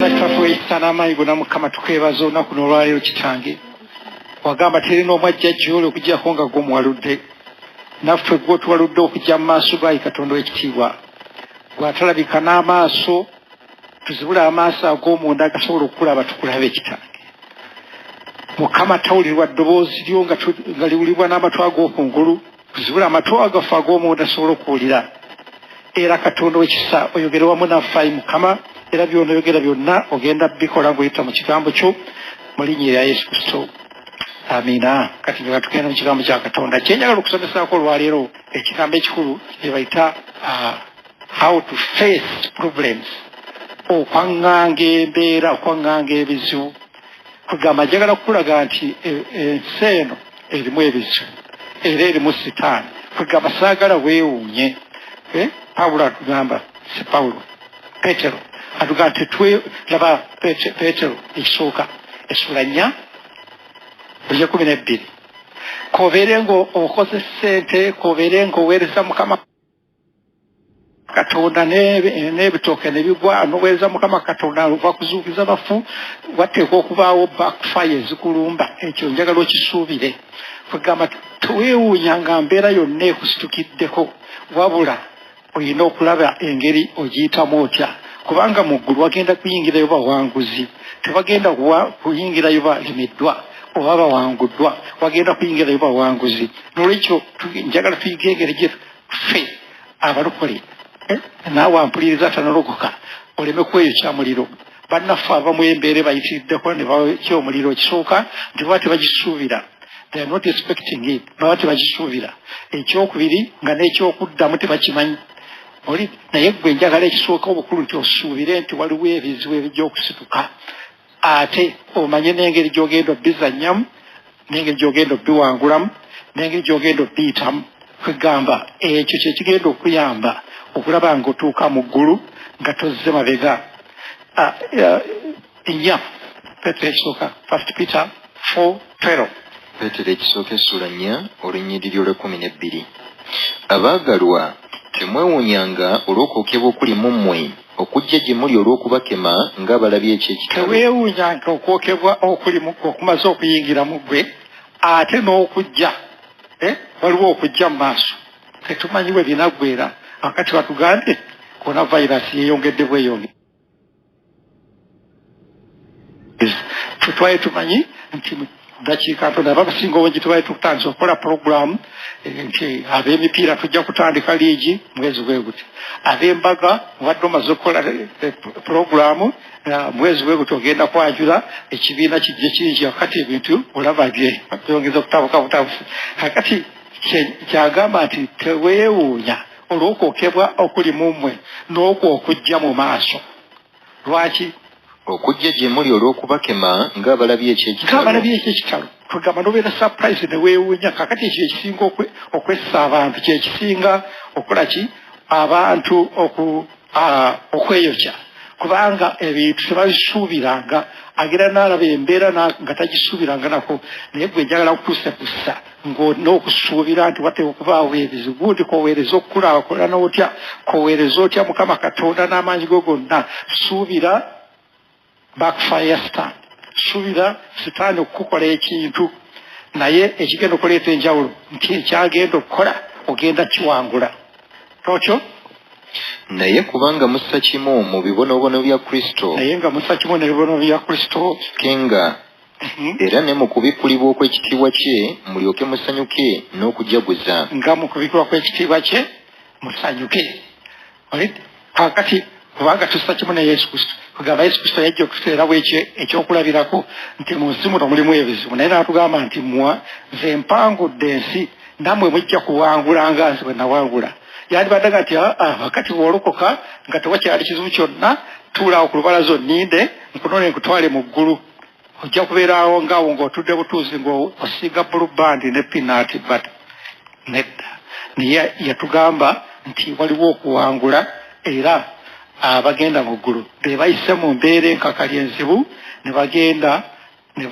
Sana mayigo na mukama tukwebaza olunaku n'olwaleero kitange wagamba terina omwajja jjolo okuggyako nga gw'omuwaludde naffe gwe tuwaludde okujja mu maaso gayi Katonda w'ekitiibwa bw'atalabika n'amaaso tuzibule amaaso ag'omunda agasobola okukulaba tukulabe kitange mukama tawulirwa ddoboozi lyo nga liwulibwa n'amatu ag'okungulu tuzibule amatu agafu ag'omunda asobola okuwulira era Katonda w'ekisa oyogere wamu naffe ayi mukama era by'onoyogera byonna ogenda bikola ng'oyita mu kigambo kyo mu linnya erya Yesu Kristo amina. Kati nga tugenda mu kigambo kya Katonda kyenjagala okusomesaako olwaleero ekigambo ekikulu kye bayita how to face problems okwaŋŋanga embeera okwaŋŋanga ebizibu kugamba njagala kukulaga nti ensi eno erimu ebizibu era erimu sitaani kugamba saagala weewuunye Pawulo atugamba si Pawulo Petero atugamba tetulaba Petero ekisooka essula 4 buli 12 kobeere ng'okozesa ssente kobeere ng'oweereza Mukama Katonda n'ebitooke ne bigwa n'oweereza Mukama Katonda ova kuzuukiza bafu wateekwa okubaawo backfire ezikulumba ekyo njagala okisuubire kugamba teweewuunya nga mbeera yonna ekusitukiddeko wabula olina okulaba engeri ogiyitamu otya kubanga mu ggulu wagenda kuyingirayo bawanguzi tebagenda kuyingirayo balemeddwa oba bawanguddwa wagenda kuyingirayo bawanguzi n'olwekyo njagala tuyige engeri gye ffe abalokole naawe ampuliriza tanologoka oleme kweyokya muliro bannaffe abamu embeere bayitiriddeko ne bawekya omuliro ekisooka nti baba tebagisuubira they are not expecting it baba tebagisuubira ekyokubiri nga n'ekyokuddamu tebakimanyi oli naye gwe njagala ekisooka obukulu nti osuubire nti waliwo ebizibu ebijja okusituka ate omanye n'engeri gy'ogenda obbizannyamu n'engeri gy'ogenda obbiwangulamu n'engeri gy'ogenda obbiyitamu kwegamba ekyo kye kigenda okuyamba okulaba ng'otuuka mu ggulu nga tozze mabega nnya Petero ekisooka 1 Peter 4:12 Petero ekisooka essula 4 olunnyiriri olw'12 abaagalwa temwewuunyanga olw'okwokebwa okuli mu mmwe okujja gye muli olw'okubakema ng'abalabye eky'ekitalo teweewuunyanga okwokebwa okulimu okumaze okuyingira mu ggwe ate n'okujja waliwo okujja mu maaso tetumanyi bwe binaggwera akati batugambye coronavirus yeeyongedde bweyongere tutwaye tumanyi nti dakiika ntono abasinga obungi tubaye tutandise okukola puroguramu nti ab'emipiira tujja kutandika liigi mwezi bwe guti ab'embaga mubadde omaze okukola puroguramu mwezi bwe guti ogenda kwanjula ekibiina kijje kingi akati ebintu olaba byongeza okutabuka butabufu akati kyagamba nti teweewuunya olw'okwokebwa okuli mu mmwe n'okwokujja mu maaso lwaki okujja gye muli olw'okubakema ng'abalabye eky'ekitalo kugamba n'obeera surprise ne weewuunya kakati ekyo ekisinga okwessa abantu kyekisinga okola ki abantu okweyokya kubanga ebintu tebabisuubiranga agera n'alaba embeera nga tagisuubiranga nako naye gwe njagala kutuusa kussa n'okusuubira nti wateeka okubaawo ebizibu nti koweereza okukulaakulana n'otya koweereza otya Mukama Katonda n'amaanyi go gonna suubira backfire stand suubira sitaani okukukola ekintu naye ekigenda okuleeta enjawulo nti ekyagenda okukola ogenda kiwangula tokyo naye kubanga mussa kimu mu bibonoobono bya Kristo naye nga mussa kimu ne bibonoobono bya Kristo kenga era ne mu kubikkulibwa okw'ekitiibwa kye mulyoke musanyuke n'okujaguza nga mu kubikkulibwa kw'ekitiibwa kye musanyuke kakati kubanga tussa kimu ne Yesu Kristo kugamba Yesu Kristo yajja okututeerawo ekyokulabirako nti mu nsi muno mulimu ebizibu naye n'atugamba nti nze mpangudde ensi nammwe mujja kuwangula nga nze bwe nawangula yandibaddaga nti wakati bw'olokoka nga tewakyali kizibu kyonna tuulaawo ku lubalaza onninde nkunone nkutwale mu ggulu ojja kubeerawo ngaawo ng'otudde butuuzi ng'osiiga bulubandi ne pinaati but nedda naye yatugamba nti waliwo okuwangula era abagenda mu ggulu be bayise mu mbeera enkakali enzibu ne bagenda ne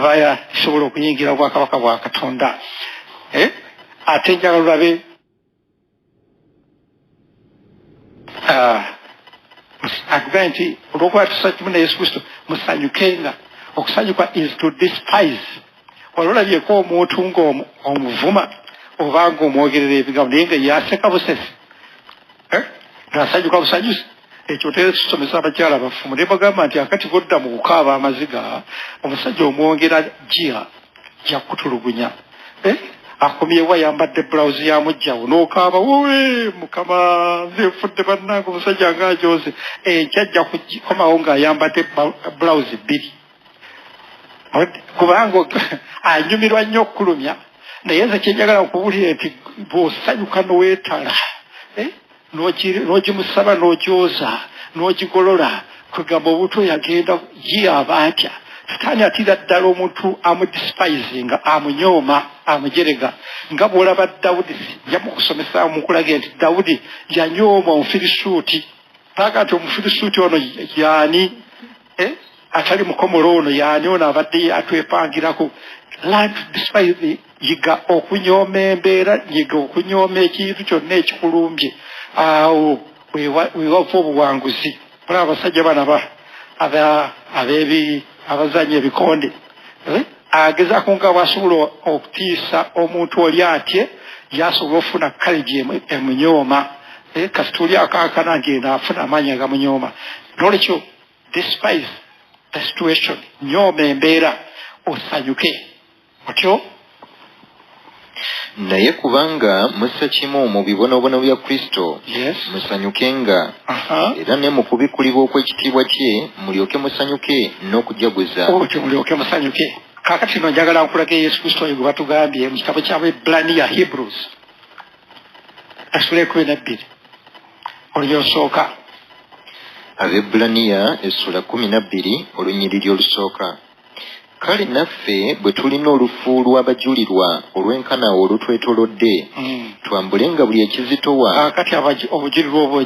basobola okuyingira obwakabaka bwa Katonda ate njagala olabe tugaye nti olwokuba tusanyuka ne Yesu Kristo musanyukenga. Okusanyuka is to despise. Ololabyeko omuntu ng'omuvuma oba ng'omwogerera ebigambo naye nga yaseka busesi ng'asanyuka busanyusi. Ekyo teekisomesa abakyala bafumu ne bagamba nti akati godda mu kukaaba amaziga omusajja omwongera jjiya yakutulugunya. Akomyewo ayambadde blouse ya mujjawo n'okaaba wowe mukama nzeefudde bannange omusajja ng'ajoze enkya kujikomawo ng'ayambadde blouse bbiri. Kubanga anyumirwa nnyo okukulumya naye nze kyenjagala okuwulira nti bw'osanyuka n'oweetala n'ogimusaba n'ogyoza n'ogigolola kwegamba obuto yagenda ye abaatya. Sitaani atira ddala omuntu amudisipayizinga amunyooma amujerega nga bw'olaba Dawudi nja mukusomesa mukulaga nti Dawudi yanyooma Omufirisuuti paka nti Omufirisuuti ono yaani atali mukomolo ono yaani ono abadde atwepangirako. Learn to despise, yiga okunyooma embeera, yiga okunyooma ekintu kyonna ekikulumbye. Awo weewava obuwanguzi. Olaba abasajja bana abazanya ebikonde agezaako nga bw'asobola okutiisa omuntu oli atye yasobola okufuna kalegi emunyooma kasi tuli akaakana ngenda afuna amaanyi agamunyooma. Nolwekyo despise the situation, nyooma embeera osanyuke otyo. Naye kubanga mussa kimu mu bibonoobono bya Kristo musanyukenga era ne mu kubikulibwa okw'ekitiibwa kye mulyoke musanyuke n'okujaguza. Otyo mulyoke musanyuke. Kaakati no njagala nkulaga Yesu Kristo oyo gwe batugambye mu kitabo ky'Abaebbulaniya Hebrews essula 12 olunyosooka. Abaebbulaniya essula 12 olunyiriri olusooka. Kale naffe bwe tulina olufu lw'abajulirwa olw'enkana olutwetolodde twambulenga buli ekizitowa. Kati obujulirwa obwo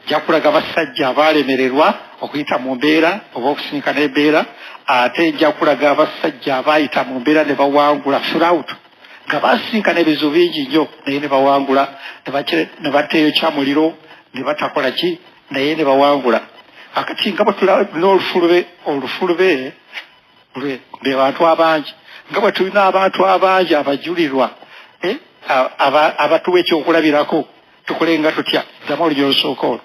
jakulaga basajja abaalemererwa okuyita mu mbeera oba okusinkana embeera ate jakulaga abasajja abaayita mu mbeera ne bawangula throughout nga basinkana ebizibu bingi nnyo naye ne bawangula ne batteeyo kyamuliro ne batakola ki naye ne bawangula. Akati nga bwe tulina olufulube be bantu abangi nga bwe tulina abantu abangi abajulirwa abatuwa ekyokulabirako tukolenga tutya. Ddamu olugero olusooka olwo.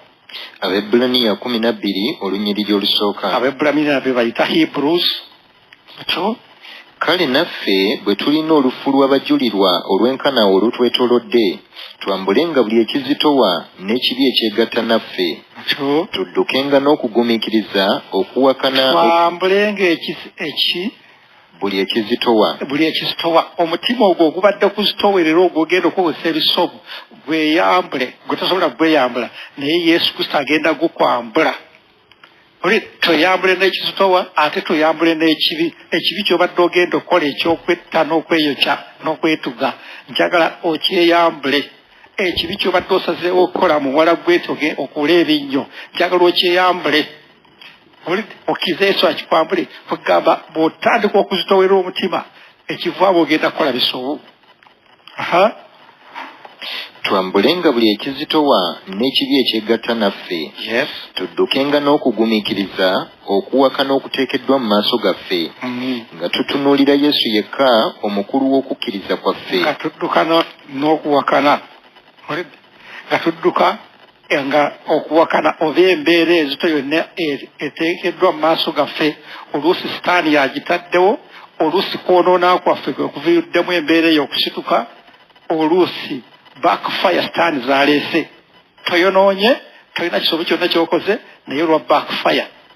Abaebbulaniya 12 olunyiriri olusooka. Abaebbulaniya be bayita Hebrews. Kale naffe bwe tulina olufu lw'abajulirwa olw'enkana olutwetolodde twambulenga buli ekizitowa n'ekibi ekyegatta naffe tuddukenga n'okugumiikiriza okuwakana. Twambulenga buli ekizitowa omutima ogwo ogubadde kuzitowerera ogwogenda okukozesa ebisobo gweyambule gwe tosobola gweyambula naye Yesu Kristo agenda gukwambula. Oli toyambule n'ekizitowa ate toyambule n'ekibi. Ekibi ky'obadde ogenda okukola ekyokwetta n'okweyokya n'okwetuga njagala okyeyambule. Ekibi ky'obadde osazeewo okukola muwala gwetoge okuula ebinnyo njagala okyeyambule. Okize Yesu akikwambule kugamba bw'otandika okuzitowera omutima ekivaamu ogenda kukola bisobo. Twambulenga buli ekizitowa n'ekibi ekyegatta naffe tuddukenga n'okugumiikiriza okuwakana okuteekeddwa mu maaso gaffe nga tutunuulira Yesu yekka omukulu w'okukkiriza kwaffe. Nga tudduka n'okuwakana nga tudduka nga okuwakana oba embeera ezito yonna eteekeddwa mu maaso gaffe. Oluusi sitaani yagitaddewo, oluusi kwonoona kwaffe kwe kuviiriddemu embeera eyo okusituka, oluusi backfire sitaani zaleese. Toyonoonye, tolina kisobo kyonna ky'okoze naye olwa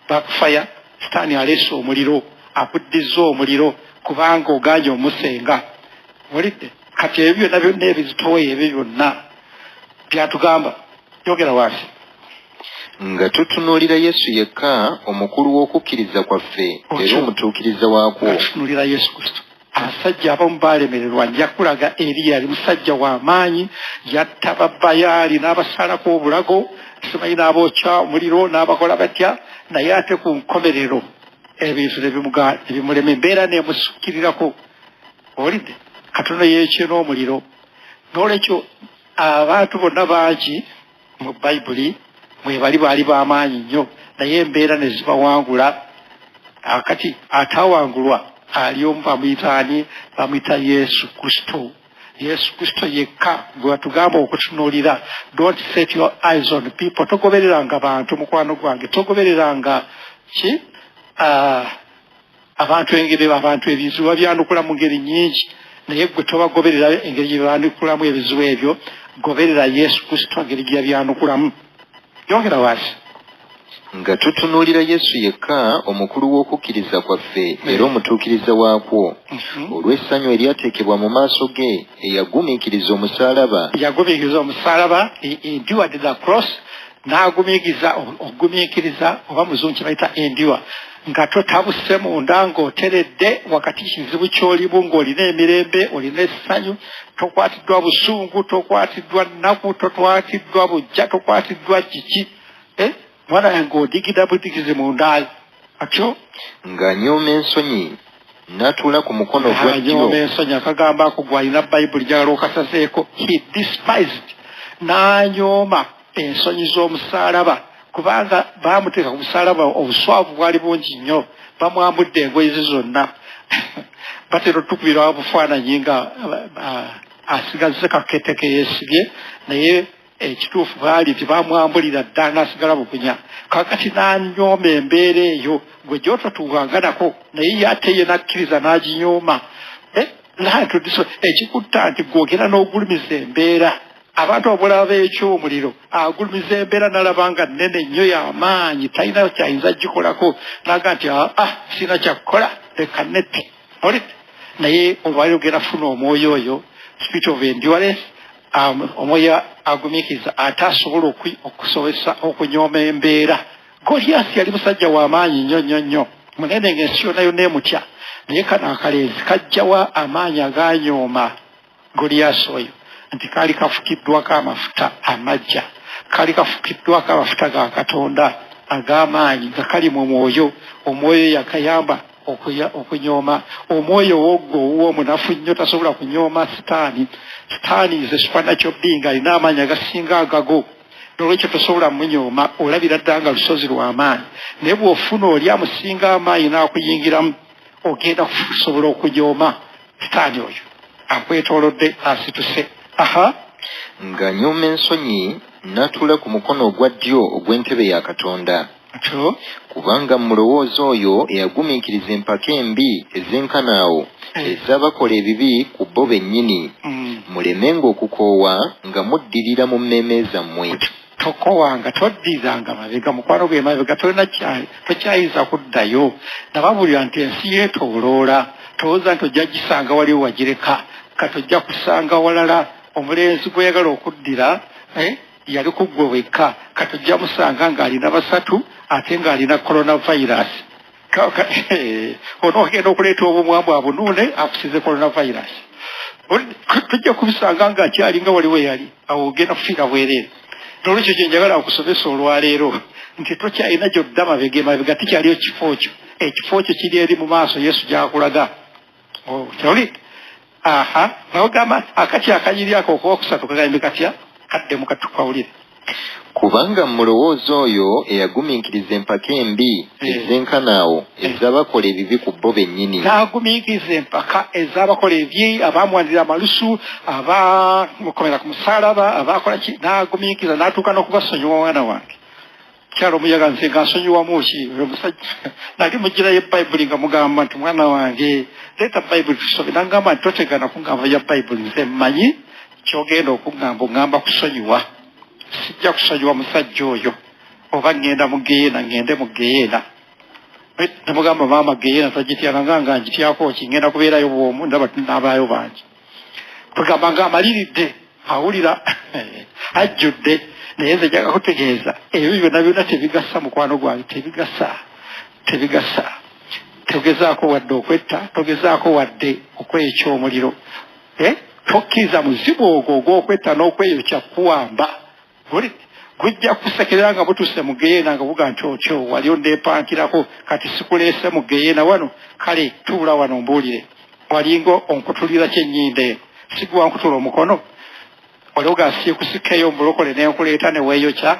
backfire sitaani aleese omuliro, akuddiza omuliro kubanga oganye omusenga. Olidde kati ebyo byonna byonna ebizitowa ebyo byonna byatugamba yogera wansi. Nga tutunuulira Yesu yekka omukulu w'okukkiriza kwaffe era omutuukiriza waakwo. Tutunuulira Yesu Kristo. Abasajja abamu baalemererwa njakulaga Eriya yali musajja w'amaanyi yatta Babayaali n'abasalako obulago simanyi n'abookya omuliro n'abakola batya naye ate ku nkomerero ebintu nebimulema embeera neemusukkirirako. Olidde Katonda yeekye n'omuliro. N'olwekyo abantu bonna bangi mu Bayibuli mwe bali baali b'amaanyi nnyo naye embeera ne zibawangula akati atawangulwa ali omu bamuyita Yesu Kristo yekka gwe watugamba okutunuulira. Don't set your eyes on people. Togobereranga bantu mukwano gwange, togobereranga ki abantu ebizibu babyanukula mu ngeri nnyingi naye gwe tobagoberera engeri gye byanukulamu ebizibu ebyo. Goberera Yesu Kristo engeri gye byanukulamu. Yongera wasi nga tutunuulira Yesu yekka omukulu w'okukkiriza kwaffe era omutuukiriza waakwo olw'essanyu eryateekebwa mu maaso ge eyagumiikiriza omusaalaba endured the cross n'agumiikiriza oba muzungu kye bayita endure nga totabuse munda ng'oteredde wakati kizibu ky'olimu ng'olina emirembe olina essanyu tokwatiddwa busungu tokwatiddwa nnaku tokwatiddwa bujja tokwatiddwa kiki mwana yange odigida butigize mundaayo atyo ng'anyooma ensonyi n'atuula ku mukono gwa ddyo. Anyooma ensonyi akagamba ako gw'alina bayibuli gyagala okasaseeko. He despised n'anyooma ensonyi z'omusaalaba kubanga baamuteeka ku musaalaba obuswavu bwali bungi nnyo bamwambudde engoye ze zonna batera otukubira bufaananyi nga asigazze kakete ke yeesibye naye ekituufu baali tebamwambulira ddala n'asigala bukunya. Kakati n'anyooma embeera eyo gwe gy'ototuukanga nako naye ate ye n'akkiriza n'aginyooma. Ekikutta nti gwogera n'ogulumiza embeera. Abantu obulaba eky'omuliro agulumiza embeera n'alaba nga nnene nnyo y'amaanyi talina kyayinza gikolako n'aga nti sina kyakukola leka nette. Naye olwaliro ogenda funa omwoyo oyo spirit of endurance omwoyo agumiikiriza ate asobola okusobesa okunyooma embeera. Goliathi yali musajja w'amaanyi nnyo munene ng'ensi yonna yonna emutya naye kano akaleezi kajjawa amaanyi aganyooma Goliathi oyo nti kaali kafukiddwako amafuta amagya kaali kafukiddwako amafuta ga Katonda ag'amaanyi nga kali mu mwoyo. Omwoyo yakayamba okunyooma. Omwoyo woggo ow'omunafu nnyo tasobola kunyooma sitaani. Sitaani ze supernatural being alina amaanyi agasinga agago n'olwekyo tosobola munyooma olabira ddala nga lusozi lw'amaanyi naye bw'ofuna oli amusinga amaanyi n'akuyingiramu ogenda kusobola okunyooma sitaani oyo akwetoolodde asituse. Ng'anyooma ensonyi n'atuula ku mukono ogwa ddyo ogw'entebe ya Katonda. Kubanga mu mulowooza oyo eyagumiikiriza empaka embi ez'enkanaawo ez'abakola ebibi ku bo bennyini mulemenga okukoowa nga muddirira mu mmeeme zammwe. Tokowanga toddirizanga mabega mukwano gwe mabega tokyayinza kuddayo nababulira nti ensi yeetooloola tolowooza nti ojja gisanga waliwo wagireka kati ojja kusanga walala. Omulenzi gweyagala okuddira yali ku ggwe wekka kati ojja musanga ng'alina basatu ate ng'alina coronavirus. Onoogenda okuleeta obumwambu abunuune akusize coronavirus. Tujja kubisanga ng'akyali nga waliwo yali awo ogenda kufiira bwereere. N'olwekyo kye njagala okusomesa olwaleero nti tokyalina gy'odda mabega tikyaliyo kifo kyo. Ekifo kyo kiri eri mu maaso Yesu gy'akulaga. Kyoli naogamba akati akanyiri ako okwokusatu kagambe katya kaddemu katukawulire. Kubanga mu mulowooza oyo eyagumiikiriza empaka embi ez'enkanaawo ez'abakola ebibi ku bo bennyini. N'agumiikiriza empaka ez'abakola ebibi abaamuwanirira amalusu abaamukomera ku musaalaba abaakola ki n'agumiikiriza n'atuuka n'okubasonyiwa mwana wange. Kyalo omuyaga nze nga nsonyiwamu ki omusajja nali mugirayo ebayibuli nga mugamba nti mwana wange leeta bayibuli tusome nangamba nti totegana kungamba ya bayibuli nze mmanyi kyogenda okungamba ongamba kusonyiwa. Sijja kusonyiwa musajja oyo oba ngenda mu Geyeena ngende mu Geyeena. Namugamba maama Geyeena togityanga nga ngityako ki ngenda kubeerayo bwomu ndaba tunabaayo bangi. Kugamba nga amaliridde awulira ajjudde naye nze njaga kutegeeza ebyo byonna tebigasa mukwano gwange tebigasa. Togezaako wadde okwetta togezaako wadde okweyokya omuliro. Tokkiriza muzibu ogwo ogw'okwetta n'okweyokya kuwamba. Gujja kusekerera nga butuuse mu Geyeena nga buga nti otyo wali ondeepankirako kati sikuleese mu Geyeena wano kale tuula wano mbuulire walinga onkutulira kyennyinda eno siguwa nkutula omukono oli ogaasiye kusikayo omulokole n'enkuleeta ne weeyokya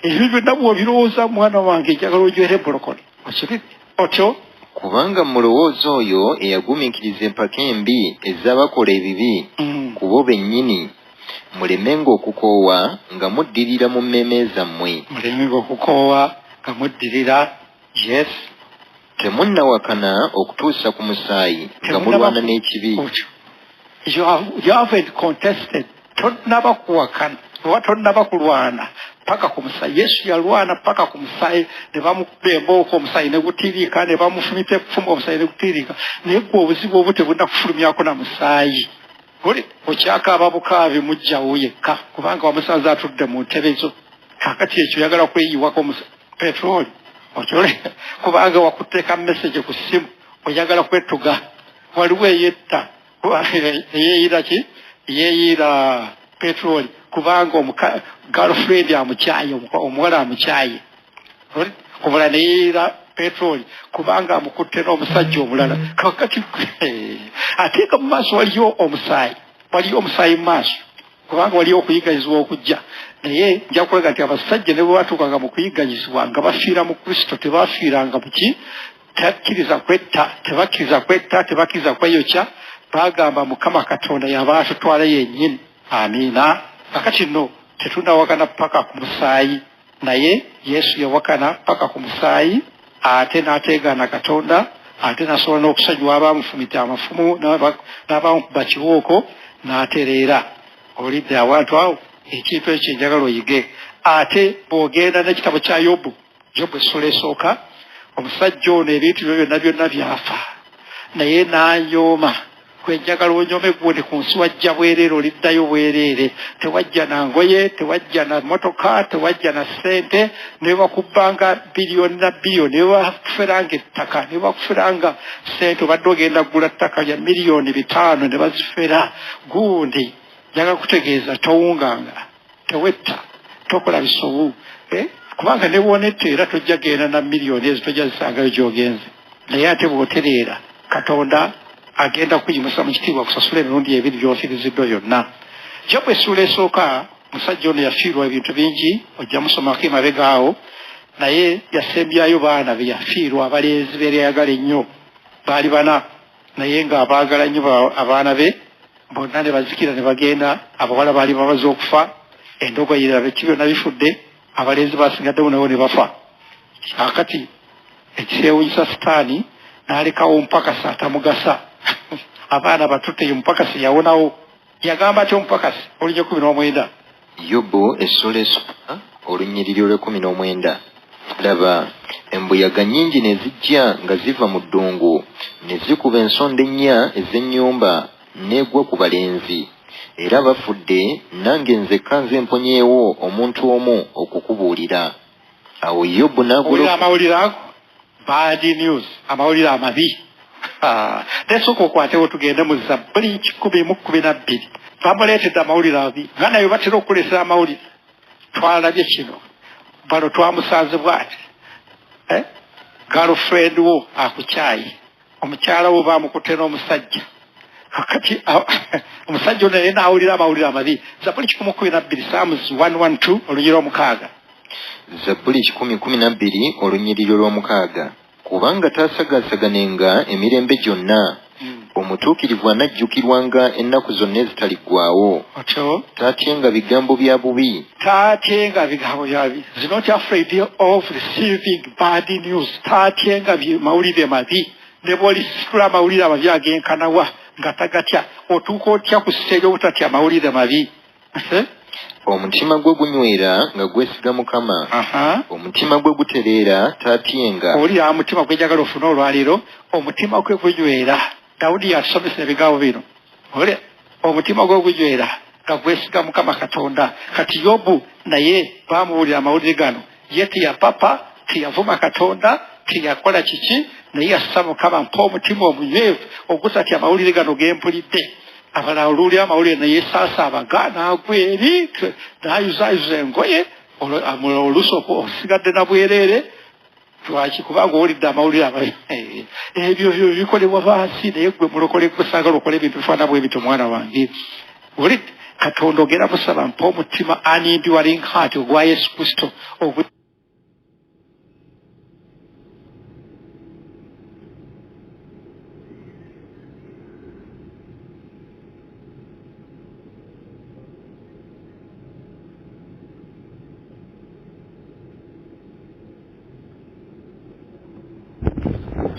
ebyo byonna bw'obirowooza mwana wange njagala ojwere bolokole okiridi otyo kubanga mulowooza oyo eyagumiikiriza empaka embi ez'abakola ebibi ku bo bennyini mulemenga okukoowa nga muddirira mu mmeeme zammwe yes temunnawakana okutuusa ku musaayi nga mulwana n'ekibi you haven't contested tonnaba kuwakana oba tonnaba kulwana paka ku musaayi yesu yalwana paka ku musaayi ne bamukuba embooko omusaayi ne gutiriika ne bamufumita effumu omusaayi ne gutiriika naye gwe obuzibu obu tebunnakufulumyako na musaayi oli okyakaaba bukaabi mujjawo yekka kubanga wamusanze atudde mu ntebe zo kakati ekyo yagala kweyiwako petroli okyole kubanga wakuteeka message ku ssimu oyagala kwetuga waliwo eyetta eyeeyira ki yeeyira petroli kubanga girlfriend amukyaye omuwala amukyaye obula neyeeyira petroli kubanga amukutte n'omusajja omulala kakati ateeka mu maaso waliyo omusaayi mu maaso kubanga waliyo okuyiganyizibwa okujja naye nja kulega nti abasajja ne bwe batuukanga mu kuyiganyizibwa nga bafiira mu kristo tebafiiranga muki tebakkiriza kwetta tebakkiriza kweyokya bagamba mukama katonda yaba atutwala yennyini amiina kakati nno tetunnawakana paka ku musaayi naye yesu yawakana paka ku musaayi ate n'ateegaana katonda ate n'asobola n'okusonyiwa abaamufumita amafumu n'abaamukuba kiwooko n'atereera olidde awantu awo ekintu ekyo njagala oyige ate bw'ogenda n'ekitabo kya yobu essula esooka omusajja ono ebintu byo byonna byafa naye n'anyooma kwenjagala onyome gwe ku nsi wajja bwereere oliddayo bwereere tewajja na ngoye tewajja na motoka tewajja na ssente ne bakubbanga biliyoni na biliyoni ne bakuferanga ettaka ne bakuferanga ssente obadde ogenda kugula ttaka lya miliyoni 5 ne bazifera gundi njagala kutegeeza towunganga tewetta tokola bisobu kubanga ne bwonette era tojja genda na miliyoni ezo tojja zisangayo gy'ogenze naye ate bw'otereera katonda agenda kuyimusa mu kitiibwa kusasula emirundi ebiri gy'ofiriziddwa yonna Jobu essula esooka musajja ono yafiirwa ebintu bingi ojja musomako emabega awo naye yasembyayo baana be yafiirwa abalenzi be yayagala ennyo baali bana naye ng'abaagala nnyo abaana be bonna ne bazikira ne bagenda abawala baali bamaze okufa endogoyira beki byonna bifudde abalenzi basingaddewo nabo ne bafa akati ekiseewunyisa sitaani n'alekawo omupakasi atamugasa abaana batutte omupakasi yawonawo yagamba ati omupakasi olunya 19 yobu essula esooka olunyiriri olw'19 laba embuyaga nnyingi ne zijja nga ziva mu ddungu ne zikuba ensonda ennya ez'ennyumba n'egwa ku balenzi era bafudde nange nzekka nze mponyeewo omuntu omu okukubuulira awo yobu n'agula amawulire ago bad news amawulire amabi tesooka okwatewo tugende mu Zabbuli 112 bamuleetedde amawulire ababi nga nayo batera okukulesera amawulire twalabye kino bano twamusanze bw'ati girlfriend wo akukyaye omukyala wo baamukutte n'omusajja kakati omusajja ono naye n'awulira amawulire amabi Zabbuli 112 Psalms 112 olunyiriri omukaaga Zabbuli 112 olunyiriri olw'omukaaga kubanga taasagaasaganenga emirembe gyonna omutuukirivu anajjukirwanga ennaku zonna ezitaliggwaawo taatyenga bigambo bya bubi is not afraid of receiving bad news taatyenga mawulire mabi ne bw'olisitula amawulire amabi ag'enkanawa nga tagatya otuuka otya ku sseeri obutatya amawulire mabi omutima gwe gunywera nga gwesiga mukama omutima gwe gutereera taatyenga oli omutima gwejagala ofuna olwaleero omutima gwe gunywera Dawudi yasomesa ebigambo bino oli omutima gwe gunywera nga gwesiga mukama katonda kati yobu naye baamuwulira amawulire gano ye teyapapa teyavuma katonda teyakola kiki naye yassa mukama mpa omutima omunywevu ogusatya amawulire gano gempulidde abalala oluwulira amawulire naye saasa abagaana agwa eri n'ayuzaayuza engoye oluusi osigadde na bwereere lwaki kubanga owulidde amawulire amabi ebyo bikolebwa baasi naye gwe mulokole gwe saagala okola ebintu bifaana bwe bityo mwana wange olidde katonda ogenda musaba mpa omutima unindwelling heart ogwa Yesu Kristo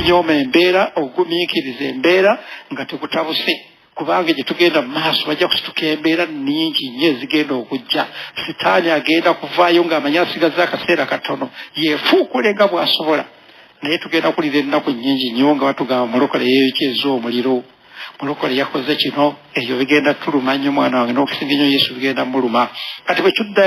nyoma embeera ogumiikiriza embeera nga tekutabuse kubanga gye tugenda mu maaso bajja kusituka embeera nnyingi nnyo ezigenda okujja sitaani agenda kuvaayo ng'amanyi asigaza akaseera katono yeefuukule nga bw'asobola naye tugenda kulira ennaku nnyingi nnyo nga batugamba mulokole yeeyokyeza omuliro mulokole yakoze kino ebyo bigenda tuluma nnyo mwana wange n'okusinga nnyo Yesu bigenda muluma kati bwe tudda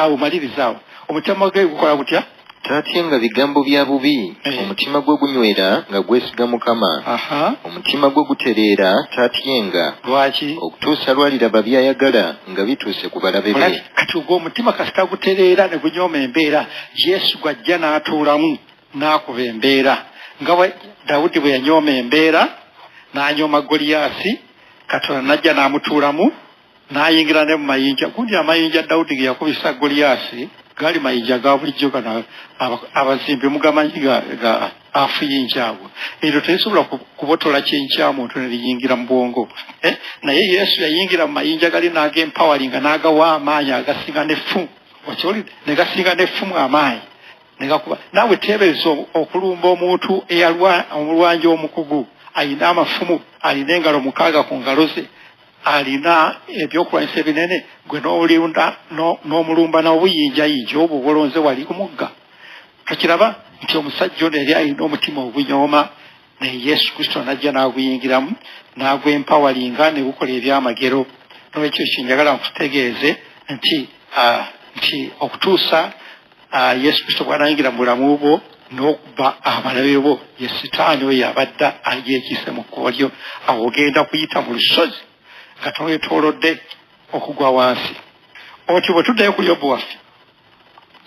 awo maliriza omutima gwe gukola gutya tatyenga bigambo bya bubi omutima gwe gunywera nga gwesiga Mukama omutima gwe gutereera tatyenga lwaki okutuusa lwaliraba byayagala nga bituuse ku balabe be kati ogwo omutima kasita gutereera ne gunyooma embeera Yesu gwajja n'atuulamu n'akuba embeera nga Dawudi bwe yanyooma embeera n'anyooma Goliyaasi Katonda n'ajja n'amutuulamu n'ayingira ne mu mayinja gundi amayinja Dawudi ge yakubisa Goliyaasi gali mayinja ga bulijjo kana abazimbi mugamanyi ga afuyinja ago ebyo tesobola kubotola kyenkyamu omuntu ne liyingira mu bwongo naye Yesu yayingira mu mayinja gali n'ag'empowering n'agawa amaanyi agasinga n'effumu wakyolidde ne gasinga n'effumu amaanyi ne gakuba naawe teebereza okulumba omuntu eyalwa omulwanyi omukugu alina amafumu alina engalo 6 ku ngalo ze alina ebyokulwanyisa ebinene gwe n'oliunda n'omulumba n'obuyinjayinja obwo bolonze wali ku mugga tukiraba nti omusajja ono yali alina omutima obunyooma naye Yesu Kristo n'ajja n'aguyingiramu n'agwempawalinga ne gukola ebyamagero n'ekyo kinjagala nkutegeeze nti okutuusa Yesu Kristo bw'anayingira mu bulamu bwo n'okuba abalabe bo ye sitaani oyo abadda ayeekise mu kkubo lyo awo ogenda kuyita mu lusozi nga twetolodde okugwa wansi oti bwe tuddayo ku Yobu waffe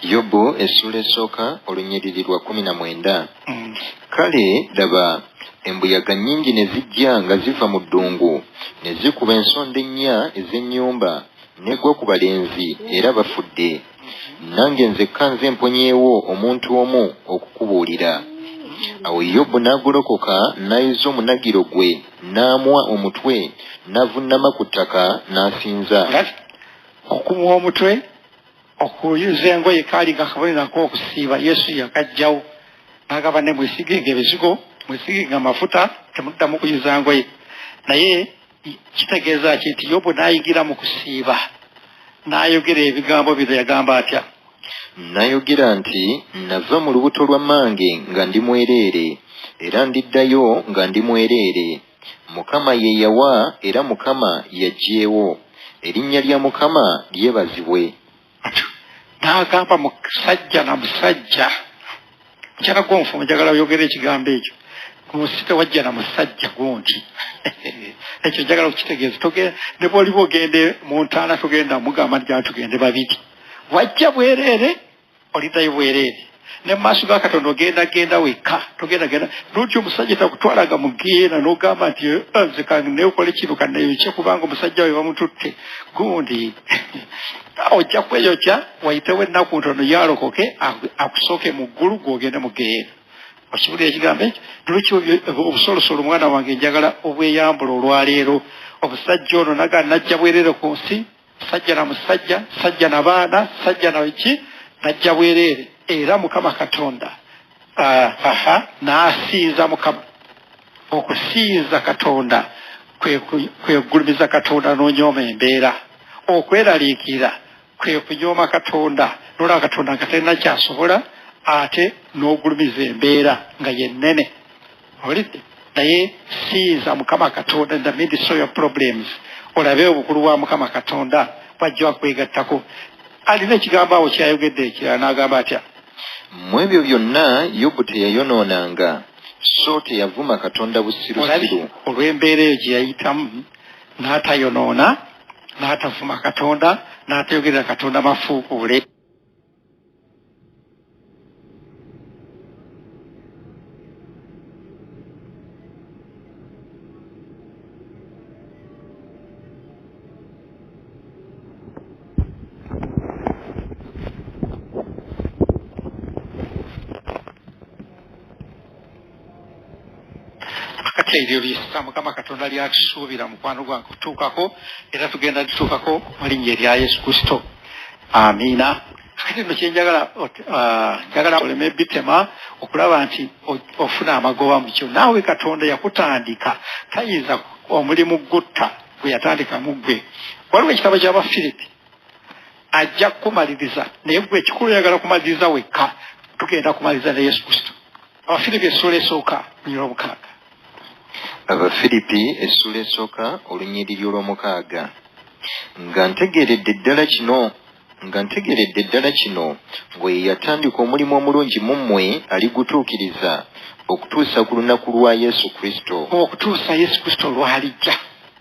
Yobu essula esooka olunyiriri lwa 19 kale laba embuyaga nnyingi ne zijja nga ziva mu ddungu ne zikuba ensonda ennya ez'ennyumba negwa ku balenzi era bafudde nange nzekka nze mponyeewo omuntu omu okukubuulira awo Yobu n'agolokoka n'ayiza omunagiro gwe n'amuwa omutwe n'avunnama ku ttaka n'asinza okumuwa omutwe okuyuza engoye kaali nga kabonenako okusiiba Yesu yakajjawo n'agamba ne mwesigenga ebizigo mwesigenga amafuta temuddamu kuyuza ngoye naye kitegeeza ki nti Yobu n'ayigira mu kusiiba n'ayogera ebigambo bino yagamba atya n'ayogera nti nava mu lubuto lwa mmange nga ndi mwereere era ndiddayo nga ndi mwereere Mukama ye yawa era Mukama yaggyeewo erinnya lya Mukama lyebazibwe n'agamba musajja na musajja mukyala gw'omufumu njagala oyogera ekigambo ekyo kumusite wajja na musajja gundi ekyo njagala okukitegeeza ne bw'oliba ogende mu ntaana tugenda mugamba nti tugende babiri wajja bwereere oliddayo bwereere ne mu maaso ga Katonda ogenda wekka togenda n'otyo omusajja takutwalaga mu geera n'ogamba nti nze kange neekole kino kanneeyokye kubanga omusajja we bamututte gundi ojja kweyokya wayitewo ennaku ntono yalokoke akusooke mu ggulu gw'ogende mu geera okiwulira ekigambo ekyo nolwekyo obusolosolo omwana wange njagala obweyambula olwaleero omusajja ono najja bwereere ku nsi sajja na musajja sajja na baana sajja na ki najja bwereere era Mukama Katonda n'asinza Mukama okusinza Katonda kwegulumiza Katonda n'onyooma embeera okweraliikira kwe kunyooma Katonda n'olaba Katonda nga talina kyasobola ate n'ogulumiza embeera nga yennene olidde naye sinza Mukama Katonda in the midst of your problems olabe obukulu bwa Mukama Katonda bwajja kwegattako alina ekigambo awo kyayogedde ekirala n'agamba atya mu ebyo byonna Yobu teyayonoonanga so teyavuma Katonda busirusiru olw'embeera eyo gye yayitamu n'atayonoona n'atavuma Katonda n'atayogerera Katonda mafuukuule ate eryo lyessa Mukama Katonda lyatusuubira mukwano gwange kutuukako era tugenda lituukako mu linnya erya Yesu Kristo. Amiina. Kati no njagala oleme bitema okulaba nti ofuna amagoba mu kyo. Naawe Katonda yakutandika tayinza omulimu gutta gwe yatandika mu ggwe. Waliwo ekitabo ky'Abafiripi ajja kumaliriza naye gwe ekikulu yagala kumaliriza wekka tugenda kumaliriza ne Yesu Kristo. Abafiripi essula esooka lunyiriro 6. Abafiripi essula esooka olunyiriri olw'omukaaga. Nga ntegeeredde ddala kino ngwe yatandika omulimu omulungi mu mmwe aligutuukiriza okutuusa ku lunaku lwa Yesu Kristo. Okutuusa Yesu Kristo lw'alijja.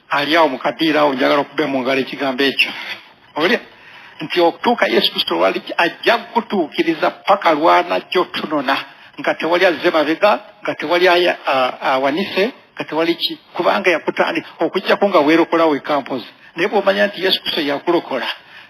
Ali awo mukaddiira awo njagala okube mu ngalo ekigambo ekyo. Olya nti okutuuka Yesu Kristo lw'alijja ajja kutuukiriza paka lw'anajja otunona nga tewali azze mabega nga tewali awanise nga tewali ki kubanga yakutandika okujjako nga weerokola wekka mpozi. Naye bw'omanya nti Yesu Kristo yakulokola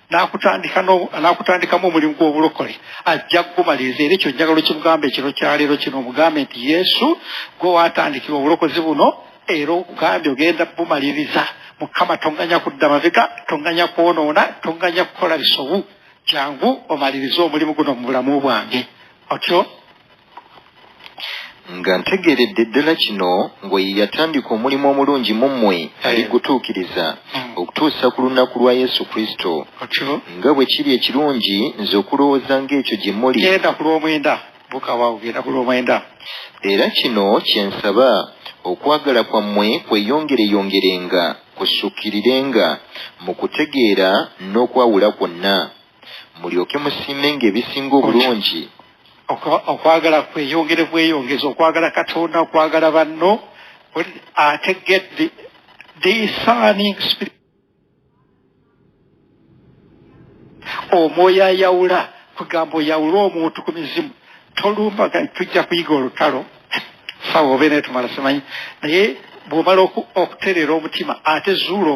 n'akutandikamu omulimu gw'obulokole ajja kugumaliriza. Era ekyo njagala okimugamba ekiro kya leero kino omugambe nti Yesu gwe watandikira obulokozi buno era okugambye ogenda bumaliriza. Mukama tonganya kudda mabega, tonganya kwonoona, tonganya kukola bisobu. Jangu omalirize omulimu guno mu bulamu bwange. Otyo nga ntegeeredde ddala kino ngwe yatandika omulimu omulungi mu mmwe aligutuukiriza okutuusa ku lunaku lwa Yesu Kristo. Nga bwe kiri ekirungi nze okulowooza ng'ekyo gye muli. Genda ku lw'omwenda. Genda ku lw'omwenda. Era kino kye nsaba okwagala kwammwe kweyongereyongerenga kusukkirirenga mu kutegeera n'okwawula kwonna mulyoke musiimenga ebisinga obulungi. Okwagala kweyongere bweyongeza okwagala Katonda okwagala banno ate get the discerning spirit. Omwoyo ayawula kugamba oyawula omuntu ku mizimu tolumba tujja kuyiga olutalo sawa obe ne tumala simanyi naye bw'omala okutereera omutima ate zuula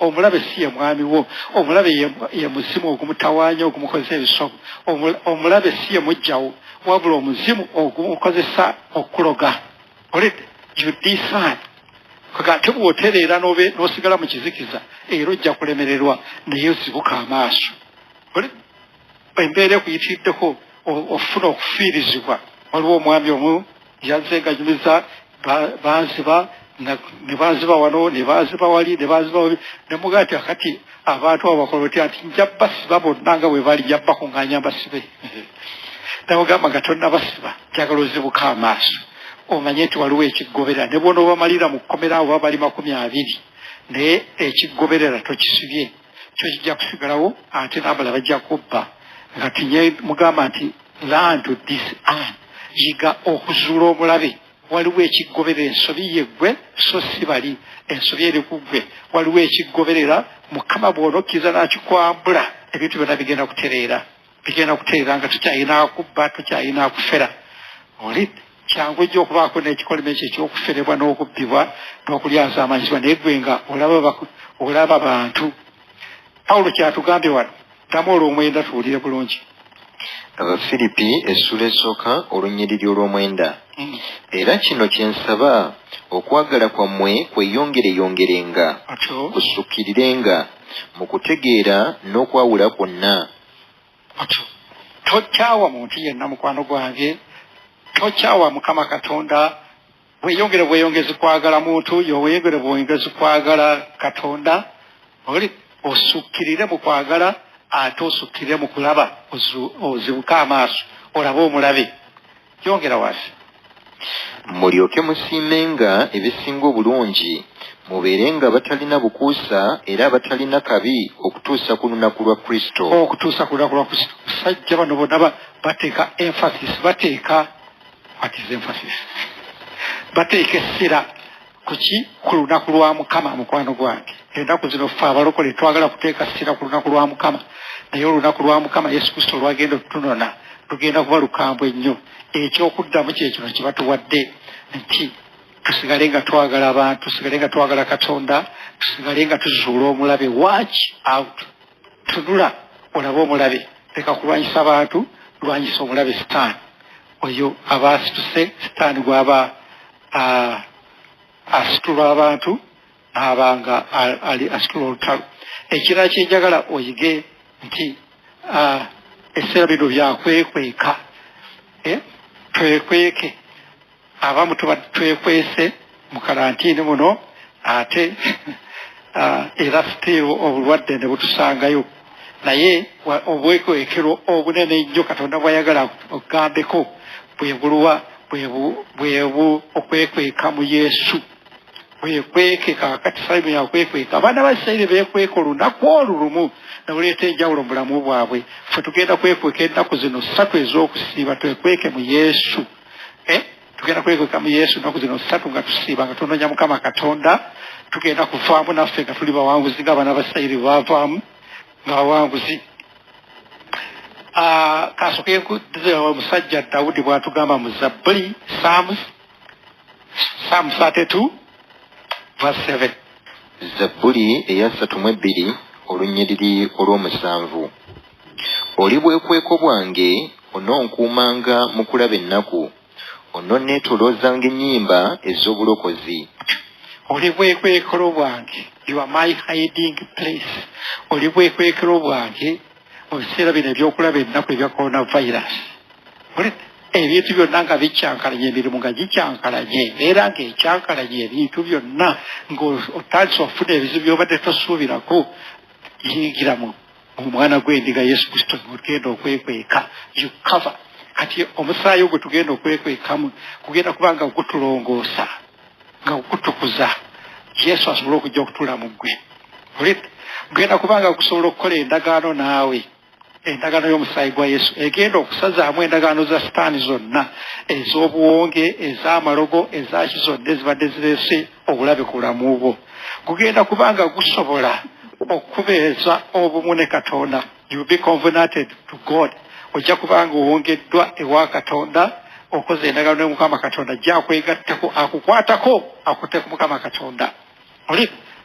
omulabe si ye mwami wo, omulabe ye muzimu ogumutawaanya ogumukozesa ebisogo, omulabe si ye mujjawo wabula omuzimu ogumukozesa okuloga. Olidde judisani kakati bw'otereera n'osigala mu kizikiza era ojja kulemererwa naye ozibuka amaaso. Embeera ekuyitiriddeko ofuna okufiirizibwa. Waliwo omwami omu yazze nganyumiza banziba ne banziba wano ne banziba wali ne banziba wali ne mugaa ati akati abantu abo bakola otya nti nja basiba bonna nga bwe bali nja bakuŋŋaanya mbasibe. Namugamba nga tonna basiba njagala ozibuka amaaso omanye nti waliwo ekiggoberera ne bwona obamalira mu kkomera abo baba bali 20 naye ekiggoberera tokisibye kyo kijja kusigalawo ate n'abalala bajja kubba nga tinye mugamba nti learn to discern. Yiga okuzuula omulabe. Waliwo ekiggoberera ensobi yeggwe so si bali ensobi eri ku ggwe. Waliwo ekiggoberera Mukama bw'onokkiriza n'akikwambula ebintu byonna bigenda kutereera nga tukyayina kubba tukyayina kufera. Oli kyangu ejja okubaako n'ekikolimo ekyo ekyokuferebwa n'okubbibwa n'okulyaza amanyizibwa naye ggwe nga olaba bantu. Pawulo kyatugambye wano ddamu olw'omwenda tuwulire bulungi. Abafiripi essula esooka olunyiriri olw'omwenda. Era kino kye nsaba okwagala kwammwe kweyongereyongerenga kusukkirirenga mu kutegeera n'okwawula kwonna. Tokyawa muntu yenna mukwano gwange, tokyawa Mukama Katonda. Weeyongere bweyongezi kwagala muntu yoweyongere bweyongezi kwagala Katonda. Oli osukkirire mu kwagala ate osukkirire mu kulaba ozibuka amaaso olabe omulabe. Yongera wasi. Mulyoke musiimenga ebisinga obulungi mubeerenga batalina bukuusa era batalina kabi okutuusa ku lunaku lwa Kristo. Okutuusa ku lunaku lwa Kristo. Sajja bano bonna bateeka emphasis bateeka essira kuki ku lunaku lwa Mukama mukwano gwange. Ennaku zino ffe abalokole twagala kuteeka essira ku lunaku lwa Mukama naye olunaku lwa Mukama Yesu Kristo lwagenda okutunona tugenda kuba lukambwe nnyo. Ekyokuddamu kyekino kye batuwadde nti tusigale nga twagala abantu, tusigale nga twagala Katonda, tusigale nga tuzuula omulabe. Watch out. Tunula olabe omulabe. Leka kulwanyisa abantu, lwanyisa omulabe Sitaani. Oyo abaasituse Sitaani gw'aba asitula abantu n'abanga ali asitula olutalo. Ekirala kyenjagala oyige nti ebiseera bino byakwekweka. Twekweke abamu tuba twekwese mu karantiini muno ate era sitiiru obulwadde ne butusangayo. Naye obwekwekero obunene nnyo Katonda bw'ayagala okugambeko bwebuluwa bwebu okwekweka mu Yesu. Bwekweke kakati Simoni yakwekweka. Abaana ba Isirayiri beekweka olunaku olulumu ne buleeta enjawulo mu bulamu bwabwe. Ffe tugenda kwekweka ennaku zino 3 ez'okusiiba twekweke mu Yesu. Tugenda kwekweka mu Yesu ennaku zino 3 nga tusiiba nga tunoonya Mukama Katonda. Tugenda kuvaamu naffe nga tuli bawanguzi ng'abaana ba Isirayiri baavaamu nga bawanguzi. Kasooke omusajja Dawudi bw'atugamba mu Zabbuli Psalm 32 verse 7. Zabbuli eya 32 olunyiriri olw'omusanvu. Oli bwekweko bwange ononkuumanga mu kulaba ennaku, ononneetoloozanga ennyimba ez'obulokozi. Oli bwekwekero bwange, you are my hiding place. Oli bwekwekero bwange mu biseera bino ebyokulaba ennaku ebya coronavirus. Ebintu byonna nga bikyankalanye, emirimu nga gikyankalanye, era ng'ekyankalanye ebintu byonna ng'otandise ofuna ebizibu by'obadde tosuubirako, yingira mu mwana gw'endiga Yesu Kristo ng'ogenda okwekweka. You cover. Kati omusaayi ogwo tugenda okwekwekamu kugenda kuba nga gutulongoosa, nga gutukuza Yesu asobola okujja okutuula mu ggwe. Gugenda kuba nga gusobola okukola endagaano naawe. Endagaano y'omusaayi gwa Yesu egenda okusazaamu endagaano za Sitaani zonna, ez'obuwonge, ez'amalogo, ezaki zonna ezibadde zireese obulabe ku bulamu bwo. Gugenda kuba nga gusobola okubeeza obumu ne Katonda. You will be covenanted to God. Ojja kuba nga owongeddwa ewa Katonda, okoze endagaano ne Mukama Katonda, ajja akwegattako, akukwatako, akutte ku Mukama Katonda.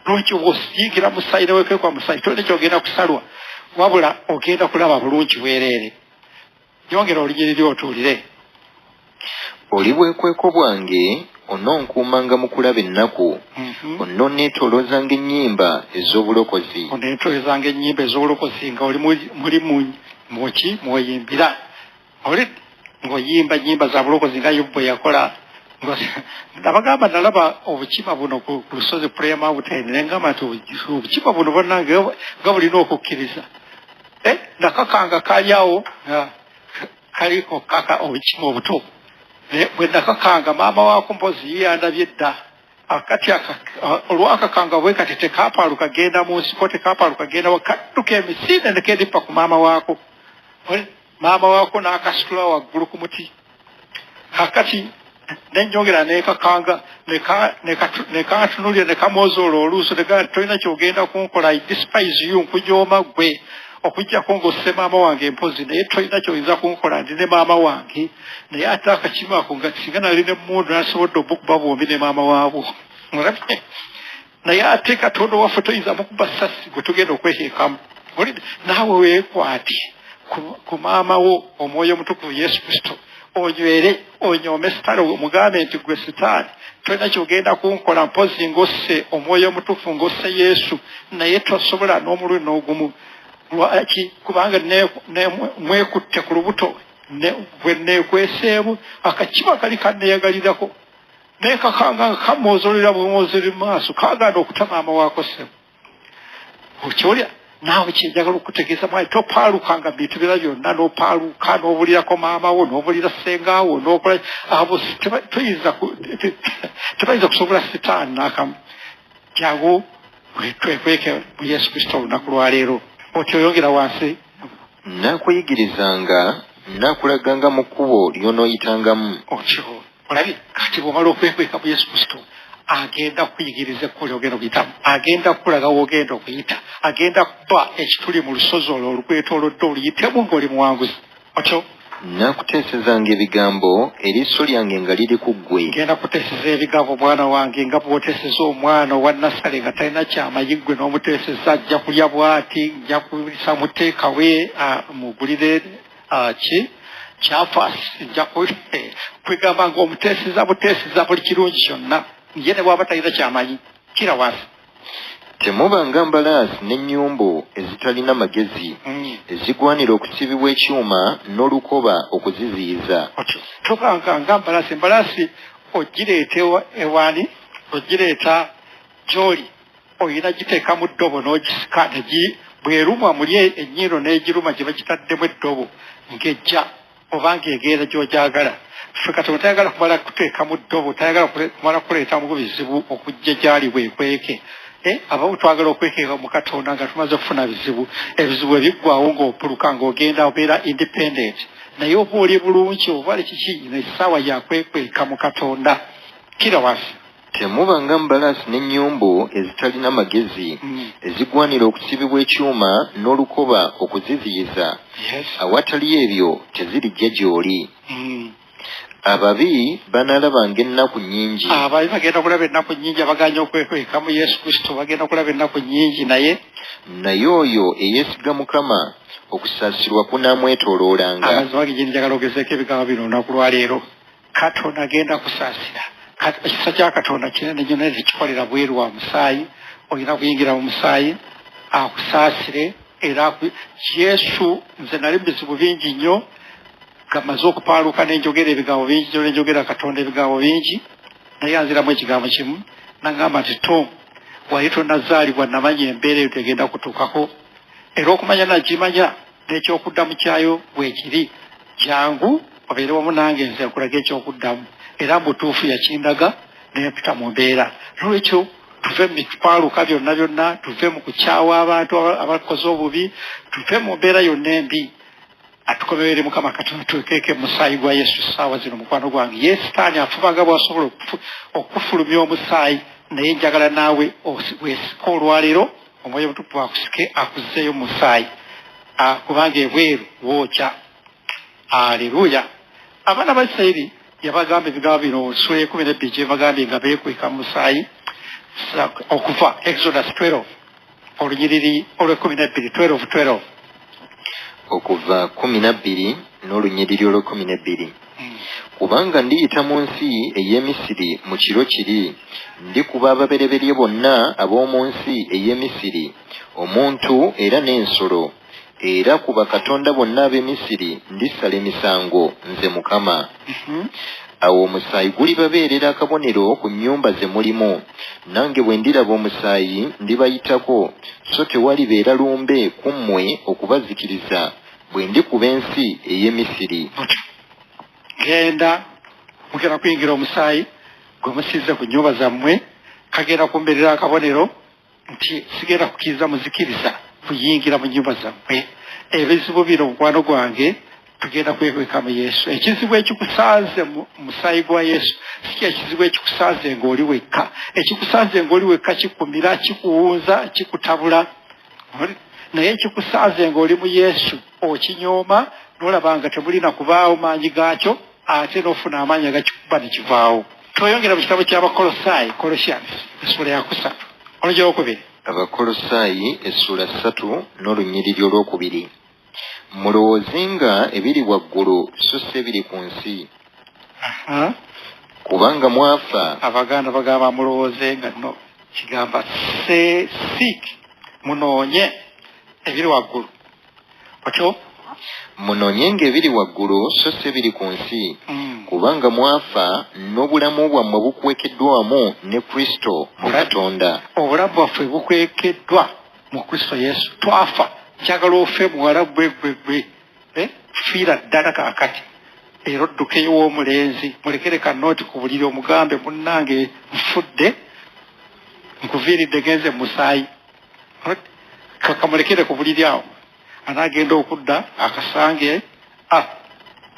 Lwaki bw'osiyingira mu musaayi ne weekweka musaayi tolina kyogenda kusalwa, wabula ogenda kulaba bulungi weereere. Yongera olunyiriri otuulire. Oli bwekweko bwange ononkuumanga mu kulaba ennaku, ononneetoloozanga ennyimba ez'obulokozi. Onneetoloozanga ennyimba ez'obulokozi nga oli muli muki mwoyimbira. Ng'oyimba nnyimba za bulokozi nga Yobu bwe yakola. Nabagamba nalaba obukima buno ku lusozi Prayer Mountain ne ngamba nti obukima buno bonna nga bulina okukkiriza. Nakakanga kalyawo kaliko kaka obukima obuto. Bwe nakakanga maama waako mpozi ye yandabye dda. Akati olwakakanga bwe kati tekapaaluka genda mu nsiko, tekapaaluka genda wakadduka emisinde ne kendipa ku maama waako. Maama waako n'akasitula waggulu ku muti. Akati nenjogera nekakanga nekatunulya nekamwozoola oluuso negamba tolina kyogenda kunkola, I despise you, nkujooma gwe okujjako ng'osse maama wange empozi, naye tolina kyoyinza kunkola, ndi ne maama wange. Naye ate akakimu ako nga singa nali n'emmundu nasobodde obukuba bombi ne maama waabo. Naye ate Katonda waffe toyinza mukuba ssasi gwe tugenda okweteekamu. Naawe weekwate ku maama wo Omwoyo Omutukuvu Yesu Kristo, onywere onyoome Sitaani, omugambe nti gwe Sitaani tolina kyogenda kunkola, mpozi ng'osse Omwoyo Omutukuvu, ng'osse Yesu, naye tosobola n'omulundi n'ogumu. Lwaki? Kubanga mwekutte ku lubuto, bwe neekweseemu akakiba kali kanneeyagalirako, neekakanga nga kamwozolera bwemwozoli mu maaso, kaaganda okuta maama waako ssebo. Okyolya naawe kyenjagala okutegeeza mwali topaalukanga bintu bira byonna, n'opaaluka n'obulirako maama wo, n'obulira sengaawo, n'okola abo tebayinza kusobola Sitaani n'akamu. Jangu twekweke mu Yesu Kristo olunaku lwaleero. Otyo yongera wansi. Naakuyigirizanga, naakulaganga mu kkubo ly'onooyitangamu. Otyo olabye kati bw'omala okwekweka mu Yesu Kristo agenda kuyigiriza ekkubo ly'ogenda okuyitamu, agenda kukulaga w'ogenda okuyita, agenda kuba ekituli mu lusozi olwo olukwetoolodde oluyitemu ng'oli muwanguzi. Otyo naakuteesezanga ebigambo, eriiso lyange nga liri ku ggwe. Ngenda kuteeseza ebigambo mwana wange nga bw'oteeseza omwana owa Nasale nga talina kyamayi, ggwe n'omuteeseza ajja kulya bw'ati, nja kulisa muteekawe mugulire kyafaasi, nja kwegamba ng'omuteeseza buteeseza buli kirungi kyonna. ye ne bw'aba talina ky'amanyi kira wansi. Temubanga mbalaasi n'ennyumbu ezitalina magezi ezigwanira okusibibwa ekyuma n'olukoba okuziziyiza. Tobanga mbalaasi ogireeta ewaani ogireeta gy'oli oyina giteeka mu ddobo n'ogisika bw'erumwa muli ennyindo n'egiruma gye bagitaddemu eddobo ng'ejja obanga egeera gy'ogyagala. Ffe Katonda tayagala kumala kuteeka mu ddobo, tayagala kumala kuleeta mu bizibu okujja gy'ali bwekweke. Abamu twagala okwekeeka mu Katonda nga tumaze okufuna bizibu. Ebizibu ebiggwawo ng'opuluka ng'ogenda obeera independent. Naye oba oli bulungi oba kiki n'essaawa yakwekweka mu Katonda. Kira wansi. Temubanga mbalaasi n'ennyumbu ezitalina magezi ezigwanira okusibibwa ekyuma n'olukoba okuziziyiza. Awatali ebyo tezirijja gy'oli. Ababi banaalabanga ennaku nnyingi. Ababi bagenda kulaba ennaku nnyingi abaganya okwekweka mu Yesu Kristo bagenda kulaba ennaku nnyingi naye oyo eyeesiga Mukama okusaasirwa kunaamwetooloolanga. Amazima ge njagala ogezeeko ebigambo bino olunaku lwa leero. Katonda agenda kusaasira. Ekisa kya Katonda kinene nnyo naye tekikolera bweru wa musaayi. Olina kuyingira mu musaayi akusaasire era Yesu nze nali bizibu bingi nnyo gamaze okupaaluka n'enjogera ebigambo bingi n'enjogera Katonda ebigambo bingi naye anziramu ekigambo kimu n'angamba nti Tom wali tonnazaalibwa namanya embeera eyo tegenda kutuukako era okumanya nagimanya n'ekyokuddamu kyayo bwekiri jangu obeere wamu nange nze nkulaga ekyokuddamu era mutuufu yakindaga nempita mu mbeera. Nolwekyo tuve mu bipaaluka byonna tuve mu kukyawa abantu abakoze obubi tuve mu mbeera yonna embi. Atukomerere Mukama Katonda tukeeke musaayi gwa Yesu ssaawa zino mukwano gwange. Ye Sitaani afubanga bw'asobola okufulumya omusaayi naye njagala naawe weesika olwaleero omwoyo omutukuvu akusike akuzzeeyo musaayi kubanga ebweru wookya. Aleluya. Abaana ba Isirayiri yabagamba ebigambo bino sura 12 gye bagambye nga beekweka mu musaayi okuva Exodus 12 olunyiriri olw'12 12. Okuva 12 n'olunyiriri olw'12. Kubanga ndiyita mu nsi ey'e Misiri mu kiro kiri, ndikuba ababereberye bonna ab'omu nsi ey'e Misiri, omuntu era n'ensolo, era ku bakatonda bonna ab'e Misiri ndisala emisango nze Mukama. Awo omusaayi gulibabeerera akabonero ku nnyumba ze mulimu, nange bwe ndiraba omusaayi ndibayitako, so tewalibeera lumbe ku mmwe okubazikiriza bwe ndikuba ensi ey'e Misiri. Genda mugenda kuyingira omusaayi gwe musize ku nnyumba zammwe kagenda kumbeerera akabonero nti sigenda kukkiriza muzikiriza kuyingira mu nnyumba zammwe. Ebizibu bino mukwano gwange tugenda kwekweka mu Yesu. Ekizibu ekikusaaze mu musaayi gwa Yesu si ekizibu ekikusaaze ng'oli wekka. Ekikusaaze ng'oli wekka kikumira, kikuwunza, kikutabula. Naye ekikusaaze ng'oli mu Yesu okinyooma n'olabanga temulina kubaawo maanyi gaakyo ate n'ofuna amaanyi agakikuba ne kivaawo. Tweyongera mu kitabo ky'Abakolosaayi, Colossians essula ya 3 olugero 2. Abakolosaayi essula 3 n'olunyiriri olw'okubiri. Mulowoozenga ebiri waggulu so si ebiri ku nsi. Kubanga mwafa. Abaganda bagamba mulowoozenga no kigamba seek munoonye ebiri waggulu. Otyo munoonyenga ebiri waggulu so si ebiri ku nsi. Kubanga mwafa n'obulamu bwammwe bukwekeddwa wamu ne Kristo mu Katonda. Obulamu bwaffe bukwekeddwa mu Kristo Yesu. Twafa njagala ofe muwala gwe fiira ddala kaakati era oddukeyo w'omulenzi mulekere kanooti ku buliri omugambe munnange nfudde nkuviiridde genze mu musaayi kakamulekere ku buliri awo anaagenda okudda akasange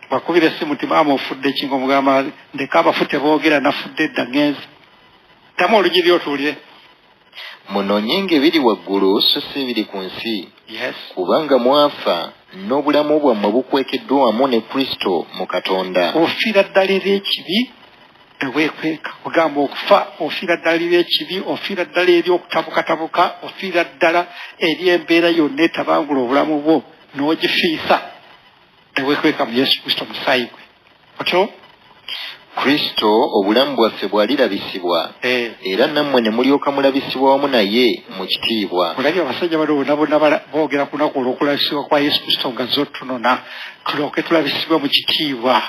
bakubira essimu ti maama ofudde kinga omugamba ndeka abafu teboogera nafudde edda ngenzi. Tamu olugiri otuulire. Munoonyenga ebiri waggulu so si ebiri ku nsi. Kubanga mwafa n'obulamu bwammwe bukwekeddwa wamu ne Kristo mu Katonda. Ofiira ddala ery'ekibi eweekweka kugamba okufa, ofiira ddala ery'ekibi, ofiira ddala ery'okutabukatabuka, ofiira ddala ery'embeera yonna etabangula obulamu bwo n'ogifiisa eweekweka mu Yesu Kristo musaayi gwe. Otyo Kristo obulamu bwaffe bwalirabisibwa era nammwe ne mulyoka mulabisibwa wamu naye mu kitiibwa. Olabye abasajja bano bonna boogera ku lunaku olw'okulabisibwa kwa Yesu Kristo nga zo tunona tulyoke tulabisibwa mu kitiibwa.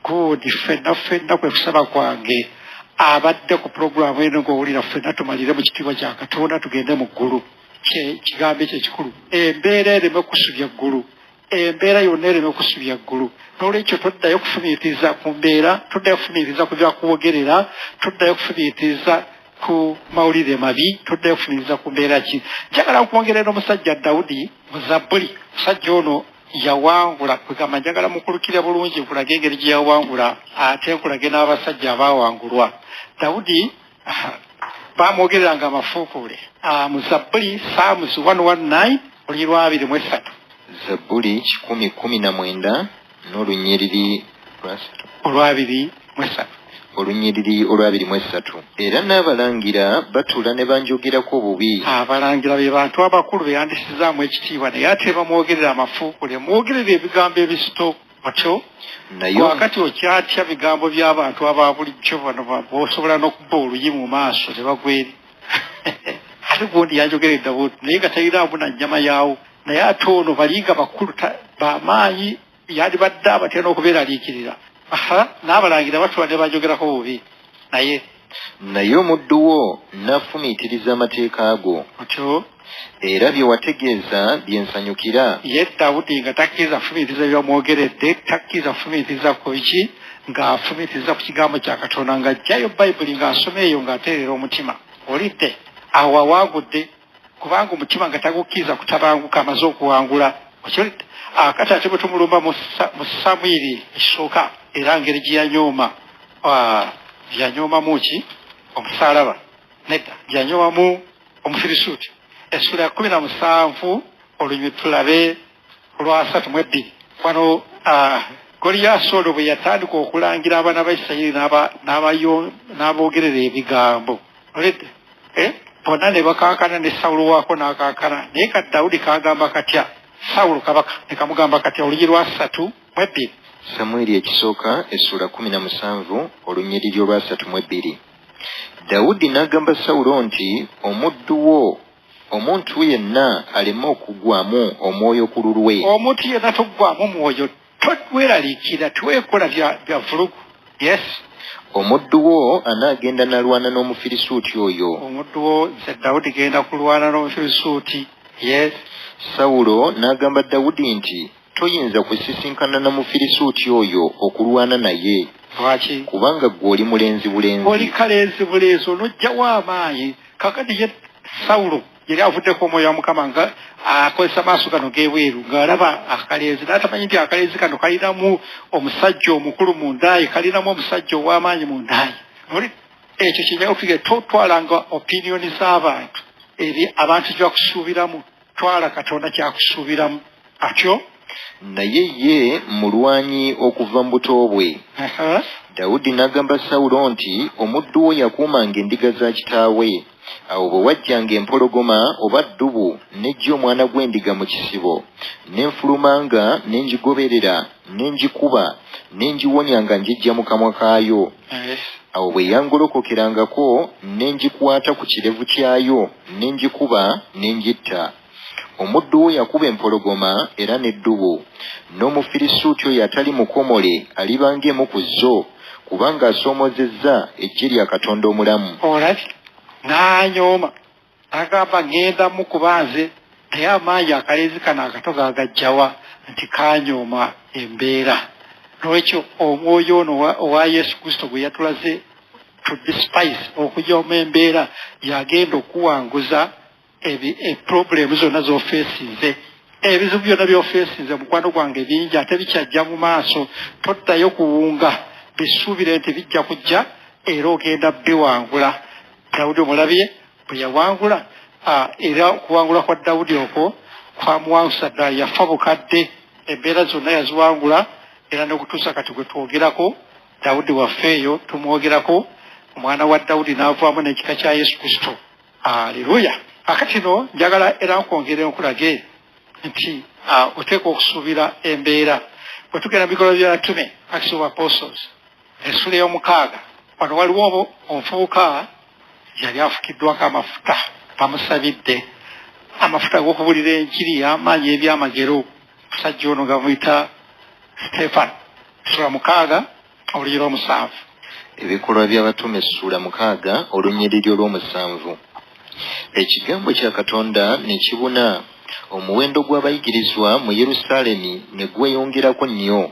Good, ffenna kwe kusaba kwange abadde ku puroguramu eno ng'owulira ffenna tumalire mu kitiibwa kya Katonda tugende mu ggulu. Kigambo ekyo ekikulu. Embeera ereme kusubya ggulu. Embeera yonna ereme kusubya ggulu. N'olwekyo toddayo kufumiitiriza ku mbeera, toddayo kufumiitiriza ku byakwogerera, toddayo kufumiitiriza ku mawulire mabi, toddayo kufumiitiriza ku mbeera ki. Njagala okwongerera omusajja Dawudi mu Zabbuli. Omusajja ono yawangula, kwegamba njagala mukulukire bulungi nkulage engeri gye yawangula ate nkulage n'abasajja abaawangulwa. Dawudi baamwogereranga amafuukuule. Mu Zabbuli Psalms 119 olunyiri lwa 23. Zabbuli 119 n'olunyiriri olwa 23. olunyiriri olwa 23. Era n'abalangira batuula ne banjogerako obubi. Abalangira be bantu abakulu beyandisizaamu ekitiibwa naye ate bamwogerera amafuukule, mwogerera ebigambo ebisito otyo wakati okyatya bigambo by'abantu aba bulijjo bano b'osobola n'okubba oluyi mu maaso ne bagweri. Ate gundi yanjogeredde buti naye nga taliraamu na nnyama yaawo, naye ate ono balinga bakulu bamaanyi yandibadde abatya n'okubeeraliikirira. N'abalangira batuula ne banjogerako bubi naye omuddu wo n'afumiitiriza amateeka go otyo era bye wategeeza bye nsanyukira. Ye Dawudi nga takkiriza kufumiitiriza by'omwogeredde, takkiriza kufumiitiriza ku biki, ng'afumiitiriza ku kigambo kya Katonda, ng'aggyayo Bayibuli ng'asoma eyo ng'ateerera omutima. Olidde awo awangudde, kubanga omutima nga tagukkiriza kutabanguka amaze okuwangula. Okyolidde akati ate bwe tumulumba mu Samwiri ekisooka era ngeri gye yanyooma yanyoomamu ki omusaalaba nedda yanyoomamu Omufirisuuti. Essula ya 17 olunywi tulabe olwa 32. Wano Goliyaasi olwo bwe yatandika okulangira abaana ba Isirayiri n'aboogerera ebigambo. Olidde bonna ne bakankana ne Sawulo waako n'akankana, naye ka Dawudi kagamba katya Sawulo kabaka ne kamugamba katya. Olunyiri lwa 32. Samwiri ekisooka essula 17 olunyiriri olwa 32. Dawudi n'agamba Sawulo nti omuddu wo omuntu yenna aleme okugwamu omwoyo ku lulwe. Omuntu yenna toggwamu mwoyo, tweraliikira, twekola bya vulugu. Yes. Omuddu wo anaagenda nalwana n'Omufirisuuti oyo. Omuddu wo nze Dawudi genda kulwana n'Omufirisuuti. Yes. Sawulo n'agamba Dawudi nti toyinza kusisinkana na Mufirisuuti oyo okulwana naye. Lwaki? Kubanga ggwe oli mulenzi bulenzi. Oli kalenzi bulenzi onojjawo amaanyi. Kakati ye Sawulo yali avuddeko omwoyo wa Mukama nga akozesa maaso gano g'ebweru ng'alaba akalenzi n'atamanyi nti akalenzi kano kalinamu omusajja omukulu mu ndaayi, kalinamu omusajja ow'amaanyi mu ndaayi. Ekyo kinyaga okufiga totwalanga opinioni z'abantu eri abantu gyakusuubiramu, twala Katonda kyakusuubiramu atyo. Naye ye mulwanyi okuva mu buto bwe. Dawudi n'agamba Sawulo nti omuddu wo yakuumanga endiga za kitaawe. Awo bwe wajjanga empologoma oba ddubu n'ejja omwana gw'endiga mu kisibo, n'enfulumanga n'engigoberera n'engikuba n'engiwonyanga njijja mu kamwa kaayo. Awo bwe yangolokokerangako n'engikwata ku kirevu kyayo n'engikuba n'engitta. Omuddu wo yakuba empologoma era n'eddubu, n'Omufirisuuti oyo atali mukomole aliba ng'emu ku zo, kubanga asoomozezza eggye lya Katonda omulamu. Olabye n'anyooma agamba ngenda mukuba nze, naye amaanyi akalenzi kano akato gaagajjawa nti kanyooma embeera. N'olwekyo omwoyo ono owa Yesu Kristo gwe yatulaze to despise okuyooma embeera yagenda okuwanguza problemu zonna z'ofeesinze. Ebizibu byonna by'ofeesinze mukwano gwange bingi ate bikyajja mu maaso, toddayo kuwunga, bisuubire nti bijja kujja era ogenda biwangula. Dawudi omulabye bwe yawangula, era okuwangula kwa Dawudi okwo kwamuwangusa ddala, yafa bukadde, embeera zonna yaziwangula, era n'okutuusa kati gwe twogerako Dawudi waffe eyo tumwogerako, omwana wa Dawudi n'avaamu n'ekika kya Yesu Kristo. Aleluya. Akati no njagala era nkwongere nkulage nti oteeka okusuubira embeera. Bwe tugenda mu bikolwa by'abatume, Acts of Apostles, essula ey'omukaaga wano waliwo omuvubuka yali afukiddwako amafuta bamusabidde amafuta g'okubulira enjiri y'amaanyi ebyamagero musajja ono nga muyita Stefano essula 6 olunyiriri 7. Ebikolwa by'abatume essula 6 olunyiriri 7. Ekigambo kya Katonda ne kibuna, omuwendo gw'abayigirizwa mu Yerusaalemi ne gweyongerako nnyo.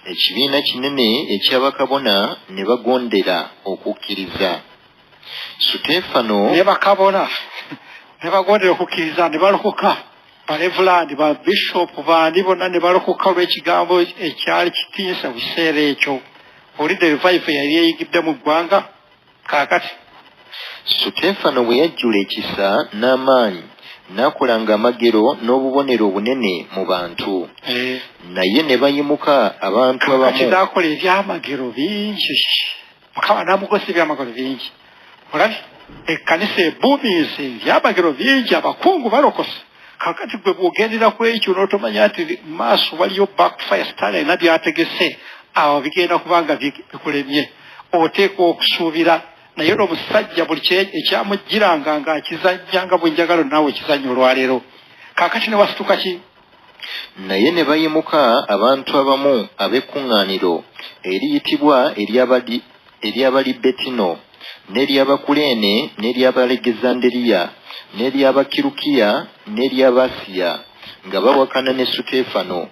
Ekibiina kinene eky'abakabona ne bagondera okukkiriza. Sutefano ne bakabona ne bagondera okukkiriza ne balokoka. Balevulandi ba bishop bandi bonna ne balokoka olw'ekigambo ekyali kitiisa mu kiseera ekyo. Olidde revival yali eyigidde mu ggwanga kaakati. Sutefano bwe yajjula ekisa n'amaanyi n'akolanga amagero n'obubonero obunene mu bantu. Naye ne bayimuka abantu abamu. N'akola ebyamagero bingi. Mukama n'amukozesa ebyamagero bingi. Olabye ekkanisa ebuumiise ebyamagero bingi, abakungu balokosa. Kakati gwe bw'ogendera ku ekyo n'otomanya nti maaso waliyo backfire Sitaani alina by'ategese, awo bigenda kubanga bikulemye. Oteekwa okusuubira. Naye n'omusajja buli ekyamujjiranga ng'akizannyanga bwenjagalo naawe ekizannya olwaleero. Kaakati ne wasituka ki? Naye ne bayimuka abantu abamu ab'ekkuŋŋaaniro eriyitibwa ery'Abalibetino, n'ery'Abakuleene, n'ery'Abalegezanderiya, n'ery'Abakirukiya, n'ery'Abasiya, nga bawakana ne Sutefano,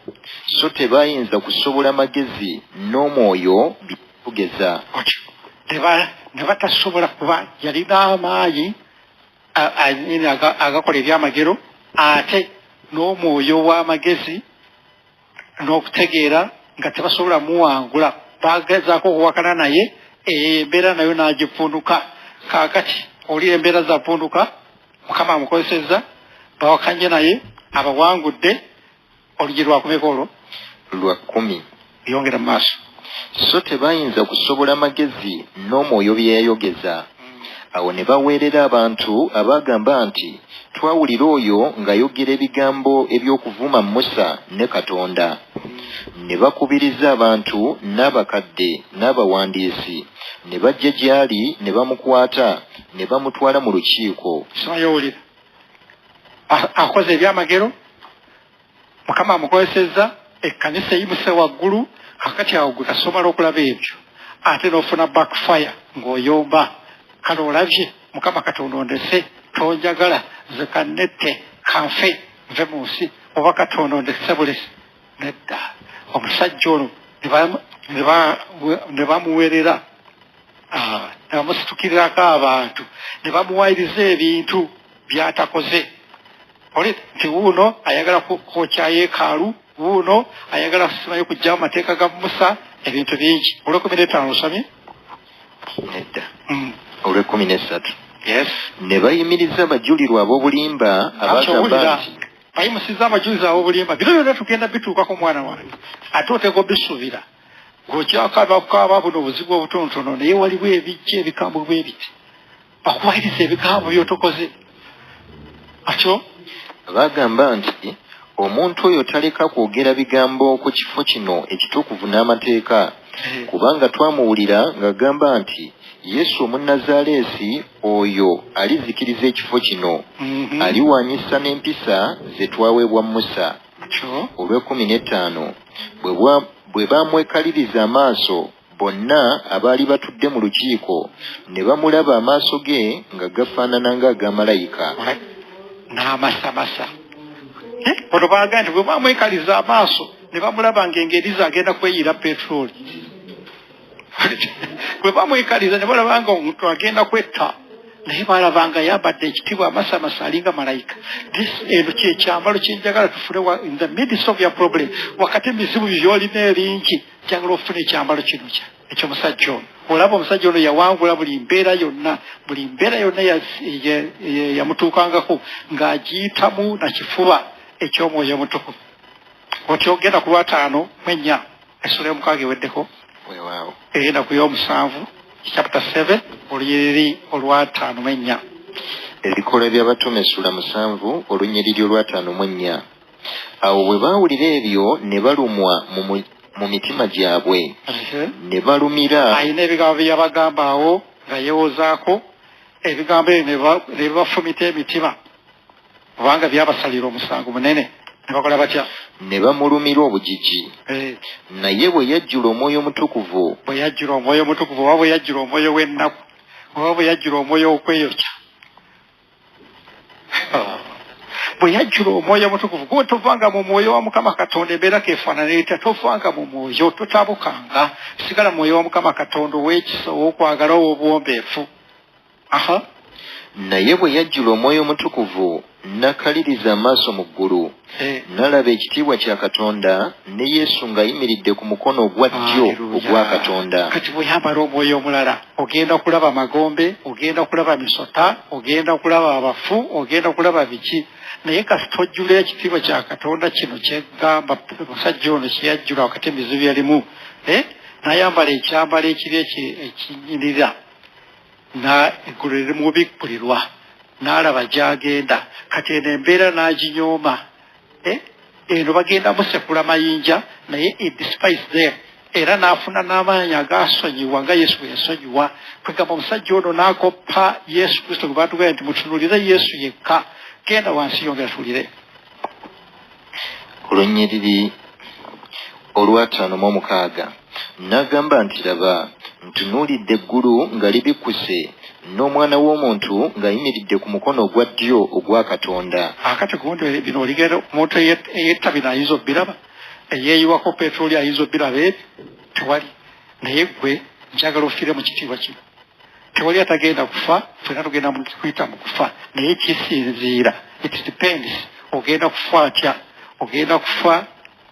so tebaayinza kusobola magezi n'omwoyo bitugeza. Ne batasobola kuba yalina amaanyi agakola ebyamagero ate n'omwoyo w'amagezi n'okutegeera nga tebasobola muwangula. Bagezaako okuwakana naye, embeera nayo n'agivunduka. Kaakati oli embeera zavunduka, Mukama amukozesezza, bawakanye naye, abawangudde. Olugero lwakumeka olwo? Lwa 10. Yongera mu maaso. So tebayinza kusobola magezi n'omwoyo bye yayogeza. Awo ne baweerera abantu abagamba nti twawulira oyo ng'ayogera ebigambo eby'okuvuma Musa ne Katonda. Ne bakubiriza abantu n'abakadde n'abawandiisi, ne bajja gy'ali ne bamukwata ne bamutwala mu lukiiko. Simayowulira akoze ebyamagero, Mukama amukozesezza, ekkanisa eyimuse waggulu. Kakati awo gwe kasobola okulaba ebyo ate n'ofuna backfire ng'oyomba. Kale olabye Mukama Katonda ondese, tonjagala, nze kannette kanfe nve mu nsi, oba Katonda ondese bulesi. Nedda omusajja ono ne bamuweerera, ne bamusitukirirako abantu, ne bamuwayiriza ebintu by'atakoze. Oli nti wuuno ayagala kwokya yeekaalu, wuuno ayagala kusimayo kujjamu amateeka ga Musa, ebintu bingi. Olw'ekumi osomye? Nedda. Olw'ekumi. Yes. Ne bayimiriza abajulirwa ab'obulimba abagamba nti bayimusiza abajulizi ab'obulimba. Bino byonna tugenda bituukako mwana wange. Ate oteeka obisuubira ng'okyakaaba buno obuzibu obutonotono, naye waliwo ebijja ebigambo bwe biti bakuwayiriza ebigambo by'otokoze. Atyo bagamba nti omuntu oyo taleka kwogera bigambo ku kifo kino ekitukuvu n'amateeka, kubanga twamuwulira ng'agamba nti Yesu Omunnazaaleesi oyo alizikiriza ekifo kino, aliwanyisa n'empisa ze twaweebwa Musa. Olw'ekumi. Bwe bamwekaliriza amaaso, bonna abaali batudde mu lukiiko ne bamulaba amaaso ge nga gafaanana ng'agamalayika. N'amasamasa. Olwo baagamba nti bwe bamwekaliza amaaso ne bamulaba ng'engeriza agenda kweyira petroli. Bwe bamwekaliza ne balaba nga omuntu agenda kwetta, naye balabanga yambadde ekitiibwa amasamasa alinga malayika. Eno kyekyambalo kyenjagala tufune in the midst of your problem. Wakati emizibu by'olina eringi, njagala ofune ekyambalo kino eky'omusajja ono. Olaba omusajja ono yawangula buli mbeera yonna yamutuukangako ng'agiyitamu na kifuba eky'omwoyo omutukuvu. Otyo ogenda ku Lwataano/4 essula y'omukaaga eweddeko. Weewaawo. Egenda ku y'omusanvu chapter 7 olunyiriri olwa5/4. Ebikolwa by'abatume essula 7 olunyiriri olwa5/4. Awo bwe baawulira ebyo ne balumwa mu mitima gyabwe ne balumira ayina ebigambo bye yabagambaawo nga yeewozaako ebigambo ebyo ne bibafumita emitima kubanga byabasalira omusango munene ne bakola batya ne bamulumira obugigi naye bwe yajjula omwoyo omutukuvu oba bwe yajjula omwoyo w'ennaku oba bwe yajjula omwoyo okweyokya bwe yajjula omwoyo omutukuvu gwe tovanga mu mwoyo wa Mukama Katonda embeera keefaananirita tovanga mu mwoyo totabukanga sigala mwoyo wa Mukama Katonda ow'ekisa ow'okwagala ow'obuwombeefu naye bwe yajjula omwoyo omutukuvu nakaliriza amaaso mu ggulu nalaba ekitiibwa kya Katonda ne Yesu ng'ayimiridde ku mukono ogwa ddyo ogwa Katonda. Kati bwe yambala omwoyo omulala ogenda kulaba magombe, ogenda kulaba misota, ogenda kulaba abafu, ogenda kulaba biki, naye kasita ojjula ekitiibwa kya Katonda kino kyegamba omusajja ono kye yajjula wakati emizibu yalimu n'ayambala ekyambalo ekiri ekinyirira na eggulu lirimu bubikkulirwa n'alaba gy'agenda kati eno embeera n'aginyooma eno bagenda musekula mayinja naye despite them era n'afuna n'amaanyi agaasonyiwa nga Yesu bwe yasonyiwa kwegamba omusajja ono n'akoppa Yesu Kristo gwe baatugambye nti mutunulire Yesu yekka genda wansi yongera tulire. Olunnyiriri olw'56 n'agamba nti laba ntunuulidde eggulu nga libikkuse n'omwana w'omuntu ng'ayimiridde ku mukono ogwa ddyo ogwa Katonda. Akati gundi bino oligera omuntu eyetta bino ayinza obbiraba eyeeyiwako petroli ayinza obbiraba ebyo tewali naye gwe njagala ofiire mu kitiibwa kino tewali atagenda kufa ffenna tugenda kuyita mu kufa naye kisinziira it depends ogenda kufa atya ogenda kufa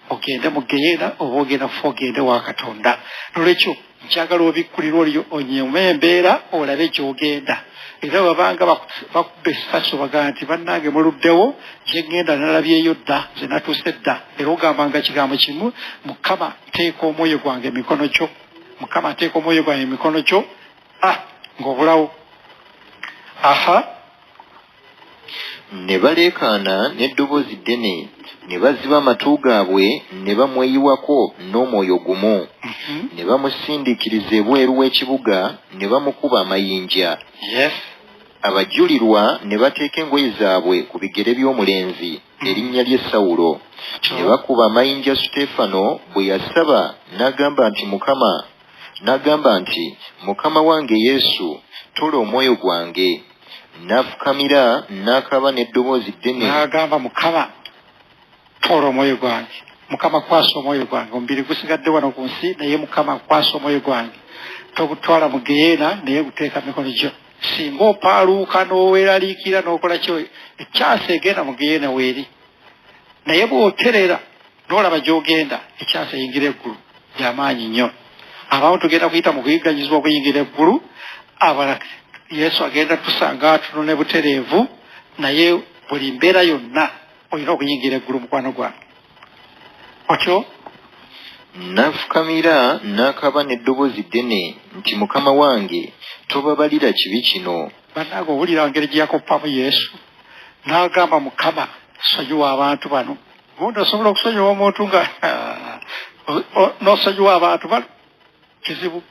ogende mu Geyeena oba ogenda kufa ogende wa Katonda. Nolwekyo njagala obikkulira olyo onyome embeera olabe gy'ogenda era babanga bakubba essasi obagaa nti bannange muluddewo gye ŋŋenda nalabyeyo dda ze natuuse dda era ogambanga kigambo kimu Mukama nteeka omwoyo gwange emikono kyo Mukama nteeka omwoyo gwange emikono kyo ng'obulawo. Ne baleekaana n'eddoboozi ddene ne baziba amatu gaabwe ne bamweyiwako n'omwoyo gumu ne bamusindiikiriza ebweru w'ekibuga ne bamukuba amayinja. Abajulirwa ne bateeka engoye zaabwe ku bigere by'omulenzi erinnya lye Sawulo ne bakuba amayinja Suteefano bwe yasaba n'agamba nti Mukama wange Yesu tola omwoyo gwange. N'afukamira n'akaaba n'eddoboozi ddene n'agamba Mukama tola omwoyo gwange, Mukama kwasa omwoyo gwange, omubiri gusigadde wano ku nsi naye Mukama kwasa omwoyo gwange, togutwala mu Geyeena naye guteeka mikono gyo. Singa opaaluuka n'oweeraliikira n'okola kyo ekyasa egenda mu Geyeena weeri naye bw'oterera n'olaba gy'ogenda ekyasa eyingira eggulu gy'amaanyi nnyo. Abamu tugenda kuyita mu kuyigganyizibwa okuyingira eggulu abalala Yesu agenda tusanga atuno ne butereevu naye buli mbeera yonna olina okuyingira eggulu mukwano gwange. Otyo n'afukamira n'akaaba n'eddoboozi ddene nti Mukama wange tobabalira kibi kino. Bannange owulira ngeri gye yakoppamu Yesu n'agamba Mukama sonyiwa abantu bano. Gundi osobola okusonyiwa omuntu nga n'osonyiwa abantu bano kizibu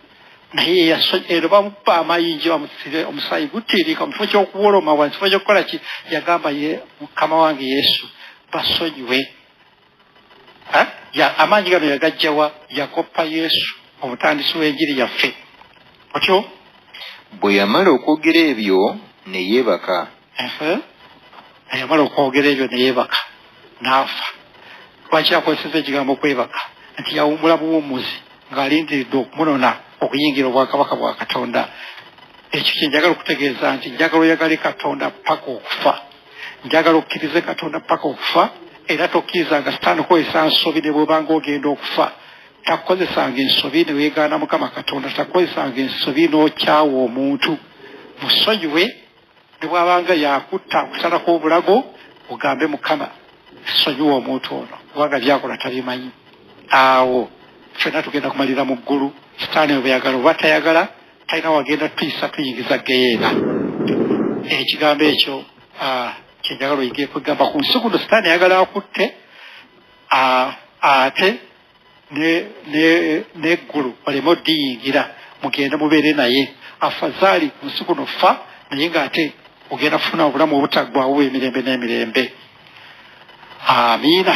naye ero bamupa amayinja bamusire omusaayi gutiirika mu kifo ky'okuwoloma wa kifo ky'okukola ki yagamba ye Mukama wange Yesu basonyiwe. Amaanyi gano yagajjawa yakoppa Yesu omutandisi w'enjiri yaffe. Otyo bwe yamala okwogera ebyo ne yeebaka. Yamala okwogera ebyo ne yeebaka n'afa. Lwaki akozeseza ekigambo okwebaka nti yawummula buwummuzi ng'alindiridde okumunona okuyingira obwakabaka bwa Katonda. Ekyo kye njagala okutegeeza nti njagala oyagale Katonda paka okufa, njagala okkirize Katonda paka okufa era tokkirizanga Sitaani kukozesa nsobi ne bw'obanga ogenda okufa. Takozesanga ensobi ne weegaana Mukama Katonda, takozesanga ensobi n'okyawa omuntu. Musonyiwe ne bw'abanga yakutta akusalako obulago ogambe Mukama sonyiwa omuntu ono kubanga byakola tabimanyi. Awo ffenna tugenda kumalira mu ggulu. Sitaani bwe yagala oba tayagala talina wagenda tuyisa tuyingiza Geyeena. Ekigambo ekyo kyenjagala oyigire kwegamba ku nsi kuno Sitaani yagala akutte ate neggulu baleme oddiyingira mugende mubeere naye afazali munsi kuno fa naye ng'ate ogenda kufuna obulamu obutaggwawo emirembe n'emirembe. Amiina.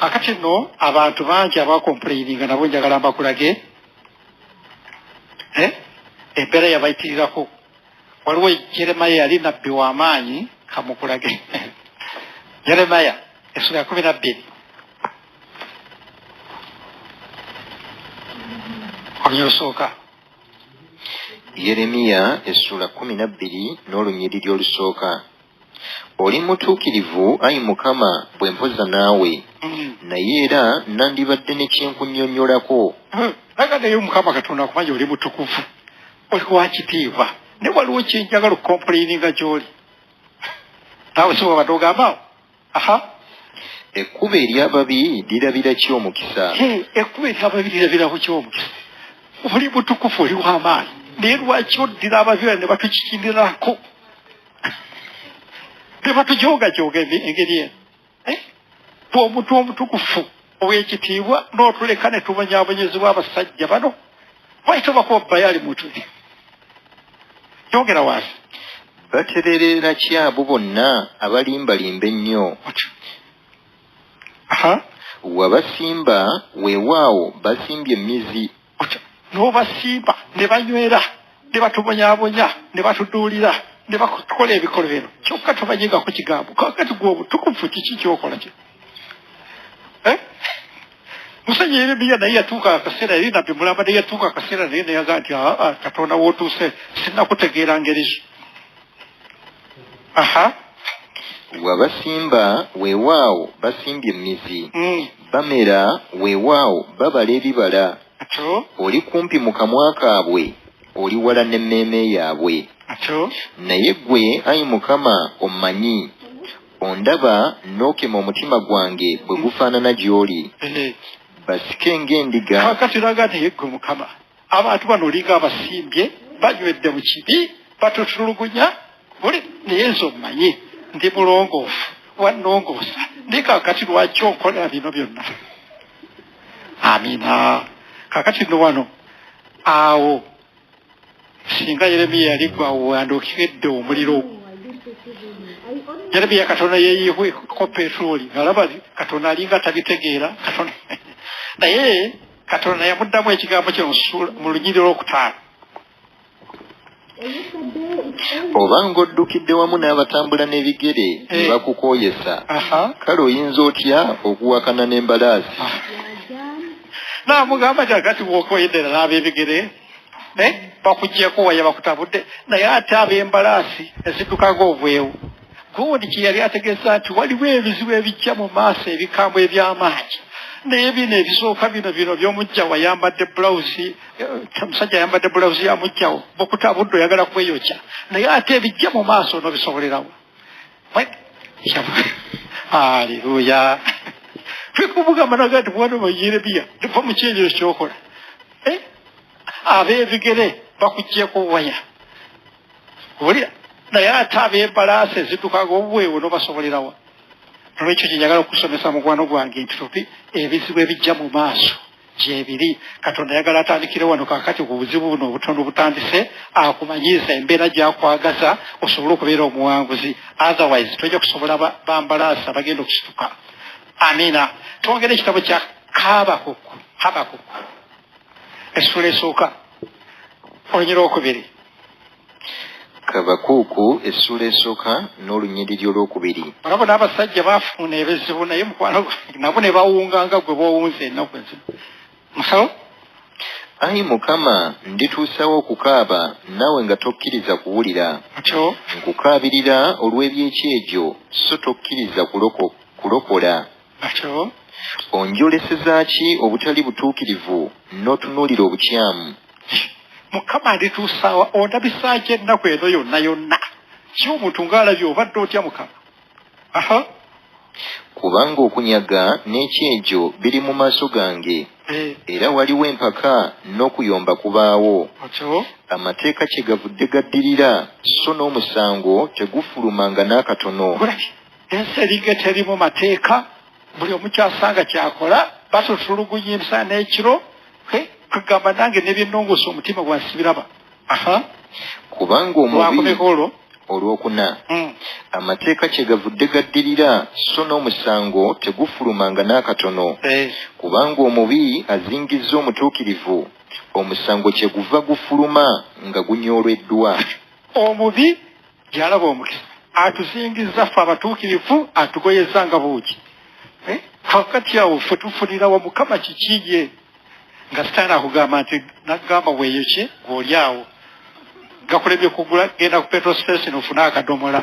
Akati nno abantu bangi abakompuleyininga nabo njagala mbakulage embeera yabayitirirako. Waliwo Yeremaya yali nabbi w'amaanyi kamukulage. Yeremaya essula ya 12 olunyirusooka. Yeremiya essula 12 n'olunyiriri olusooka. Oli mutuukirivu ayi Mukama bwe mpoza naawe naye era nandibadde ne kyenkunnyonnyolako. Nagaddeyo Mukama Katonda akumanya oli mutukuvu oli wa kitiibwa ne waliwo kyenjagala okukompuleyininga gy'oli naawe si wabadde ogambaawo. Ekkubo ery'ababi lirabira ki omukisa? Ekkubo ery'ababi lirabirako ki omukisa? Oli mutukuvu oli w'amaanyi naye lwaki oddira ababi ne batukikindirako ne batujoogajoga engeri eno? Omuntu omutukuvu ow'ekitiibwa n'otuleka ne tubonyaabonyezebwa abasajja bano lwaki tobakuba bayali mutu? Yongera wansi. Batererera ki abo bonna abalimbalimba ennyo? Wabasimba weewaawo basimbye emizi. N'obasimba ne banywera ne batubonyaabonya ne batuduulira ne bakola ebikolo bino kyokka tubanyigako kigambo. Kakati gwe obutukuvu kiki kyokola kyo? Musajja Yeremiya naye yatuuka akaseera yali nabbi mulamba naye yatuuka akaseera naye nayaga nti Katonda w'otuuse sinnakutegeera ngeri zo. Wabasimba weewaawo basimbye emizi. Bamera weewaawo babala ebibala. Oli kumpi mu kamwa kaabwe oli wala n'emmeeme yaabwe. Naye ggwe ayi Mukama ommanyi ondaba n'okema omutima gwange bwe gufaanana gy'oli. Basike ng'endiga. Kakati raga naye ggwe Mukama abantu bano olinga abasimbye banywedde mu kibi batutulugunya buli naye nze ommanyi ndi mulongoofu wannongoosa naye kakati lwaki okola bino byonna? Amiina. Kakati nno wano awo singa Yeremiya yali gwawo wandokiredde omuliro. Yeremiya Katonda yeeyiweko petroli ng'alaba Katonda alinga tabitegeera Katonda naye Katonda yamuddamu ekigambo kino mu lunyiriri olwokutaano. Obanga oddukidde wamu n'abatambula n'ebigere ne bakukooyesa kale oyinza otya okuwakana n'embalaasi? Naamugamba kyakati bw'okoyedera n'ab'ebigere bakuggyeko waya bakutabudde naye ate ab'embalaasi eziddukaga obwewu. Gundi kye yali ategeeza nti waliwo ebizibu ebijja mu maaso ebikambwe eby'amaanyi naye bino ebisooka bino by'omujjawo ayambadde bulawuzi omusajja ayambadde bulawuzi ya mujjawo bukutabudde oyagala kweyokya naye ate ebijja mu maaso n'obisobolerawo. Haleluya. Twekubugamba naga nti mwana wa Yeremiya nva mu kyenjero kyokola. Ab'ebigere bakuggyeko waya olira naye ate ab'embalaasi eziddukaga obwewo n'obasobolerawo. Nolwekyo kye njagala okusomesa mukwano gwange nti tupi ebizibu ebijja mu maaso gyebiri. Katonda yagala atandikire wano kakati ku buzibu buno obutono butandise akumanyiza embeera gyakwagaza osobole okubeera omuwanguzi. Otherwise tojja kusobola bambalaasi abagenda okusituka. Amiina. Twongere ekitabo kya Habakuku essula esooka olunyiriri olwokubiri. Habakuku essula esooka n'olunyiriri olwokubiri. Olabo n'abasajja baafuna ebizibu naye mukwano nabo ne bawunga nga gwe bw'owunze ennaku ezimu. Ayi Mukama ndituusawo okukaaba naawe nga tokkiriza kuwulira. Nkukaabirira olw'ebyekyejo so tokkiriza kulokola. Onjoleseza ki obutali butuukirivu n'otunuulira obukyamu? Mukama ndituusawa ondabisa ki ennaku eno yonna ki omuntu ng'alabye obadde otya Mukama? Kubanga okunyaga n'ekyejo biri mu maaso gange era waliwo empaka n'okuyomba kubaawo. Amateeka kyegavudde gaddirira so n'omusango tegufulumanga n'akatono. Ensi eringa terimu mateeka buli omukyasanga kyakola batutulugunyisa n'ekiro kugamba nange n'ebyennongoosa omutima gwansibiraba kubanga omubi olwokuna amateeka kyegavudde gaddirira so n'omusango tegufulumanga n'akatono kubanga omubi azingizza omutuukirivu omusango kyeguva gufuluma nga gunyoolweddwa omubi yalaba omukisa atuzingizza ffe abatuukirivu atugoyeza nga buuki kakati awo ffe tufunira wa mukama kikiye nga sitaani akugamba nti nagamba weeyoki ng'oli awo gakulebye kugula genda ku petrol station ofune akadomola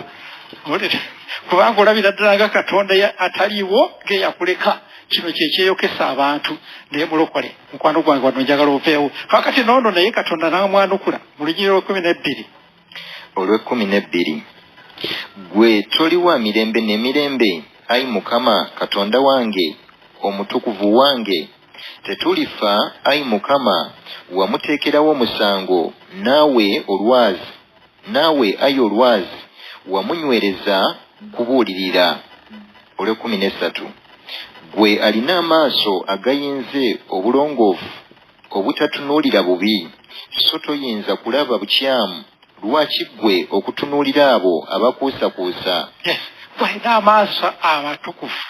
kubanga olabira ddala nga katonda ataliiwo geyakuleka kino kyekyeyokesa abantu naye mulokole mukwano gwange wano njagala opeewo kakati noono naye katonda n'amwanukula mu lunyiriro lw'12 olw'12 gwe toli wa mirembe n'emirembe ayi mukama katonda wange omutukuvu wange tetulifa ayi mukama wamuteekerawo omusango naawe ayi olwazi wamunywereza kubuulirira olw'13 gwe alina amaaso agayinze obulongoofu obutatunuulira bubi so toyinza kulaba bukyamu lwaki gwe okutunuulira abo abakuusakuusa walina amaaso amatukufu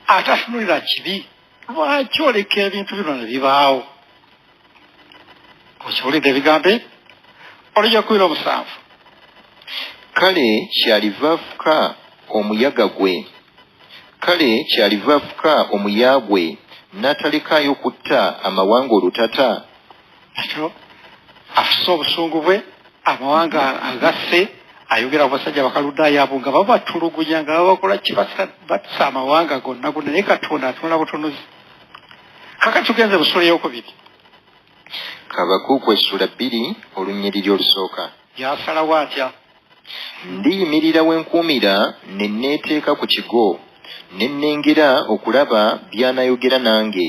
atatunuulira kibi lwaki oleka ebintu bino ne bibaawo okiwulidde ebigambo olujja kuwira 7 kale kyaliva afuka omuya gwe n'atalekaayo kutta amawanga olutata ekyo afusa obusungu bwe amawanga agasse ayogera ku basajja bakaludaayo abo nga babatulugunya nga babakola batisa amawanga gonna naye katonda atunula butunuzi kakati tugenze busula eyokubiri Habakuuku essula 2 olunnyiriri olusooka yasalawo atya ndiyimirira wenkuumira ne neeteeka ku kigo ne nnengera okulaba by'anayogera nange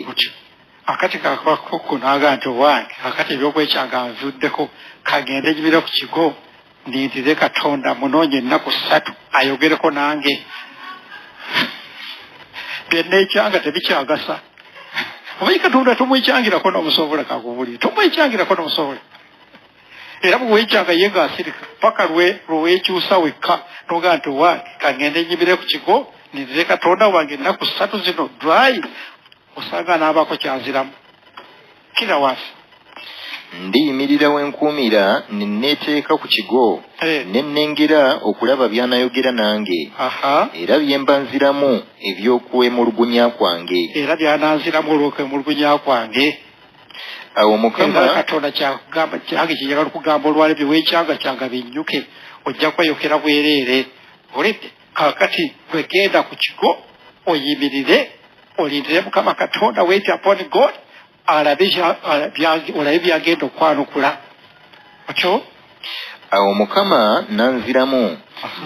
akati kakwakoko naaga nti owange akati ebyokwekyanga nvuddeko kagende jibira ku kigo ndiyitire katonda munoonye ennaku 3 ayogereko nange byenneekyanga tebikyagasa omanyi katonda tomwekyangirako n'omusobola kakubulire tomwekyangirako n'omusobola era bweweekyanga ye ng'asirika paka lweweekyusa wekka noga nti owange kagende njibire ku kigo ndiyitire katonda wange ennaku 3 zino dry osanga n'abaako kyaziramu kira wansi ndiyimirira wenkuumira ne neeteeka ku kigo ne nnengera okulaba by'anayogera nange era bye mbanziramu eby'okwemulugunya kwange era byananziramu olw'okwemulugunya kwange awo mukama katonda kyakugamba kyange kyeyagala okugamba olwale byeweekyanga kyanga binnyuke ojja kweyokera bwereere olidde kakati wegenda ku kigo oyimirire olindire mukama katonda wait upon God olabe byagenda okwanukula okyo awo mukama nanziramu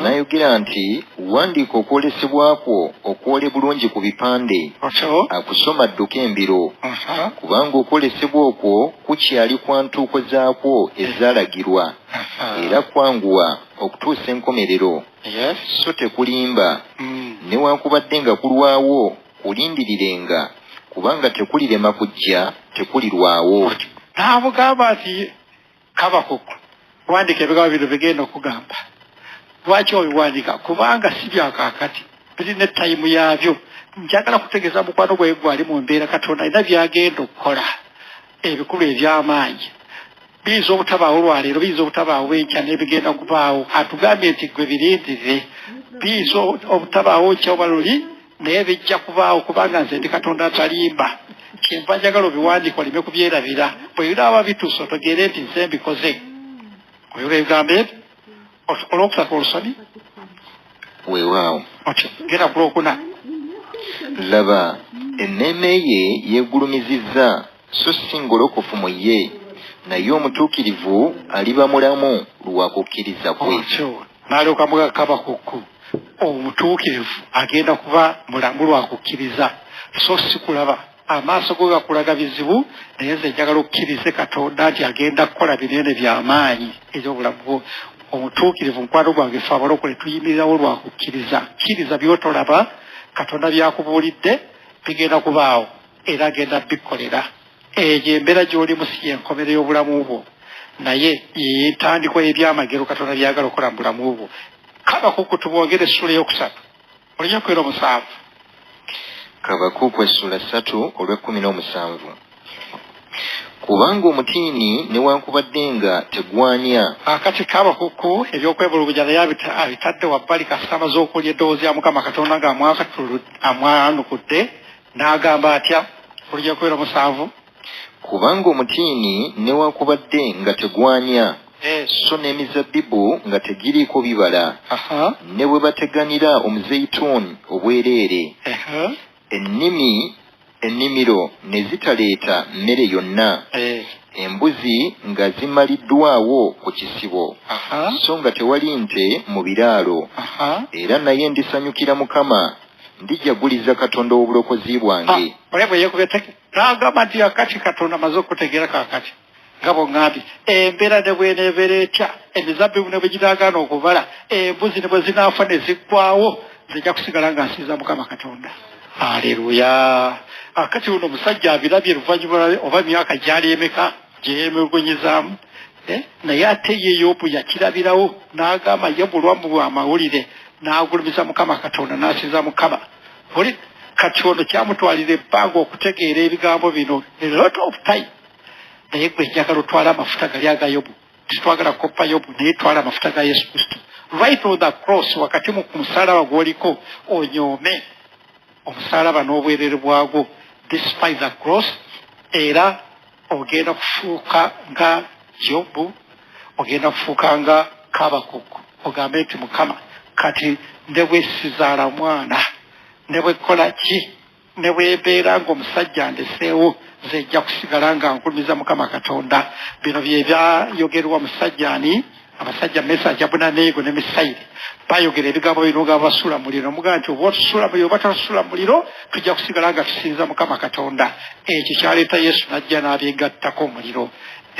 nayogera nti wandiika okwolesebwakwo okwole bulungi ku bipande akusoma dduka embiro kubanga okwolesebwa okwo kukyali kwa ntuuko zaakwo ezaalagirwa era kwanguwa okutuusa enkomerero so tekulimba newankubadde nga kulwawo kulindirirenga kubanga tekulirema kujja tekulirwawo naabugamba nti Habakuuku wandika ebigambo bino bigenda okugamba lwaki obiwandika kubanga si byakakati birina etayimu yaabyo njagala kutegeeza mukwano gwe gwali mu mbeera katonda alina byagenda okukola ebikulu eby'amaanyi biyinza obutabaawo olwaleero biyinza obutabaawo enkya n'ebigenda kubaawo atugambye nti gwe birindire biyinza obutabaawo nkya obaluli naye bijja kubaawo kubanga nze ndi katonda atalimba kyenva njagala obiwandiika oleme kubyerabira bwe biraba bituusa otogere nti nze mbikoze oyula ebigambo ebyo olwokusatu olusoni weewaawo otyo genda ku lwokuna laba enneeme ye yeegulumizizza so si ngolokofu mu ye naye omutuukirivu aliba mulamu lwa kukkiriza kwe otyo n'alyoka muga Habakuuku omutuukirivu agenda kuba mulamu lwa kukkiriza so si kulaba amaaso go gakulaga bizibu naye nze njagala okukkirize katonda nti agenda kukola binene by'amaanyi ebyobulamu bwo omutuukirivu mukwano gwange fe abalokole tuyimirirawo lwa kukkiriza kkiriza by'otolaba katonda byakubuulidde bigenda kubaawo era agenda bikolera eyo embeera gy'oli musi yenkomere y'obulamu bwo naye yentandikwa ebyamagero Katonda byagala okukola mu bulamu bwo Habakuuku tubongere essula eyokusatu olunyakwera 7 Habakuuku essula 3 olw'17 kubanga omutiini newankubadde nga tegwanya akati Habakuuku ebyokwebulugujja naye abitadde wabbali kasita amaze okulya eddoboozi ya Mukama Katonda ng'amwanukudde n'agamba atya olunyakwera 7 kubanga omutiini newankubadde nga tegwanya so n'emizabbibu nga tegiriiko bibala ne bwe bateganira omuzeyituuni obwereere ennimiro ne zitaleeta mmere yonna embuzi nga zimaliddwawo ku kisibo so nga tewali nte mu biraalo era naye ndisanyukira Mukama ndijaguliza Katonda w'obulokozi bwange n'agamba nti akati Katonda amaze okutegeera kakati nga bw'ŋŋambye embeera ne bw'eneebeera etya emizabbibu ne bwe giraagaana okubala embuzi ne bwe zinaafa ne ziggwawo zijja kusigala nga nsinza Mukama Katonda aleluya akati uno omusajja abirabye luvannyuma oba myaka gyali emeka gye yeemegonyezaamu naye ate ye Yobu yakirabirawo n'agamba yebulwamu bw'amawulire n'agulumiza Mukama Katonda n'asinza Mukama oli kati ono kyamutwalira ebbanga okutegeera ebigambo bino a lot of time naye gwe njagala otwala amafuta gali aga Yobu titwagala koppa Yobu naye twala amafuta ga Yesu Kristo right on the cross wakati mu musalaba gwoliko onyoome omusalaba n'obwerere bwagwo despite the cross era ogenda kufuuka nga Yobu ogenda kufuuka nga Habakuuku ogambe nti Mukama kati ne bwe sizaala mwana ne bwe kola ki ne bwebeera ng'omusajja ndeseewo zejja kusigala nga nkulumiza Mukama Katonda bino bye byayogerwa musajjani abasajja Mesajja Abunaneego ne Misayiri bayogera ebigambo bino nga basula muliro mugamba nti oba otusula muliro oba tosula muliro tujja kusigala nga tusinza Mukama Katonda ekyo kyaleeta Yesu n'ajja n'abyegattako omuliro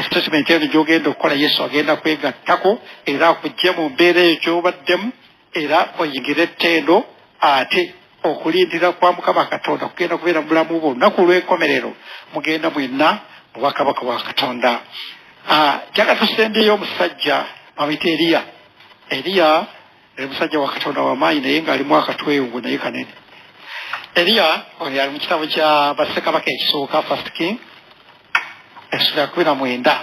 statement eno gy'ogenda okukola Yesu agenda kwegattako era akujje mu mbeera eyo gy'obaddemu era oyingire ettendo ate okulindira kwa Mukama Katonda kugenda kubeera mu bulamu bwo olunaku lw'enkomerero mugenda mwenna mu bwakabaka bwa Katonda jaga tusembeyo omusajja bamuyita Eriya musajja wa Katonda w'amaanyi naye ng'alimu akatweyungu naye kanene Eriya oyo ali mu kitabo kya bassekabaka ekisooka 1 King essula 19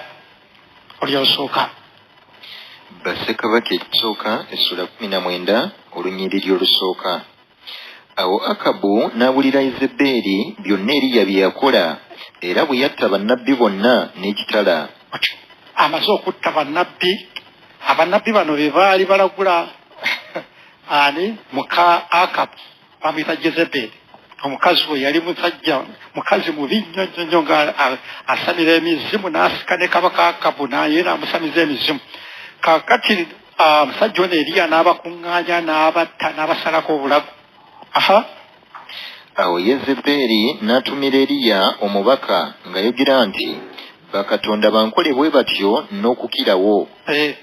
olyo olusooka bassekabaka ekisooka essula 19 olunyiriri olusooka awo Akabu n'awulira Yezeberi byonna Eriya bye yakola era bwe yatta bannabbi bonna n'ekitala amaze okutta abannabbi bano be baali balagula ani muka Akabu bamuyita Jezeberi omukazi we yali mukazi mubi nnyo nga asamira emizimu n'asika ne kabaka Akabu naye n'amusamiza emizimu kakati musajja ono Eriya n'abakuŋŋaanya n'abatta n'abasalako obulago awo Yezeberi n'atumira Eriya omubaka ng'ayogera nti bakatonda bankole bwe batyo n'okukirawo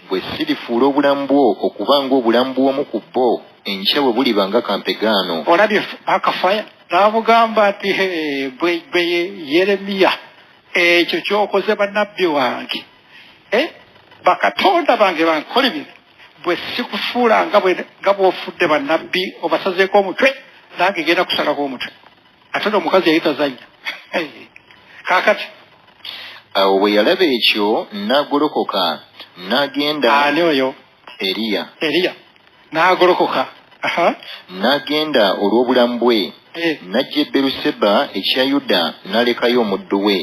bwe sirifuula obulamu bwo okuba ng'obulamu bw'omu ku bo enkya bwe buliba nga kampegaano olabye akafaya n'amugamba nti bwe Yeremiya ekyo ky'okoze bannabbi wange bakatonda bange bankole bino bwe sikufuula nga bw'ofudde bannabbi obasazeeko omutwe nange genda kusalako omutwe ate n'omukazi yali tazannya kaakati awo bwe yalaba ekyo n'agolokoka n'agenda ani oyo Eriya n'agolokoka n'agenda olw'obulamu bwe n'ajja e Beruseba ekya Yuda n'alekayo omuddu we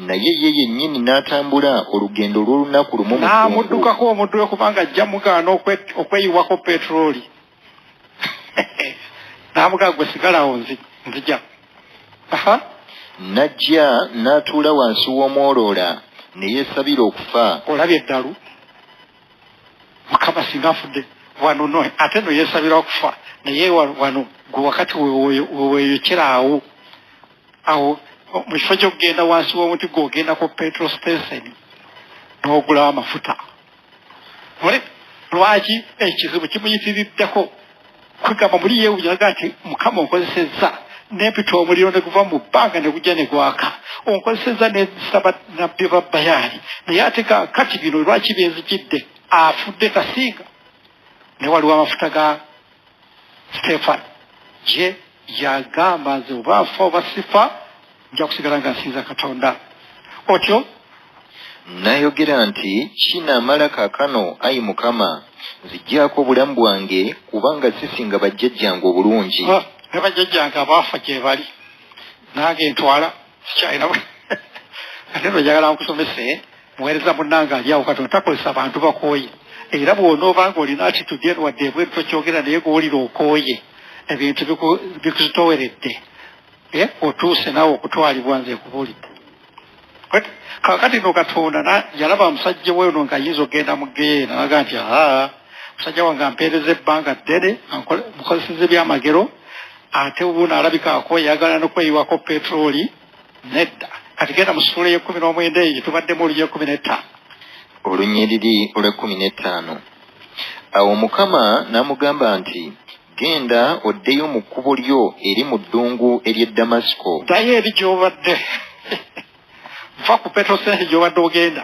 naye ye yennyini n'atambula olugendo olw'olunaku lumu n'amuddukako omuddu we kubanga ajja mugaana okweyiwako petulooli n'amugamba gwe sigalawo nzija n'ajja n'atuula wansi w'omwoloola ne yeesabira okufa olabye eddalu Mukama singa afudde wano no ate no yeesabira okufa naye wano gwe wakati weeyokera awo mu kifo ky'okugenda wansi w'omuti gw'ogendako petrol station n'ogulawo amafuta lwaki ekizibu kimuyitiriddeko kwegamba muli yeewuyaga nti Mukama onkozesezza n'empita omuliro ne guva mu bbanga ne gujja ne gwaka onkozeseza ne saba nabbi ba Baali naye ate kati bino lwaki benzijidde afudde kasinga ne waliwo amafuta ga Stefan je yagamba nze oba afa oba sifa nja kusigala nga nsinza Katonda otyo n'ayogera nti kinaamala kaakano ayi Mukama nziggyako obulamu bwange kubanga sisinga bajjajjange obulungi ne bajjajjange abaafa gye bali nange ntwala sikyalina ate no njagala nkusomese muweereza munnange ali awo Katonda takozesa abantu bakooye era bw'onooba ng'olina attitude eno wadde ebweru tokyogera naye g'olira okooye ebintu bikuzitoweredde otuuse naawe okutwalibwa nze kubuulidde kakati no Katonda yalaba omusajja we ono ng'ayinza okgenda mu geyeena naga nti musajja wange ampeereza ebbanga ddene mukozeseza ebyamagero ate ubuno alabika akooye yagala n'okweyiwako petroli nedda kati genda mu ssuula y'e19 eyo tubaddemu olu y'e15 olunyiriri olw'15 awo Mukama n'amugamba nti genda oddeyo mu kkubo lyo eri mu ddungu ery'e Damasiko ddayo eri gy'obadde va ku petrosenti gy'obadde ogenda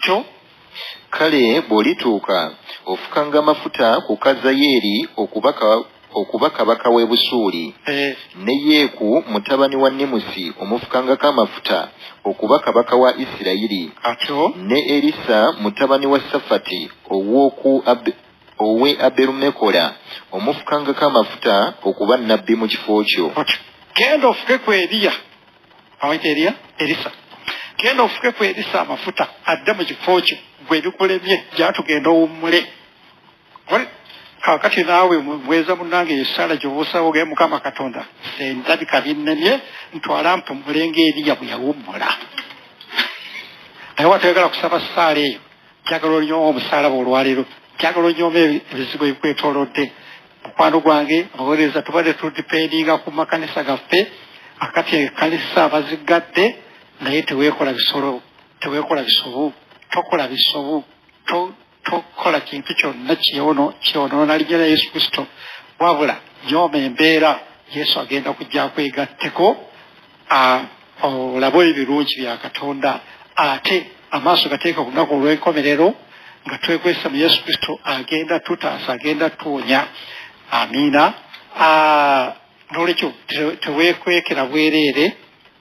kyo kale bw'olituuka ofukanga amafuta ku Kazayeeri okuba kabaka w'e Busuuli ne Yeeku mutabani wa Nimusi omufukangako amafuta okuba kabaka wa Isirayiri ne Erisa mutabani wa Safati ow'e Aberumekola omufukangako amafuta okuba nnabbi mu kifo kyo genda ofuke ku Eriya awayita Erisa genda ofuke ku Erisa amafuta adde mu kifo kyo gwe bikulemye gyatugenda owummule kakati naawe mweza munnange esaala gy'obuusawo ge Mukama Katonda sendabika binnemye ntwala mpumule ng'Eriya bwe yawummula naye watayagala kusaba ssaala eyo njagala olyooma omusaalaba olwaleero njagala olyooma ebizibu ebikwetoolodde mukwano gwange abaweereza tubadde tudipendinga ku makanisa gaffe akati ekkanisa abazigadde naye teweekola bisolo teweekola bisobu tokola bisobu tokola kintu kyonna kyonoona linnya lya Yesu Kristo wabula nyooma embeera Yesu agenda kujja kwegatteko olabe ebirungi bya Katonda ate amaaso gateeka ku lunaku olw'enkomerero nga twekwesa mu Yesu Kristo agenda tutaasa agenda tuwonya amiina n'olwekyo teweekwekera bwereere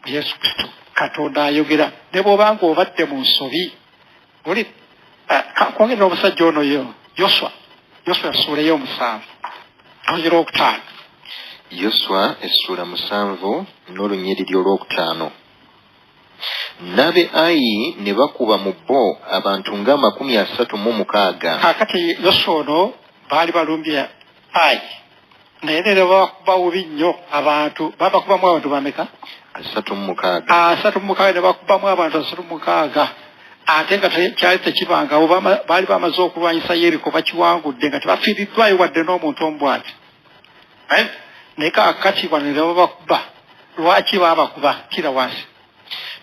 mu Yesu Kristo Katonda ayogera ne bw'obanga obadde mu nsobi oli kwongera omusajja ono Yoswa essuula y'omusanvu olunyiri olwokutaano Yoswa essuula 7 n'olunyiriri olwokutaano n'abe Ayi ne bakuba mu bo abantu nga 36 kakati Yoswa ono baali balumbye Ayi naye ne babakuba bubi nnyo abantu babakubamu abantu bameka 36 ne bakubamu abantu 36 ate nga kyali tekibangawo baali bamaze okulwanyisa Yeriko bakiwangudde nga tebafiiriddwayo wadde n'omuntu omubwati naye kakati bano ne babakuba lwaki babakuba kira wansi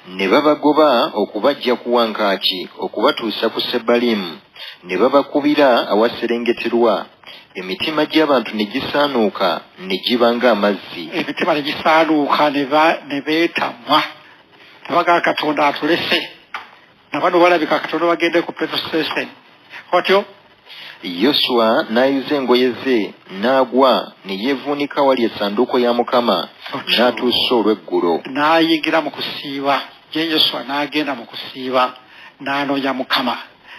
ne babagoba okubajja ku wankaaki okubatuusa ku Sebalimu ne babakubira awaserengeterwa emitima gy'abantu ne gisaanuuka ne giba ng'amazzi emitima ne gisaanuuka ne beetamwa tebagaa Katonda atulese nabano balabika Katonda bagende ku Petro Station otyo Yoswa n'ayuza engoye ze n'agwa ne yeevuunika wali essanduuko ya Mukama n'atuusa olw'eggulo n'ayingira mu kusiiba ye Yoswa n'agenda mu kusiiba n'anoonya Mukama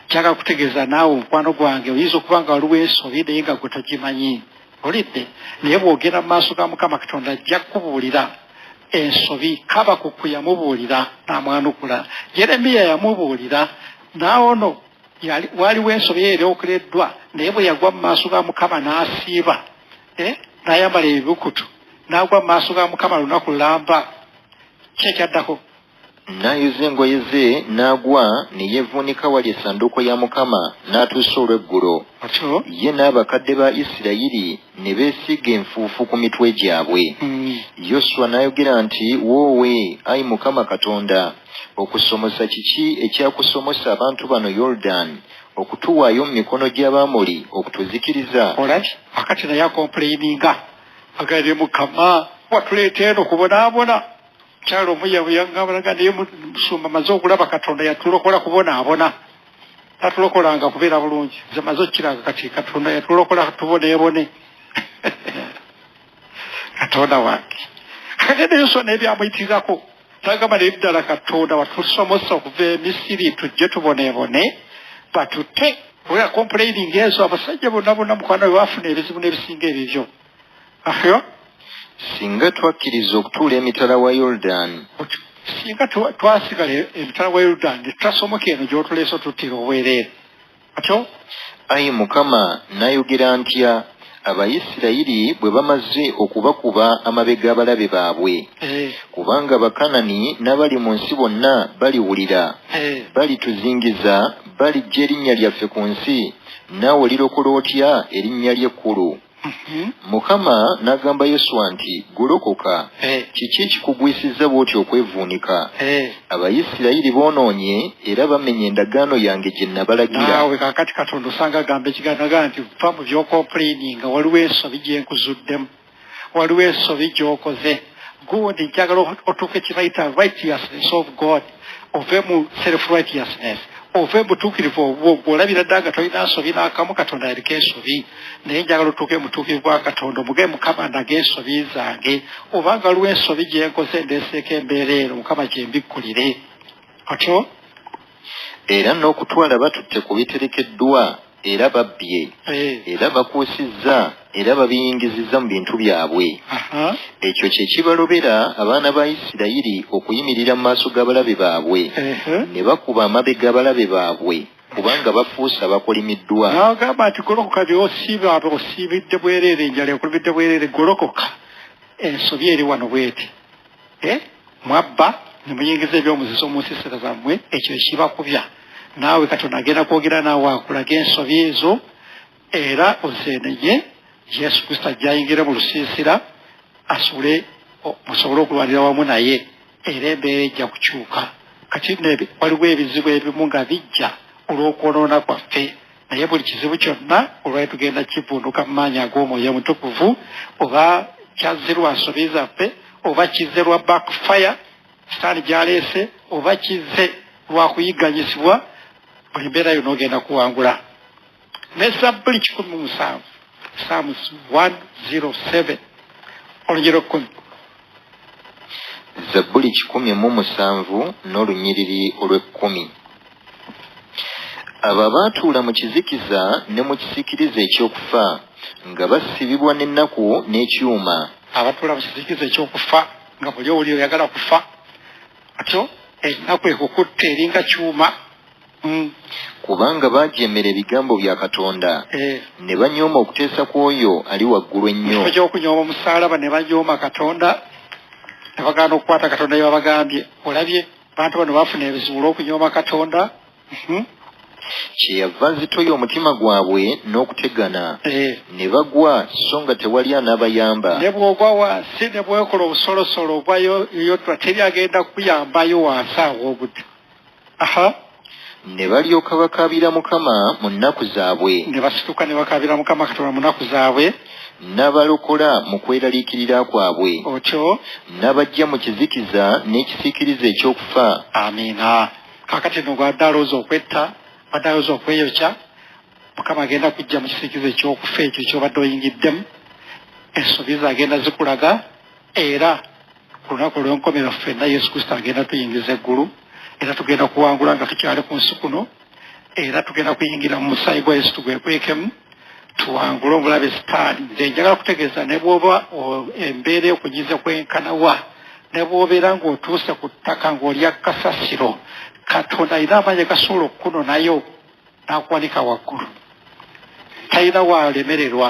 kyaga kutegeeza naawe mukwano gwange oyinza okuba nga waliwo ensobi naye nga gwe togimanyi olidde naye bw'ogenda mu maaso ga Mukama Katonda ajja kukubuulira ensobi Kabakuku yamubuulira n'amwanukula Yeremiya yamubuulira naawe ono waliwo ensobi eri okuleddwa naye bwe yagwa mu maaso ga Mukama n'asiiba n'ayambala ebibukutu n'agwa mu maaso ga Mukama lunaku lulamba kyekyaddako n'ayuza engoye ze n'agwa ne yeevuunika wali essanduuko ya Mukama n'atuusa olw'eggulo ye n'abakadde ba Isirayiri ne beesiga enfuufu ku mitwe gyabwe Yoswa n'ayogera nti woowe ayi Mukama Katonda okusomosa kiki ekyakusomosa abantu bano Yoludaani okutuwaayo mu mikono gy'Abamoli okutuzikiriza olaki akati naye akompuleyininga agalire Mukama watuleeta eno kubonaabona kyalo omuyabuyangabalaga naye musumba maze okulaba katonda yatulokola kubonaabona tatulokolanga kubeera bulungi nze maze okiranga kati katonda yatulokola tuboneebone katonda wange kagendeyoso n'ebyamuyitirirako tagama n'ebiddala katonda watusomosa okuva emisiri tujje tuboneebone batute oya complaining ezo abasajja bonna mukwano we bafuna ebizibu n'ebisinga ebibyo ahyo singa twakkiriza okutuula emitala wa Yoludaani singa twasigala emitala wa Yoludaani tutasomoka eno gy'otuleese otuttira obwereere atyo ayi Mukama nayogera ntya Abayisirayiri bwe bamaze okubakuba amabega abalabe baabwe kubanga Bakanani n'abali mu nsi bonna baliwulira balituzingiza balijja erinnya lyaffe ku nsi naawe lirokola otya erinnya ly'ekkulu Mukama n'agamba Yoswa nti golokoka kiki ekikugwisizza bw'otyo okwevuunika Abayisirayiri boonoonye era bamenye endagaano yange gye nabalagira naawe kaakati Katonda osanga agamba ekigandaga nti va mu by'okomplaininga waliwo ensobi gye nkuzuddemu waliwo ensobi gy'okoze gundi njagala otuuke kibayita righteousness of God ove mu self righteousness ove butuukirivu obwo olabira ddanga tolina nsobi n'akamu Katonda yaliko ensobi naye njagala otuuke mutuukirivu bwa Katonda omuge Mukama ndaga ensobi zange obanga waliwo ensobi gye nkoze ndeeseeko embeera eno Mukama gye mbikkulire atyo era n'okutwala batutte ku biterekeddwa era babbye era bakuusizza era babiyingizizza mu bintu byabwe ekyo kye kibalobera abaana ba Isirayiri okuyimirira mu maaso g'abalabe baabwe ne bakuba amabega abalabe baabwe kubanga bafuuse abakolimiddwa n'agamba nti golokoka by'osiiba osiibidde bwereere enjala ekulumidde bwereere golokoka ensobi eri wano bweti mwabba ne muyingiza ebyomuzizo mu nsiisira zammwe ekyo ekibakubya naawe Katonda agenda kwogera naawe akulaga ensobi ezo era ozeenenye Yesu Kristo ajja ayingire mu lusiisira musobole okulwanira wamu naye era embeera ejja kukyuka kati waliwo ebizibu ebimu nga bijja olw'okwonoona kwaffe naye buli kizibu kyonna olwali tugenda kivunduka mu maanyi ag'omwoyo mutukuvu oba kyazze lwa nsobi zaffe oba kizze lwa backfire sitaani gyaleese oba kizze lwa kuyigganyizibwa buli mbeera yonna ogenda kuwangula ne Zabbuli 17 Psalms 107 olugero 10 Zabbuli 17 n'olunyiriri olw'ekkumi abo abaatuula mu kizikiza ne mu kisiikirize eky'okufa nga basibibwa n'ennaku n'ekyuma abatuula mu kizikiza ekyokufa nga buli oli oyagala kufa atyo ennaku ekukutta eringa kyuma kubanga baajeemera ebigambo bya Katonda ne banyooma okuteesa kw'oyo ali waggulu ennyo ekyokunyooma omusaalaba ne banyooma Katonda ne bagaana okukwata Katonda bye babagambye olabye abantu bano baafuna ebizibu olw'okunyooma Katonda kyeyava nzitoya omutima gwabwe n'okutegana ne bagwa so nga tewali anaabayamba ne bw'ogwa wansi ne bwekola obusolosolo obwayotwa teri agenda kuyambayo wansi awo obudde ne balyoka bakaabira Mukama mu nnaku zaabwe ne basituka ne bakaabira Mukama Katonda mu nnaku zaabwe n'abalokola mu kweraliikirira kwabwe otyo n'abajja mu kizikiza n'ekisiikiriza ekyokufa amiina kaakati no gwadde alowooza okwetta badde alowooza okweyokya Mukama agenda kujja mu kisiikiriza ekyokufa ekyo kyobadde oyingiddemu ensobi ze agenda zikulaga era ku lunaku olw'enkomero ffenna Yesu Kristo agenda tuyingiza eggulu era tugenda kuwangula nga tukyali ku nsi kuno era tugenda kuyingira mu musaayi gwa Yesu tugwekwekemu tuwangule obulabe sitaani nze njagala kutegeeza ne bw'oba embeera y'okunyiza kwenkanawa ne bw'obeera ng'otuuse ku ttaka ng'olya kasasiro Katonda alina amaanyi gasobola okukunonayo n'akuwanika waggulu talina walemererwa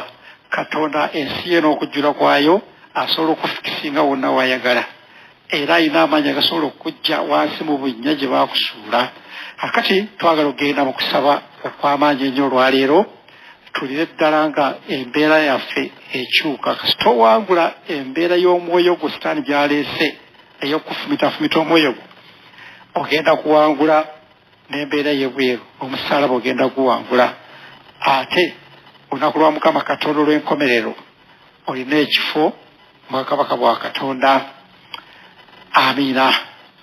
Katonda ensi ye n'okujjula kwayo asobola okufikisinga wonna wayagala era alina amaanyi agasobola okujja wansi mu bunnya gye baakusuula akati twagala okugenda mu kusaba okw'amaanyi ennyo olwaleero tulire ddala nga embeera yaffe ekyuka kasi towangula embeera y'omwoyo gwo sitaani gy'aleese ey'okufumita omwoyo gwo ogenda kuwangula n'embeera y'ebweru omusaalaba ogenda kuwangula ate olunaku lwa Mukama Katonda olw'enkomerero olina ekifo mwakabaka bwa Katonda. Amina.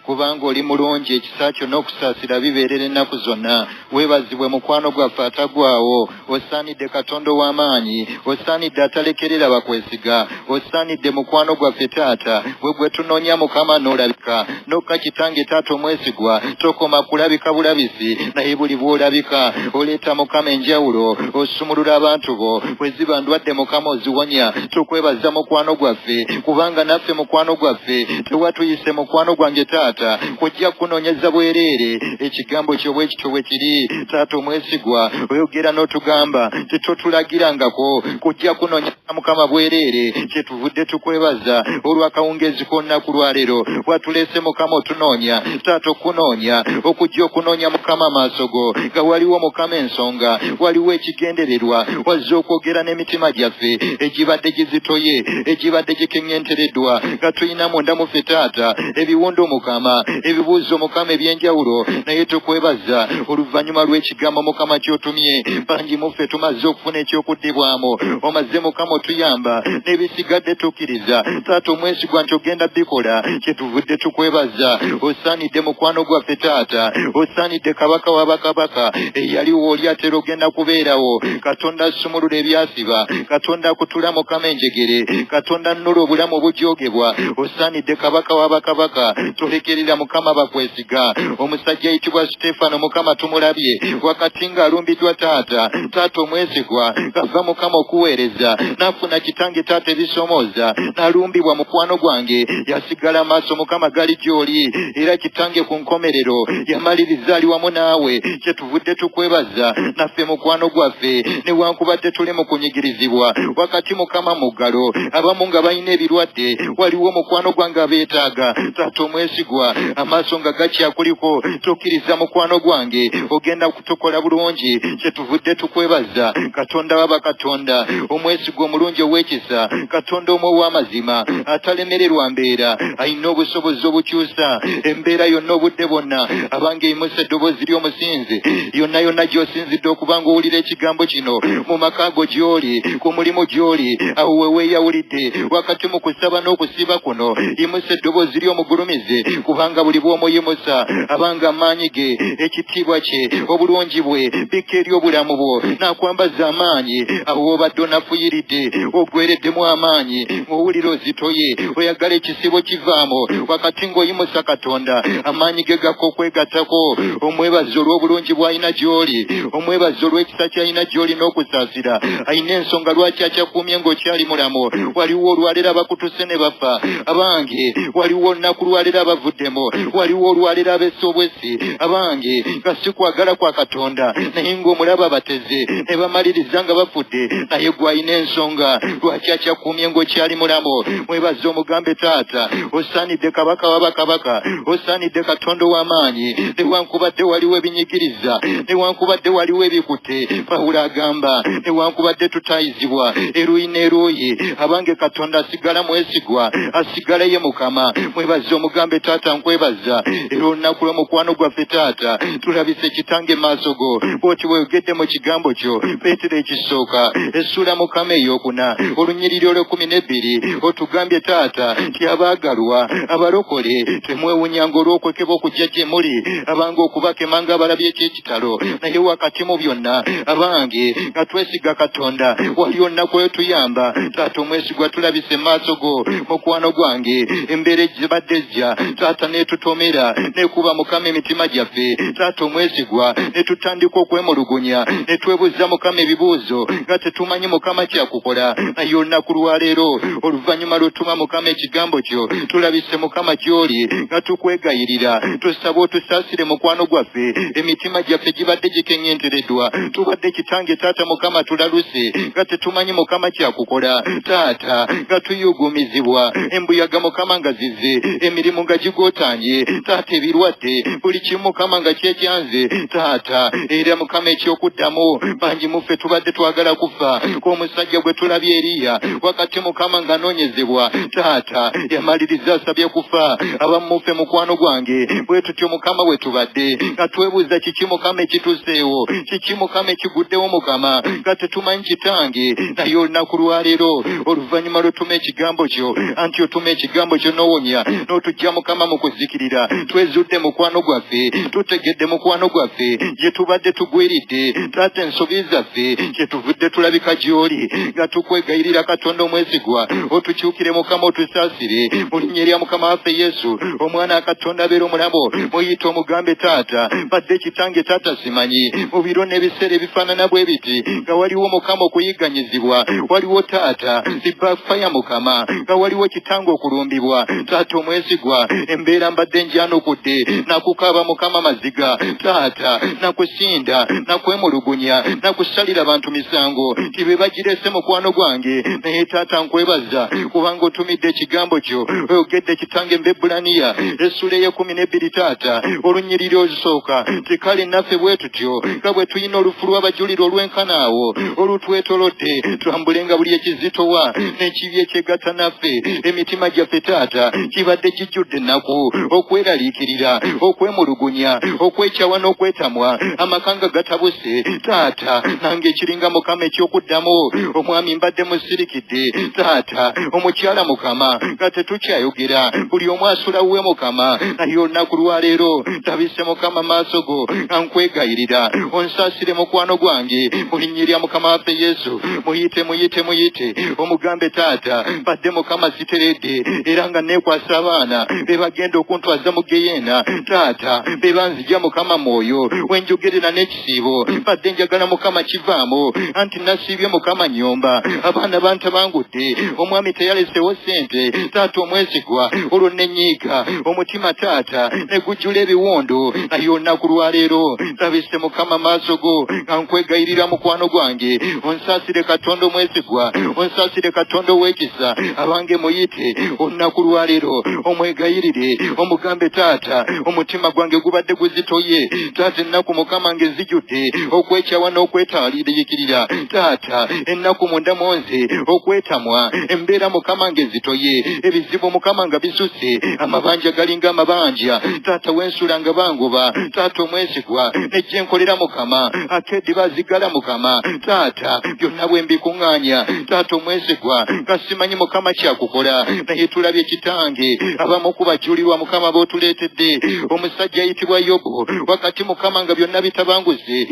Kubanga oli mulungi ekisa kyonna okusaasira bibeerera ennaku zonna. Weebazibwe mukwano gwaffe atagwawo. Osaanidde Katonda w'amaanyi. Osaanidde atalekerera bakwesiga. Osaanidde mukwano gwaffe taata. Bwe tunoonya Mukama n'olabika. Nokka kitange taata omwesigwa. Tokoma kulabika bulabisi. Naye buli bw'olabika oleeta Mukama enjawulo. Osumulula abantu bo. Bwe ziba ndwadde Mukama oziwonya. Tukwebaza mukwano gwaffe. Kubanga naffe mukwano gwaffe tewatuyise mukwano gwange taata. Kujja kunoonyeza bwereere ekigambo kyo bwe kityo bwe kiri. Taata omwesigwa oyogera n'otugamba tetotulagirangako. Kujja kunoonyeza Mukama bwereere kyetuvudde tukwebaza olw'akawungeezi k'olunaku lwaleero. Watuleese Mukama otunoonya taata okunoonya okujja okunoonya Mukama maaso go nga waliwo Mukama ensonga waliwo ekigendererwa wazze okwogera n'emitima gyaffe egibadde gizitoye egibadde gikeŋŋentereddwa nga tulina munda muffe taata ebiwundu Mukama ebibuuzo Mukama ebyenjawulo naye tukwebaza oluvannyuma lw'ekigambo Mukama ky'otumye bangi muffe tumaze okufuna ekyokuddibwamu omaze Mukama otuyamba n'ebisigadde tukkiriza taata omwesigwa nti ogenda bikola kyetuvudde tukwebaza. Osaanidde mukwano gwaffe taata osaanidde kabaka w'abakabaka eyaliwo oli atera ogenda kubeerawo. Katonda asumulula ebyasiba. Katonda akutula Mukama enjegere. Katonda nnula obulamu obujoogebwa. Osaanidde kabaka w'abakabaka. Tolekerera Mukama bakwesiga. Omusajja ayitibwa Sitefano Mukama tumulabye wakati ng'alumbiddwa taata omwesigwa kava Mukama okuweereza n'afuna kitange taata ebisomooza n'alumbibwa mukwano gwange yasigala maaso Mukama gali gy'oli era kitange ku nkomerero yamaliriza ali wamu naawe. Kyetuvudde tukwebaza naffe mukwano gwaffe newankubadde tuli mu kunyigirizibwa wakati Mukama muggalo abamu nga balina ebirwadde waliwo mukwano gwange abeetaaga taata omwesigwa amaaso nga gakyakuliko tokkiriza mukwano gwange ogenda kutukola bulungi. Kyetuvudde tukwebaza Katonda w'abakatonda omwesigwa omulungi ow'ekisa Katonda omwe ow'amazima atalemererwa mbeera ayina obusobozi obukyusa embeera yonna obudde bwonna abange eyimusa eddoboozi ly'omusinzi yonna gy'osinzidde okubanga owulira ekigambo kino mu maka go gy'oli ku mulimu gy'oli awo weweeyawulidde wakati mu kusaba n'okusiiba kuno yimusa eddoboozi ly'omugulumize kubanga buli bw'omuyimusa abanga amaanyi ge ekitiibwa kye obulungi bwe bikka eri obulamu bwo n'akwambaza amaanyi awo obadde onafuyiridde ogwereddemu amaanyi ng'owulira ozitoye oyagala ekisibo kivaamu wakati ng'oyimusa Katonda amaanyi ge gakka okwegattako. Omwebazi olw'obulungi bw'alina gy'oli omwebazi olw'ekisa ky'alina gy'oli n'okusaasira alina ensonga lwaki akyakuumye ng'okyali mulamu. Waliwo olwaleero abakutuse ne bafa abange waliwo olunaku lwaleero abavuddemu waliwo olwaleero abessa obwesi abange nga si kwagala kwa Katonda naye ng'omulaba bateze ne bamaliriza nga bafudde naye gw'alina ensonga lwaki akyakuumye ng'okyali mulamu. Mwebaze omugambe taata osaanidde kabaka w'abakabaka osaanidde Katonda w'amaanyi newankubadde waliwo ebinyigiriza newankubadde waliwo ebikutte Pawulo agamba newankubadde tutaayizibwa eruyi n'eruyi abange Katonda asigala mwesigwa asigala ye Mukama. Mwebaze omugambe taata nkwebaza era olunaku lw'omukwano gwaffe taata tulabise kitange maaso go bw'oti bweyogedde mu kigambo kyo Peetero ekisooka essula Mukama ey'okuna olunyiriri olw'12 otugambye taata nti abaagalwa abalokole temwewunyanga olw'okwekeba okujja gye muli abange okubakema nga abalabye eky'ekitalo naye wakati mu byonna abange nga twesiga Katonda wali olunaku oyo tuyamba taata omwesigwa tulabise maaso go mukwano gwange embeera ezibadde ezja taata netutomera nekuba Mukama emitima gyaffe taata omwesigwa netutandika okwemulugunya netwebuuza Mukama ebibuuzo nga tetumanyi Mukama kyakukola naye olunaku lwaleero oluvannyuma lw'otuma Mukama ekigambo kyo tulabise Mukama gy'oli nga tukwegayirira tusaba otusaasire mukwano gwaffe emitima gyaffe gibadde gikeŋŋentereddwa tubadde kitange taata Mukama tulaluse nga tetumanyi Mukama kyakukola taata nga tuyugumizibwa embuyaga Mukama nga zize emirimu nga ebyotaanye taata ebirwadde buli kimu mukama nga kyekyanze taata era mukama ekyokuddamu bangi muffe tubadde twagala kufa k'omusajja gwe tulabye Eriya wakati mukama nga anoonyezebwa taata yamaliriza asabye kufa abamu muffe mukwano gwange bwe tutyo mukama we tubadde nga twebuuza kiki mukama ekituuseewo kiki mukama ekiguddewo mukama nga tetumanyi kitange naye olunaku lwaleero oluvannyuma lwetuma ekigambo kyo anti otuma ekigambo kyo n'owonya n'otujja mukama mu kuzikirira twezudde mukwano gwaffe tutegedde mukwano gwaffe gye tubadde tugwiridde taata ensobi zaffe gye tuvudde tulabika gy'oli nga tukwegayirira katonda omwesigwa otukyukire mukama otusaasire mu linnya lya mukama waffe Yesu omwana wa katonda abeera omulamu muyite omugambe taata badde kitange taata simanyi mu biro n'ebiseera ebifaanana bwe biti nga waliwo mukama okuyiganyizibwa waliwo taata zibafaya mukama nga waliwo kitange okulumbibwa taata omwesigwa embeera mbadde njanukudde nakukaaba mukama maziga taata nakusinda nakwemulugunya nakusalira abantu misango tibe bagirese mukwano gwange naye taata nkwebaza kubanga otumidde ekigambo kyo oyogedde kitange Mbebulaniya essula ey'ekumi taata olunyiriri olusooka tikale naffe bwe tutyo nga bwe tuyina olufu lw'abajulira olwenkanaawo olutwetolodde twambulenga buli ekizitowa n'ekibi ekyegatta naffe emitima gyaffe taata kibadde kijjudde ennaku okweraliikirira okwemulugunya okwekyawa n'okwetamwa amakanga gatabuse taata nange ekiringa mukama ekyokuddamu omwami mbadde musirikidde taata omukyala mukama nga tetukyayogera buli omu asula wuwe mukama naye olunaku lwaleero tabise mukama maaso go nga nkwegayirira onsaasire mukwano gwange mu linnya lya mukama waffe Yesu muyite omugambe taata badde mukama siteredde era nga neekwasa abaana be bagenda okuntwaza mu geyeena taata be banzija mukama mwoyo wenjogerera n'ekisiibo badde njagala mukama kivaamu anti nasiibye mukama nnyomba abaana bantabangudde omwami teyalesewo ssente taata omwesigwa olwo nenyiiga omutima taata ne gujjula ebiwondo naye olunaku lwaleero tabise mukama maaso go nga nkwegayirira mukwano gwange onsaasire katonda omwesigwa onsaasire katonda ow'ekisa abange muyite olunaku lwaleero omwegayirire omugambe taata omutima gwange gubadde guzitoye taata ennaku mukama nge nzijudde okwekyawa n'okwetaliikirira taata ennaku munda monze okwetamwa embeera mukama nge zitoye ebizibu mukama nga bisuse amabanja galinga amabanja taata wensula nga bangoba taata omwesigwa nejje nkolera mukama ate eddiba zigala mukama taata byonna bwe mbikuŋŋaanya taata omwesigwa nga simanyi mukama kyakukola naye tulabye kitange abamu ku bajulirwa mukama b'otuleetedde omusajja ayitibwa Yobu wakati mukama nga byonna bitabanguse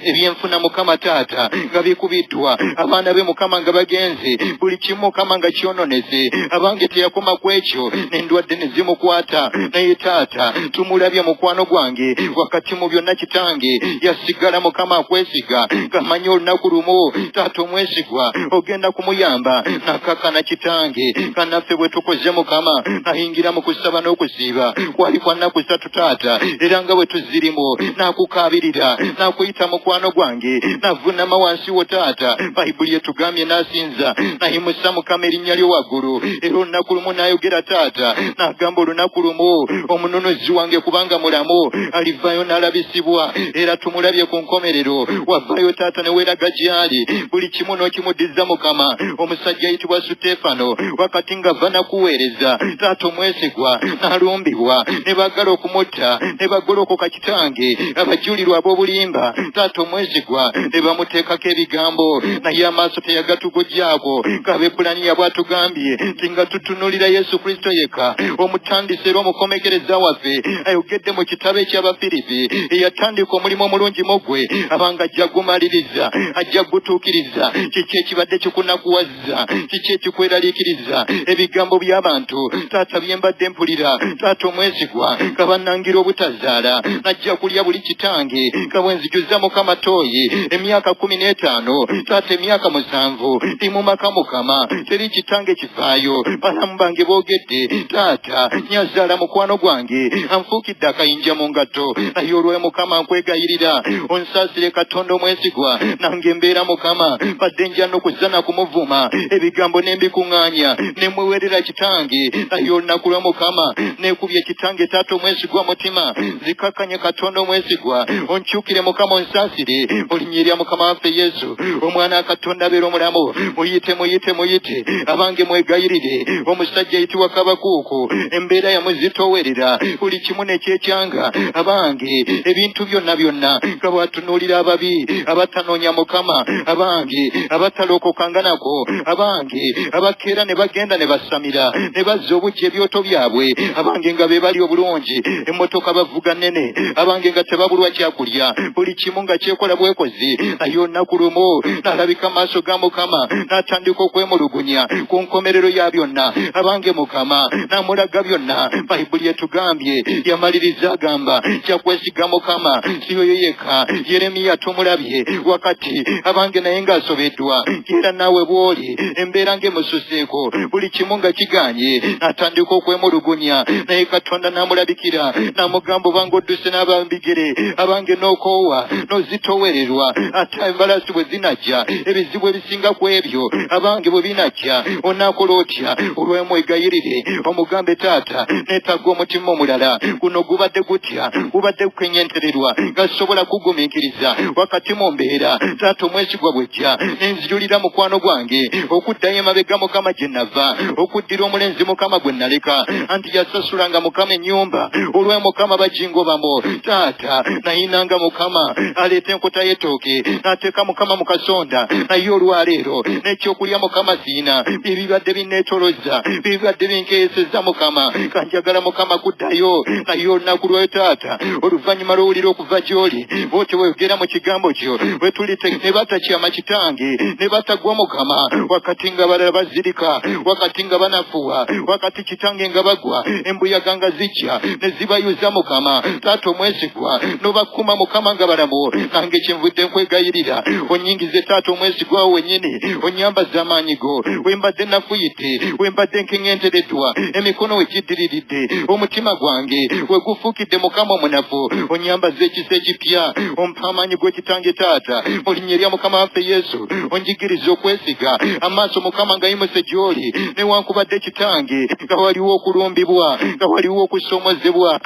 ebyenfuna mukama taata nga bikubiddwa abaana be mukama nga bagenze buli kimu mukama nga kyononese abange teyakoma ku ekyo n'endwadde ne zimukwata naye taata tumulabye mukwano gwange wakati mu byonna kitange yasigala mukama akwesiga ngamanyi olunaku lumu taata omwesigwa ogenda kumuyamba nakakana kitange kanaffe bwe tukoze mukama nayingira mu kusaba n'okusiiba kwali kwa nnaku ssatu taata era nga bwe tuzirimu nakukaabirira nakuyita mukwano gwange navunama wansi wo taata bayibuli etugambye nasinza nayimusa mukama erinnya lyo waggulu era olunaku lumu nayogera taata nagamba olunaku lumu omunonozi wange kubanga mulamu alivaayo n'alabisibwa era tumulabye ku nkomerero wavaayo taata ne weeraga gy'ali buli kimu n'okimuddiza mukama omusajja ayitibwa Sutefano wakati nga va nakuweereza taata omwesigwa n'alumbibwa ne baagala okumutta ne bagolokoka kitange abajulirwa ab'obulimba taata omwesigwa ne bamuteekako ebigambo naye amaaso teyagatugojjaako ng'Abebbulaniya bw'atugambye nti nga tutunuulira Yesu Kristo yekka omutandisi era omukomekereza waffe ayogedde mu kitabo eky'Abafiripi eyatandika omulimu omulungi mu ggwe abanga ajja gumaliriza ajja gutuukiriza kiki ekibadde kikunakuwazza kiki ekikweraliikiriza ebigambo by'abantu taata bye mbadde mpulira taata omwesigwa nga bannangira obutazaala najja kulya buli kitange nga bwe nzijuza mukama toyi emyaka 15 taata emyaka 7 ndi mu maka mukama teri kitange kifaayo balamu bange boogedde taata nyazaala mukwano gwange anfuukidde akayinja mu ngatto naye olwe mukama nkwegayirira onsaasire katonda omwesigwa nange mbeera mukama badde njano kuzana kumuvuma ebigambo n'embikuŋŋaanya ne mwewerera kitange naye olunaku lwa mukama neekubye kitange taata omwesigwa mutima zikakkanye katonda omwesigwa onkyukire mukama onsaasire olinnya erya mukama waffe yesu omwana katonda abeera omulamu muyite abange mwegayirire omusajja ayitibwa kabakuuku embeera yamuzitoowerera buli kimu nekyekyanga abange ebintu byonna nga bwatunuulira ababi abatanoonya mukama abange abatalokokanga nako abange abakeera ne bagenda ne basamira ne bazza obujja ebyoto byabwe abange nga be bali obulungi emmotoka bavuga nnene abange nga tebabulwa kyakulya buli kimu nga kyekola bwekozi naye olunaku lumu n'alabika maaso ga mukama n'atandika okwemulugunya ku nkomerero ya byonna abange mukama n'amulaga byonna bayibuli etugambye yamaliriza agamba kyakwesiga mukama si oyo yekka yeremiya tumulabye wakati abange naye ng'asobeddwa era naawe bw'oli embeera ng'emususeeko buli kimu nga kiganye n'atandika okwemulugunya naye katonda n'amulabikira n'amugamba obanga odduse n'abambigere abange n'okoowa n'ozitoowererwa ate embalasi bwe zinajja ebizibu ebisinga ku ebyo abange bwe binajja onaakola otya olw'emwegayirire omugambe taata neetagga omutima omulala guno gubadde gutya gubadde kukwenyentererwa nga sobola kugumiikiriza wakati mu mbeera taata omwesigwa bwejja nenzijulira mukwano gwange okuddayo emabega mukama gye nava okuddira omulenzi mukama gwe naleka anti yasasulanga mukama ennyumba olw'emukama bagingobamo taata nayinanga mukama aleeta enkota y'ettooke n'ateeka mukama mu kasonda naye olwaleero n'ekyokulya mukama siina bibadde binneetolozza bibadde binkeesezza mukama kanjagala mukama kuddayo naye olunaku lwayo taata oluvannyuma lw'owulira okuva gy'oli bw'oti weogera mu kigambo kyo bwe tulite ne batakyama kitange ne batagwa mukama wakati nga balala bazirika wakati nga banafuwa wakati kitange nga bagwa embuyaga nga zijja ne zibayuza mukama taata omwesigwa n'obakuma mukama nga balamu nange kyenvudde nkwegayirira onyingize taata omwesigwa wennyini onyambaza amaanyi go wembadde nafuyite wembadde nkeŋŋentereddwa emikono wegiddiridde omutima gwange wegufuukidde mukama omunafu onyambaza ekisa ekipya ompa amaanyi g'ekitange taata olinnya erya mukama waffe yesu onjigiriza okwesiga amaaso mukama nga yimuse gy'oli newankubadde kitange nga waliwo okulumbibwa nga waliwo okusomozebwa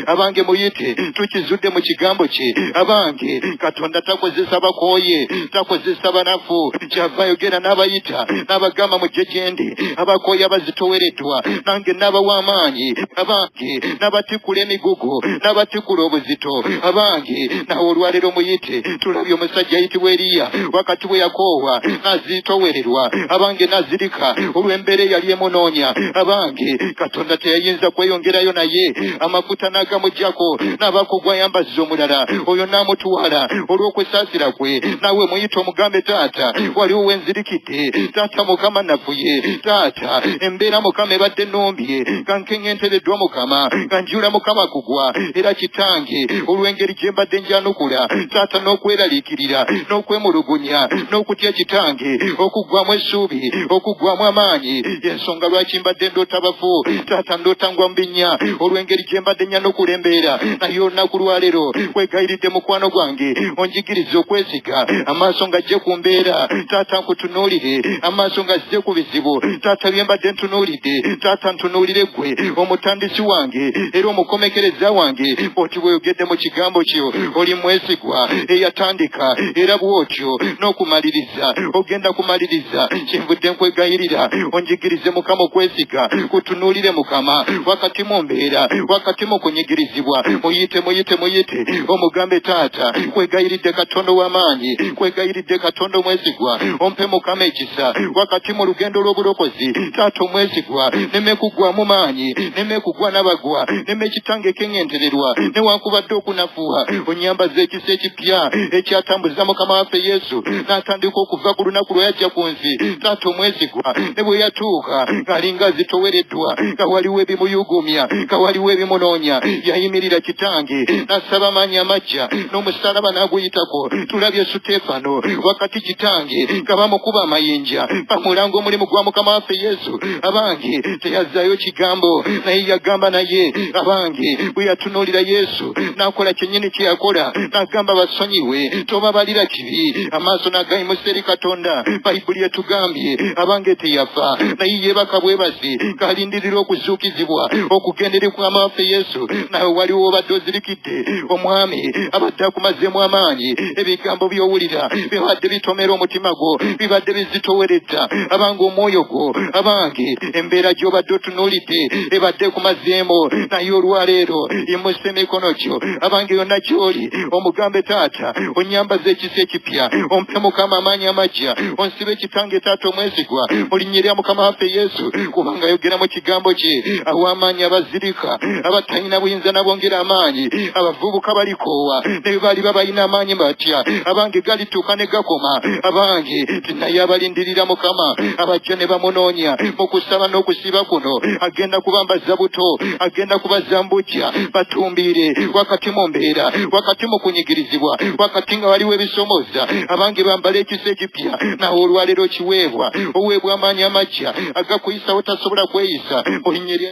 abange muyite tukizudde mu kigambo kye abange katonda takozesa bakooye takozesa banafu kyava ayogera n'abayita n'abagamba mujje gyendi abakooye abazitowereddwa nange n'abawa amaanyi abange n'abatikula emigugu n'abatikula obuzito abange nawe olwaleero muyite tulabye omusajja ayitibwa Eriya wakati bwe yakoowa n'azitowererwa abange n'azirika olw'embeera eyali emunoonya abange katonda teyayinza kweyongerayo naye amafuta n'agamugyako n'abakugwa yambazza omulala oyo n'amutwala olw'okwesaasira kwe nawe muyite omugambe taata waliwo wenzirikidde taata mukama nafuye taata embeera mukama ebadde ennumbye nga nkeŋŋentereddwa mukama nga njula mukama kugwa era kitange olw'engeri gye mbadde njanukula taata n'okweraliikirira n'okwemulugunya n'okutya kitange okuggwamu essuubi okuggwamu amaanyi ensonga lwaki mbadde ndoota bafu taata ndoota ngwa mu binnya olw'engeri gye mbadde nyanukula embeera naye olunaku lwaleero wegayiridde mukwano gwange onjigiriza okwesiga amaaso nga ajje ku mbeera taata nkutunuulire amaaso nga azze ku bizibu taata bye mbadde ntunuulidde taata ntunuulire ggwe omutandisi wange era omukomekereza wange oti weeyogedde mu kigambo kyo oli mwesigwa eyatandika era bw'otyo n'okumaliriza ogenda kumaliriza kyenvudde nkwegayirira onjigirize mukama okwesiga kutunuulire mukama wakati mu mbeera wakati mu kunyigirizibwa muyite omugambe taata kwegayiridde katonda w'amaanyi kwegayiridde katonda omwesigwa ompe mukama ekisa wakati mu lugendo lw'obulokozi taata omwesigwa nemekugwamu maanyi nemekugwa n'abagwa nemekitange keŋŋentererwa newankubadde okunafuwa onyambaza ekisa ekipya ekyatambuza mukama waffe yesu n'atandika okuva ku lunaku lwe yajja ku nsi taata omwesigwa ne bwe yatuuka ng'alinga azitowereddwa nga waliwo ebimuyugumya nga waliwo ebimunoonya yayimirira kitange n'asaba amaanyi amajja n'omusalaba n'aguyitako. Tulabye Sutefano wakati kitange nga bamukuba amayinja bamulanga omulimu gwa Mukama waffe Yesu. Abange teyazzaayo kigambo naye yagamba naye. Abange bwe yatunuulira Yesu n'akola kyennyini kye yakola n'agamba basonyiwe tobabalira kibi. Amaaso n'agayimusa eri Katonda. Bayibuli etugambye abange teyafa naye yeebaka bwebasi ng'alindirira okuzuukizibwa okugendere kwa Mukama waffe Yesu. Nawe waliwo obadde ozirikidde omwami abadde akumazeemu amaanyi. Ebigambo by'owulira bibadde bitomera omutima gwo bibadde bizitoweretta. Abange omwoyo gwo abange embeera gy'obadde otunuulidde ebadde kumazeemu naye olwaleero yimusa emikono gyo. Abange yonna gy'oli omugambe Taata onyambaze ekisa ekipya ompe Mukama amaanyi amajja onsibe Kitange Taata omwesigwa mu linnya lya Mukama waffe Yesu kubanga ayogera mu kigambo kye awa amaanyi abazirika abatalina buyinza nabongera amaanyi abavubuka balikoowa ne bali babalina amaanyi batya abange galituuka ne gakoma. Abange naye abalindirira Mukama abajja ne bamunoonya mu kusaba n'okusiba kuno agenda kubambaza buto agenda kubazambujja batumbiire wakati mu mbeera wakati mu kunyigirizibwa wakati nga waliwo ebisomoza. Abange bambala ekisa ekipya nawe olwaleero kiweebwa oweebwa amaanyi amajja agakuyisa otasobola kweyisa mu linnya lya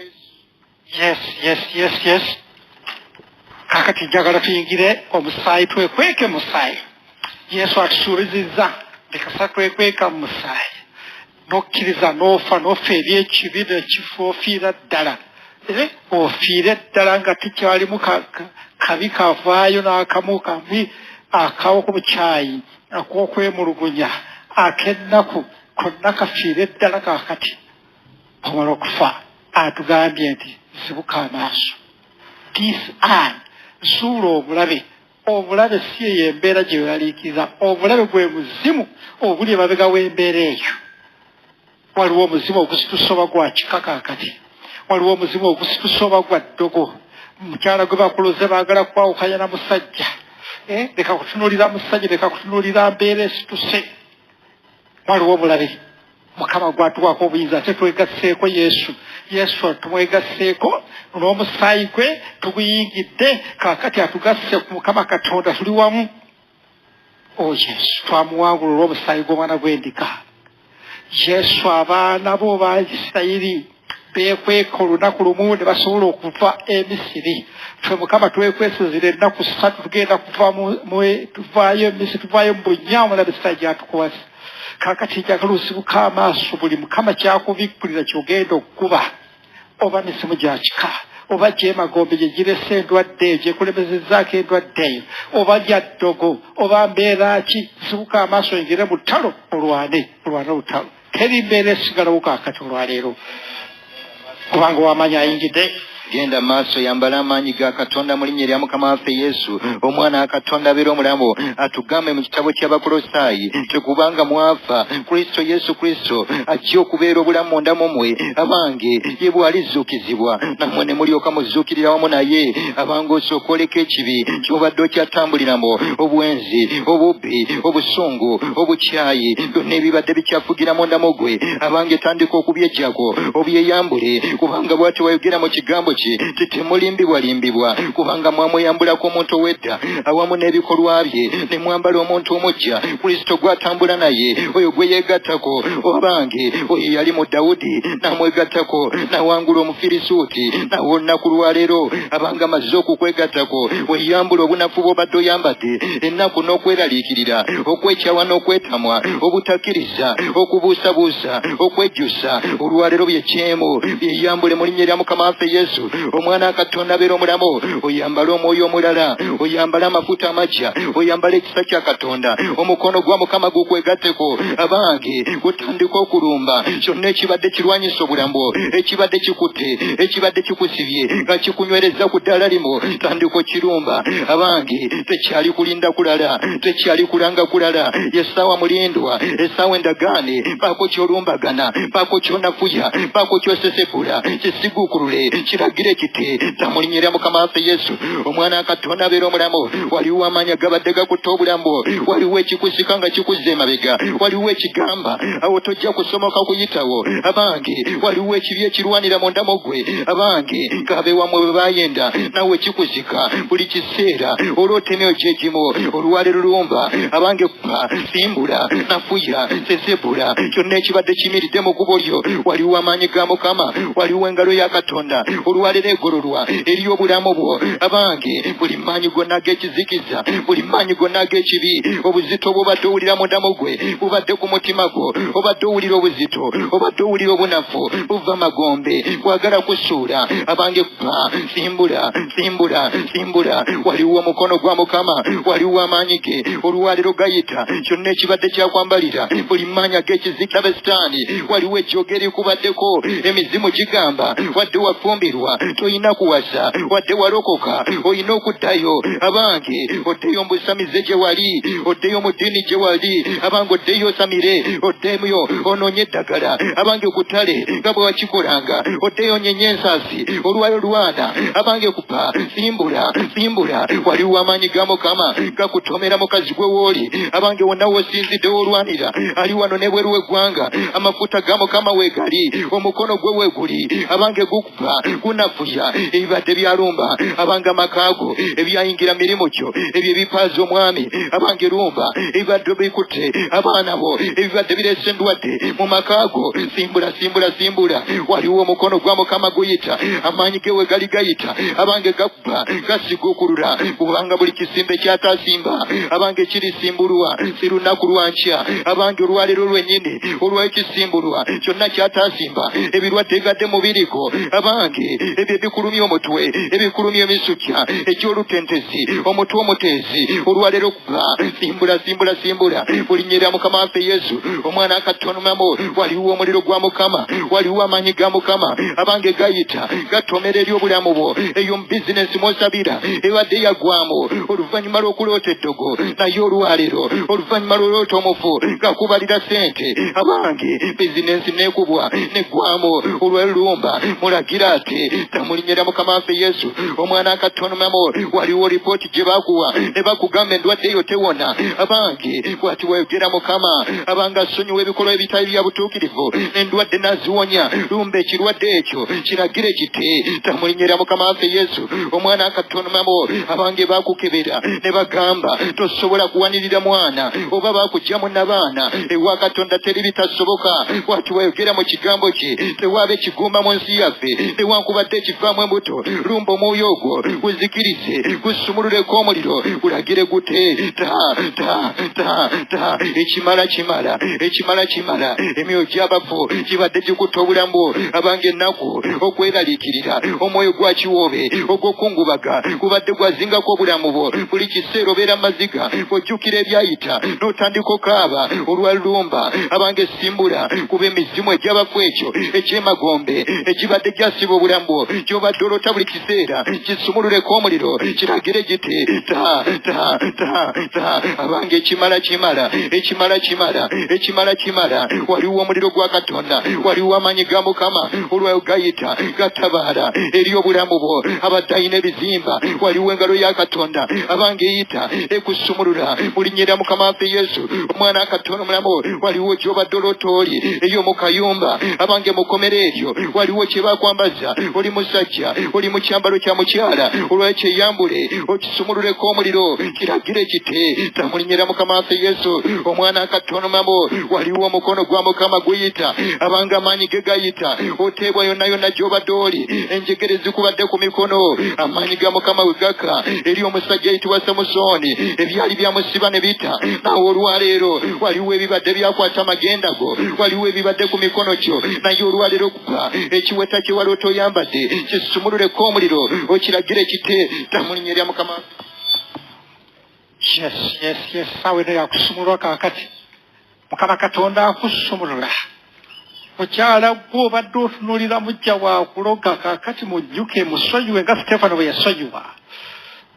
Yes. Kakati njagala tuyingire omusaayi twekweke musaayi. Yesu atusuubizizza lekasa twekweka mu musaayi n'okkiriza n'ofa n'ofa eri ekibi n'ekifo ofiira ddala. Ofiire ddala nga tikyalimu kabi kavaayo n'akamu kambi akawo ku bukyayi ak'okwemulugunya ak'ennaku konna kafiire ddala. Kakati omala okufa atugambye nti zibuka amaaso. This eye zuula obulabe. Obulabe si eyo embeera gye weeraliikiriza. Obulabe gwe muzimu obuli emabega w'embeera eyo. Waliwo omuzimu ogusitusa oba gwa kika kakati. Waliwo omuzimu ogusitusa oba gwa ddogo. Mukyala gwe bakuloze baagala kwawukanya na musajja. Leka kutunuulira musajja leka kutunuulira mbeera esituse. Waliwo obulabe. Mukama gwatuwako obuyinza ate twegasseeko Yesu tumwegasseeko n'omusaayi gwe tuguyingidde kakati atugasse ku Mukama Katonda tuli wamu. Yesu twamuwangula olw'omusaayi gw'omwana gw'endika. Yesu abaana bo ba Isirayiri beekweka olunaku lumu ne basobola okuva Emisiri. Ffe Mukama twekwesezera ennaku 3 tugenda kuva tuvaayo Emisiri tuvaayo mu bunyaamu na bisayi gyatukwasa. Kakati njagala osibuka amaaso buli Mukama kyakubikkulira kyogenda okukuba oba misimu gya kika oba gyemagombe gye girese endwadde eyo gyekulemezezzaako endwadde eyo oba gya ddogo oba mbeera ki. Sibuka amaaso oyingire mu ttalo olwane olutalo. Teri mbeera esigalawo kakati olwaleero kubanga wamanya ayingidde. Genda maaso yambala amaanyi ga Katonda mu linnya lya Mukama waffe Yesu omwana wa Katonda abeera omulamu. Atugambe mu kitabo ky'Abakolosaayi tekubanga mwafa Yesu Kristo ajja okubeera obulamu munda mu mmwe. Abange ye bw'alizuukizibwa nammwe ne mulyoka muzuukirira wamu naye. Abange osooka oleka ekibi ky'obadde okyatambuliramu obwenzi obubbi obusungu obukyayi byonna ebibadde bikyafugira munda mu ggwe. Abange tandika okubyejjako obyeyambule kubanga bw'ati wayogera mu kigambo temulimbibwalimbibwa kubanga mwamweyambulako omuntu ow'edda awamu n'ebikolwa bye ne mwambala omuntu omujja Kristo gw'atambula naye oyo gwe yeegattako. Abange oyo yali mu Dawudi n'amwegattako n'awangula Omufirisuuti nawe olunaku lwaleero abange amaze okukwegattako weeyambula obunafu bw'obadde oyambadde ennaku n'okweraliikirira okwekyawa n'okwetamwa obutakkiriza okubuusabuusa okwejjusa olwaleero byekyemu byeyambule mu linnya lya Mukama waffe Yesu omwana wa Katonda abeera omulamu. Oyambala omwoyo omulala oyambala amafuta amajja oyambala ekisa kya Katonda omukono gwa Mukama gukwegatteko. Abange gutandika okulumba kyonna ekibadde kirwanyisa obulamu ekibadde kikutte ekibadde kikusibye nga kikunywereza ku ddala limu tandika okirumba. Abange tekyali kulinda kulala tekyali kulanga kulala. Yessaawa mulindwa essaawa endagaane paako kyolumbagana paako kyonafuya paako kyosesebula kisiguukulule kiraga kiragire kiti tamulinyira mukama waffe Yesu omwana Katonda abeera omulamu waliwo amanya gabadde gakutta obulamu waliwo ekikusika nga kikuze emabega waliwo ekigamba awo tojja kusomoka kuyitawo abange waliwo ekibi ekirwanira munda mu ggwe abange ng'abe wamwe bwe bayenda nawe kikusika buli kiseera olwotemyo gyegimu oluwale lulumba abange kupa simbula nafuya sesebula kyonna ekibadde kimiridde mu kubo lyo waliwo amaanyi ga Mukama waliwo engalo ya Katonda oluwale neegololwa eri obulamu bwo abange buli maanyi gonna ag'ekizikiza buli maanyi gonna ag'ekibi obuzito bw'obadde owulira munda mu ggwe bubadde ku mutima gwo obadde owulira obuzito obadde owulira obunafu buva magombe bwagala kusuula abange kupa simbula waliwo omukono gwa Mukama waliwo amaanyi ge oluwaliro gayita kyonna ekibadde kyakwambalira buli maanyi ag'ekizikira besitaani waliwo ejjoogeri kubaddeko emizimu gigamba wadde wafumbirwa toyina kuwasa wadde walokoka oyina okuddayo abange oddeyo mbusamize gye wali oddeyo mu ddiini gye wali abange oddeyo osamire oddeyo onoonye eddagala abange ku ttale nga bwe wakikolanga oddeyo onyenye ensaasi olwayo lwana abange kupa simbula waliwo amaanyi ga Mukama gakutomera mukazi gwe wooli abange wonna wosinzidde wolwanira ali wano ne bweru w'eggwanga amafuta ga Mukama weegali omukono gwe weeguli abange gukupa gunafuya ebibadde byalumba abange amakaago ebyayingira mirimu kyo ebyo ebipaaza omwami abange lumba ebibadde bikutte abaana bo ebibadde bireese endwadde mu makaago simbula waliwo omukono gwa Mukama guyita amaanyi ge weegali gayita abange gakupa gasiguukulula kubanga buli kisimbe kyatasimba abange kirisimbulwa si lunaku lwankya abange olwaleero lwennyini olw'ekisimbulwa kyonna kyatasimba ebirwadde egadde mu biriko abange ebyo ebikulumya omutwe ebikulumya emisukya ekyolutentezi omutwe omuteezi olwaleero kuba simbula bulinyerera Mukama waffe Yesu omwana akatonomamu waliwo omuliro gwa Mukama waliwo amaanyi ga Mukama abange gayita gatomera eri obulamu bwo eyo mu bizinesi mwosabira ebadde yagwamu oluvannyuma lw'okuloota eddogo naye olwaleero oluvannyuma lw'oloota omufu gakubalira sente abange bizinesi neekubwa neggwamu olw'elumba mulagira ate tamulinyera Mukama waffe Yesu omwana akatonomamu waliwo lipooti gye bakuwa ne bakugamba endwadde eyo tewona abange bw'ati wayogera Mukama abange asonyiwa ebikolwa ebitali bya butuukirivu n'endwadde naziwonya lumba ekirwadde ekyo kiragire kiti tamulinyera Mukama waffe Yesu omwana akatonomamu abange bakukebera ne bagamba tosobola kuwanirira mwana oba bakugyamu n'abaana ewa Katonda teri bitasoboka bw'ati wayogera mu kigambo kye tewaabe kigumba mu nsi yaffe newankubadde ekivaamu embuto lumba omwoyo ogwo guzikirize gusumululeko omuliro gulagire gute ekimala emyoyo gy'abafu gibadde gikutta obulamu abange ennaku okweraliikirira omwoyo gwa kiwoobe ogw'okungubaga gubadde gwazingako obulamu bwo buli kiseera obeera maziga ojjukira ebyayita n'otandika okaaba olwalumba abange simbula kuba emizimu egy'abafu ekyo ekyemagombe egibadde gyasiba obulamu bwo gy'obadde olota buli kiseera kisumululeko omuliro kiragire giti abange ekimala waliwo omuliro gwa Katonda waliwo amaanyi ga Mukama olwayo gayita gatabaala eri obulamu bwo abadayina ebizimba waliwo engalo ya Katonda abange eyita ekusumulula bulinyerera Mukama waffe Yesu omwana akatono omulamu waliwo gy'obadde olotooli eyo mu kayumba abange mukomere eryo waliwo kye bakwambaza oli musajja oli mu kyambalo kya mukyala olwayo kyeyambule okisumululeko omuliro kiragire kiti tamulinyerera Mukama waffe Yesu omwana akatono omulamu waliwo omukono gwa Mukama guyita abange amaanyi ge gayita oteebwa yonna gy'obadde oli enjegere zikubadde ku mikono amaanyi ga Mukama we gaka eri omusajja ayitibwa Samusooni ebyali byamusiba ne bita nawe olwaleero waliwo ebibadde byakwata amagenda go waliwo ebibadde ku mikono kyo naye olwaleero kuba ekiweta kye wali otoyambadde kisumululeko omuliro okiragire kite tamulinyerera Mukama. Yes, sawe ne yakusumulwa kakati Mukama Katonda akusumulula mukyala gwo obadde otunulira mujja waakuloga kakati mujjuke musonyiwe nga Stefano bwe yasonyiwa.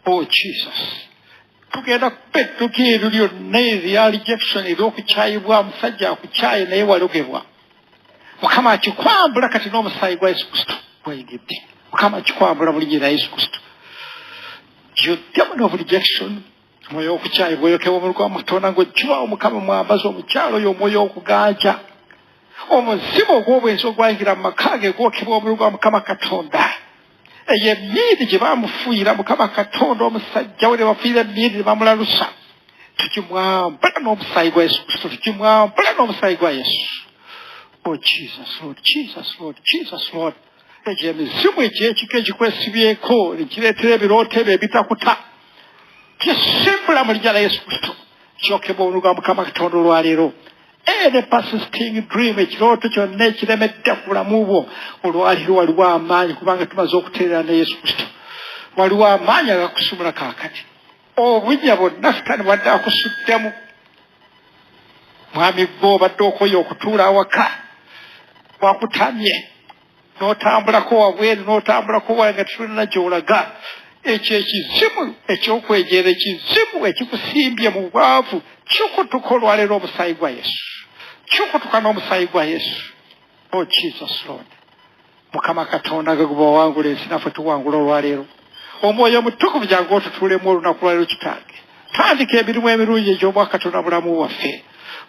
Oh Jesus, tugenda kupettuka eryo lyonna eryali Jackson ery'okukyayibwa musajja akukyaye naye walogebwa Mukama akikwambula kati n'omusaayi gwa Yesu Kristo gwayingidde. mukama kikwambula buli gye na Yesu Kristo you demon of rejection moyo okukyayi bweyokebwa omululu gwa Katonda ng'ojjibwa omukama mwambaza omukyalo oyo omwoyo okuganja omuzimu ogw'obwenzi ogwayingira mu maka ge gwokebwa omululu gwa Mukama Katonda eyo emmiindi gye baamufuuyira Mukama Katonda omusajja we ne bafuuyira emmiindi ne bamulalusa tukimwambula n'omusaayi gwa Yesu Kristo tukimwambula n'omusaayi gwa Yesu oh Jesus Lord Jesus Lord Jesus Lord egyo emizimu egy'ekika egikwesibyeko nekireetera ebirooto ebyo ebitakuta kisimbula mu linnya lya Yesu Kristo kyokebwa omululu gwa Mukama Katonda olwaleero any persisting dream ekirooto kyonna ekiremedde ku bulamu bwo olwaleero waliwo amaanyi kubanga tumaze okuteerera ne Yesu Kristo waliwo amaanyi agakusumula kaakati obunnya bwonna Sitaani bwadde akusuddemu mwami gwe obadde okoye okutuula awaka wakutamye n'otambulako wabweru n'otambulako wala nga tulina gy'olaga ekyo ekizimu eky'okwejeera ekizimu ekikusimbye mu bwavu kikutuka olwaleero omusaayi gwa Yesu kikutuka n'omusaayi gwa Yesu oh Jesus Lord Mukama Katonda ge gubawangula ensi naffe tuwangula olwaleero omwoyo omutukuvu jangu otutuulemu olunaku lwaleero kitange tandika emirimu emirungi egy'obwa Katonda bulamu bwaffe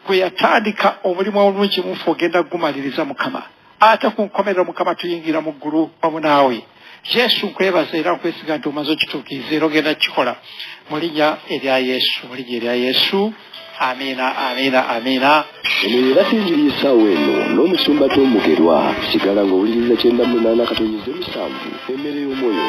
gwe yatandika omulimu omulungi mufu ogenda gumaliriza Mukama ate ku nkomerero Mukama tuyingira mu ggulu wamu naawe Yesu nkwebaza era nkwesiga nti omaze okituukiriza era ogenda kikola mu linnya erya Yesu mu linnya erya Yesu amina amina amina eno yebasinziriye essaawa eno n'omusumba Tom Mugerwa sigala ng'owuliriza 98.7 emmere y'omwoyo